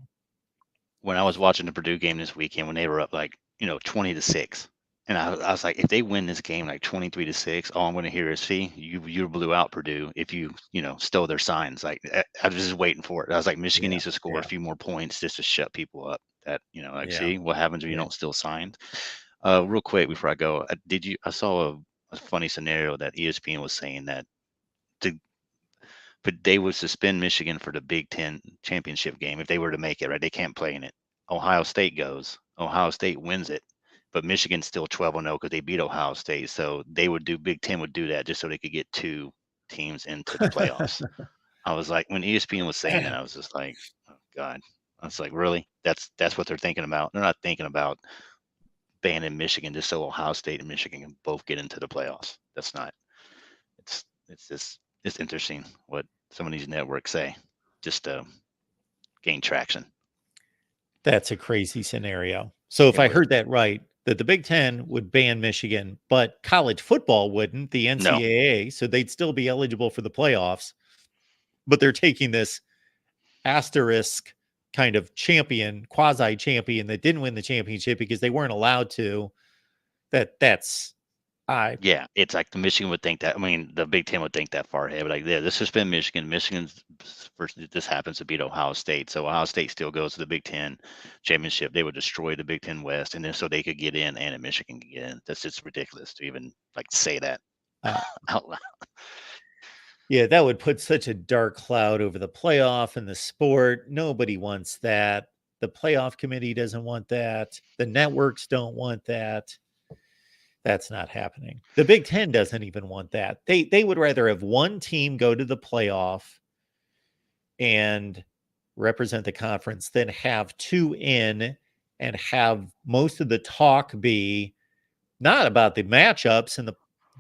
When I was watching the Purdue game this weekend, when they were up 20-6, and I was like, if they win this game 23-6, all I'm going to hear is, see, you blew out Purdue if you stole their signs. Like, I was just waiting for it. I was like, Michigan needs to score a few more points just to shut people up. That see what happens when you don't steal signs. Real quick before I go, I saw a funny scenario that ESPN was saying that but they would suspend Michigan for the Big Ten championship game if they were to make it, right? They can't play in it. Ohio State goes. Ohio State wins it. but Michigan's still 12-0 because they beat Ohio State. So they would do Big Ten would do that just so they could get 2 teams into the playoffs. I was like, when ESPN was saying that, I was just like, oh God. I was like, really? That's what they're thinking about. They're not thinking about banning Michigan just so Ohio State and Michigan can both get into the playoffs. That's not. It's just it's interesting what some of these networks say, just to gain traction. That's a crazy scenario. So if It I was heard that right, that the Big Ten would ban Michigan, but college football wouldn't, the no, NCAA, so they'd still be eligible for the playoffs. But they're taking this asterisk kind of champion, quasi champion that didn't win the championship because they weren't allowed to. That's I yeah, it's like the Michigan would think that. I mean, the Big Ten would think that far ahead. But like, yeah, this has been Michigan. Michigan's first. This happens to beat Ohio State, so Ohio State still goes to the Big Ten championship. They would destroy the Big Ten West, and then so they could get in, and Michigan could get in. That's just ridiculous to even like say that uh, out loud. yeah, that would put such a dark cloud over the playoff and the sport. Nobody wants that. The playoff committee doesn't want that. The networks don't want that. That's not happening. The Big Ten doesn't even want that. They would rather have one team go to the playoff and represent the conference than have 2 in and have most of the talk be not about the matchups and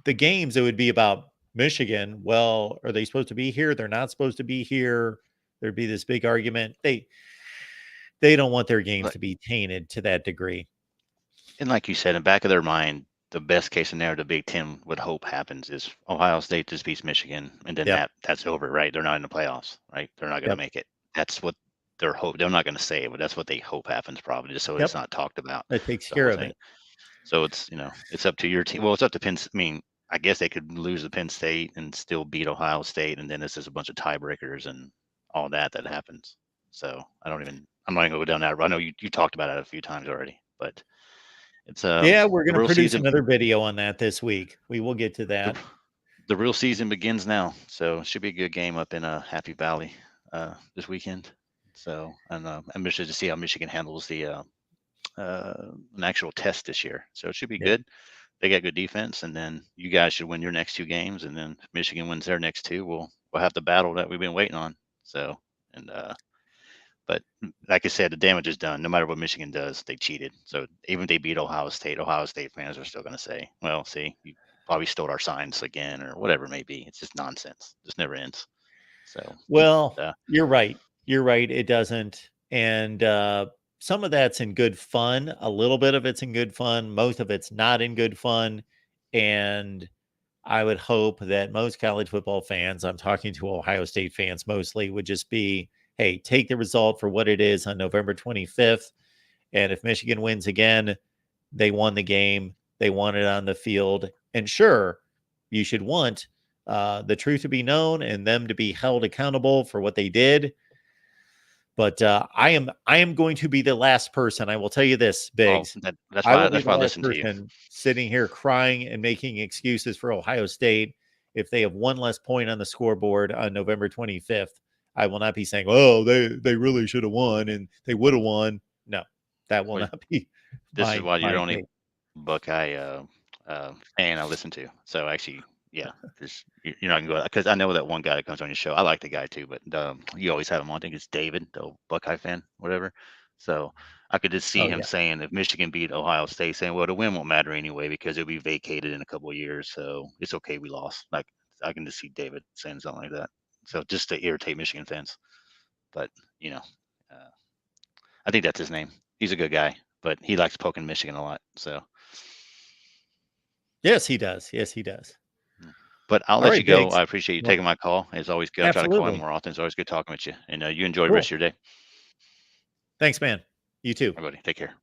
the games. It would be about Michigan. Well, are they supposed to be here? They're not supposed to be here. There'd be this big argument. They don't want their games But to be tainted to that degree. and like you said, in the back of their mind, the best case scenario the Big Ten would hope happens is Ohio State just beats Michigan, and then Yep. that's over, right? They're not in the playoffs, right? They're not going to Yep. make it. That's what their hope. They're not going to say it, but that's what they hope happens, probably, just so Yep. it's not talked about. That takes The care whole of thing. it. So it's it's up to your team. Well, it's up to Penn. I mean, I guess they could lose to Penn State and still beat Ohio State, and then this is a bunch of tiebreakers and all that happens. So I'm not even gonna go down that road. I know you talked about it a few times already, but it's Yeah, we're the going to real produce season. another video on that this week. We will get to The, that. the real season begins now, so it should be a good game up in Happy Valley this weekend. So and I'm interested to see how Michigan handles the an actual test this year. So it should be Yep. good. They got good defense, and then you guys should win your next 2 games, and then if Michigan wins their next 2, we'll have the battle that we've been waiting on. So and but like I said, the damage is done. No matter what Michigan does, they cheated. So even if they beat Ohio State fans are still going to say, "Well, see, you probably stole our signs again," or whatever it may be. It's just nonsense. It just never ends. So Well, uh, you're right. You're right. It doesn't. And some of that's in good fun. A little bit of it's in good fun. Most of it's not in good fun. And I would hope that most college football fans, I'm talking to Ohio State fans mostly, would just be, hey, take the result for what it is on November 25th. And if Michigan wins again, they won the game. They won it on the field. And sure, you should want the truth to be known and them to be held accountable for what they did. But I am going to be the last person. I will tell you this, Biggs. that's I why will be the I last listen to you. person sitting here crying and making excuses for Ohio State if they have one less point on the scoreboard on November 25th. I will not be saying, "Oh, they really should have won and they would have won." No, that will Well, not be. this is why you're the only take. Buckeye fan I listen to. So actually, yeah, because you're not gonna go because I know that one guy that comes on your show. I like the guy too, but you always have him on. I think it's David, the old Buckeye fan, whatever. So I could just see Oh him yeah, saying if Michigan beat Ohio State, saying, "Well, the win won't matter anyway because it'll be vacated in a couple of years, so it's okay we lost." Like I can just see David saying something like that. So just to irritate Michigan fans, but you know, uh, I think that's his name. He's a good guy, but he likes poking Michigan a lot. So. yes, he does. Yes, he does. But I'll All let right, you go. Biggs. I appreciate you Well, taking my call. It's always good. I'll try to call in absolutely. more often. It's always good talking with you. And you enjoy the Cool. rest of your day. Thanks, man. You too. Everybody, take care.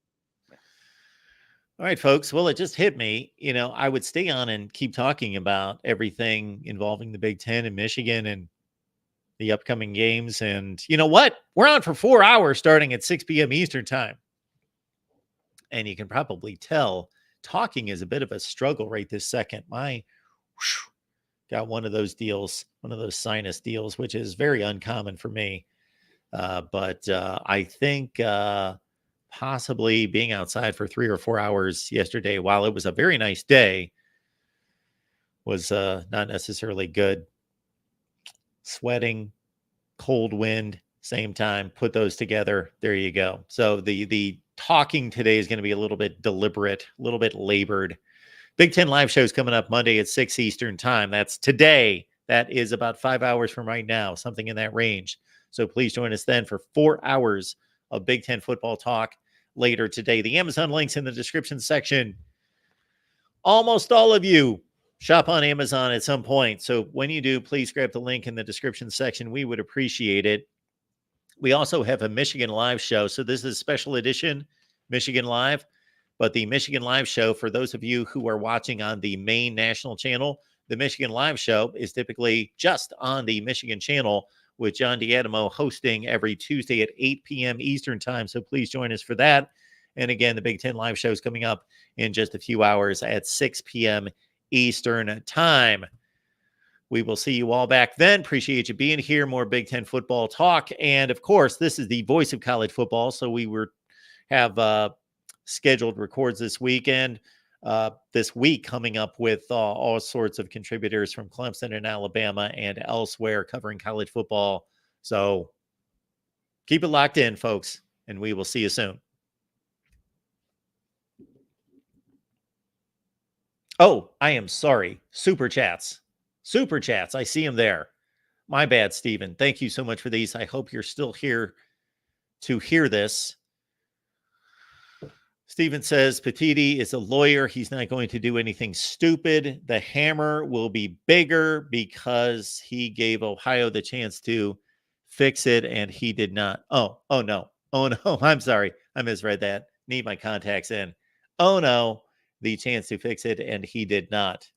All right, folks. Well, it just hit me. I would stay on and keep talking about everything involving the Big Ten and Michigan and the upcoming games. And you know what? We're on for 4 hours starting at 6 p.m. Eastern time. And you can probably tell talking is a bit of a struggle right this second. Got one of those deals, one of those sinus deals, which is very uncommon for me. But I think possibly being outside for 3 or 4 hours yesterday, while it was a very nice day, was not necessarily good. Sweating, cold wind, same time, put those together. There you go. So the talking today is going to be a little bit deliberate, a little bit labored. Big Ten live shows coming up Monday at 6 Eastern time. That's today. That is about 5 hours from right now, something in that range. So please join us then for 4 hours of Big Ten football talk later today. The Amazon links in the description section. Almost all of you shop on Amazon at some point. So when you do, please grab the link in the description section. We would appreciate it. We also have a Michigan Live show. So this is a special edition Michigan Live. But the Michigan Live show, for those of you who are watching on the main national channel, the Michigan Live show is typically just on the Michigan channel with John D'Adamo hosting every Tuesday at 8 p.m. Eastern time. So please join us for that. And again, the Big Ten Live show is coming up in just a few hours at 6 p.m. Eastern time. We will see you all back then. Appreciate you being here. More Big Ten football talk. And of course, this is the voice of college football. So we have scheduled records this weekend, this week, coming up with all sorts of contributors from Clemson and Alabama and elsewhere covering college football. So keep it locked in, folks, and we will see you soon. Oh, I am sorry. Super chats. I see them there. My bad, Stephen. Thank you so much for these. I hope you're still here to hear this. Stephen says, Petiti is a lawyer. He's not going to do anything stupid. The hammer will be bigger because he gave Ohio the chance to fix it, and he did not. Oh no. I'm sorry. I misread that. Need my contacts in. Oh, no. The chance to fix it, and he did not.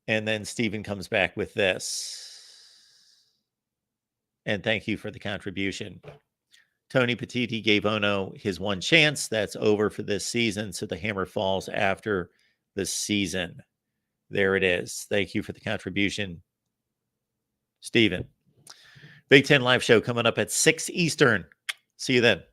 And then Stephen comes back with this. And thank you for the contribution. Tony Petiti gave Ono his one chance. That's over for this season. So the hammer falls after the season. There it is. Thank you for the contribution, Stephen. Big Ten Live show coming up at 6 Eastern. See you then.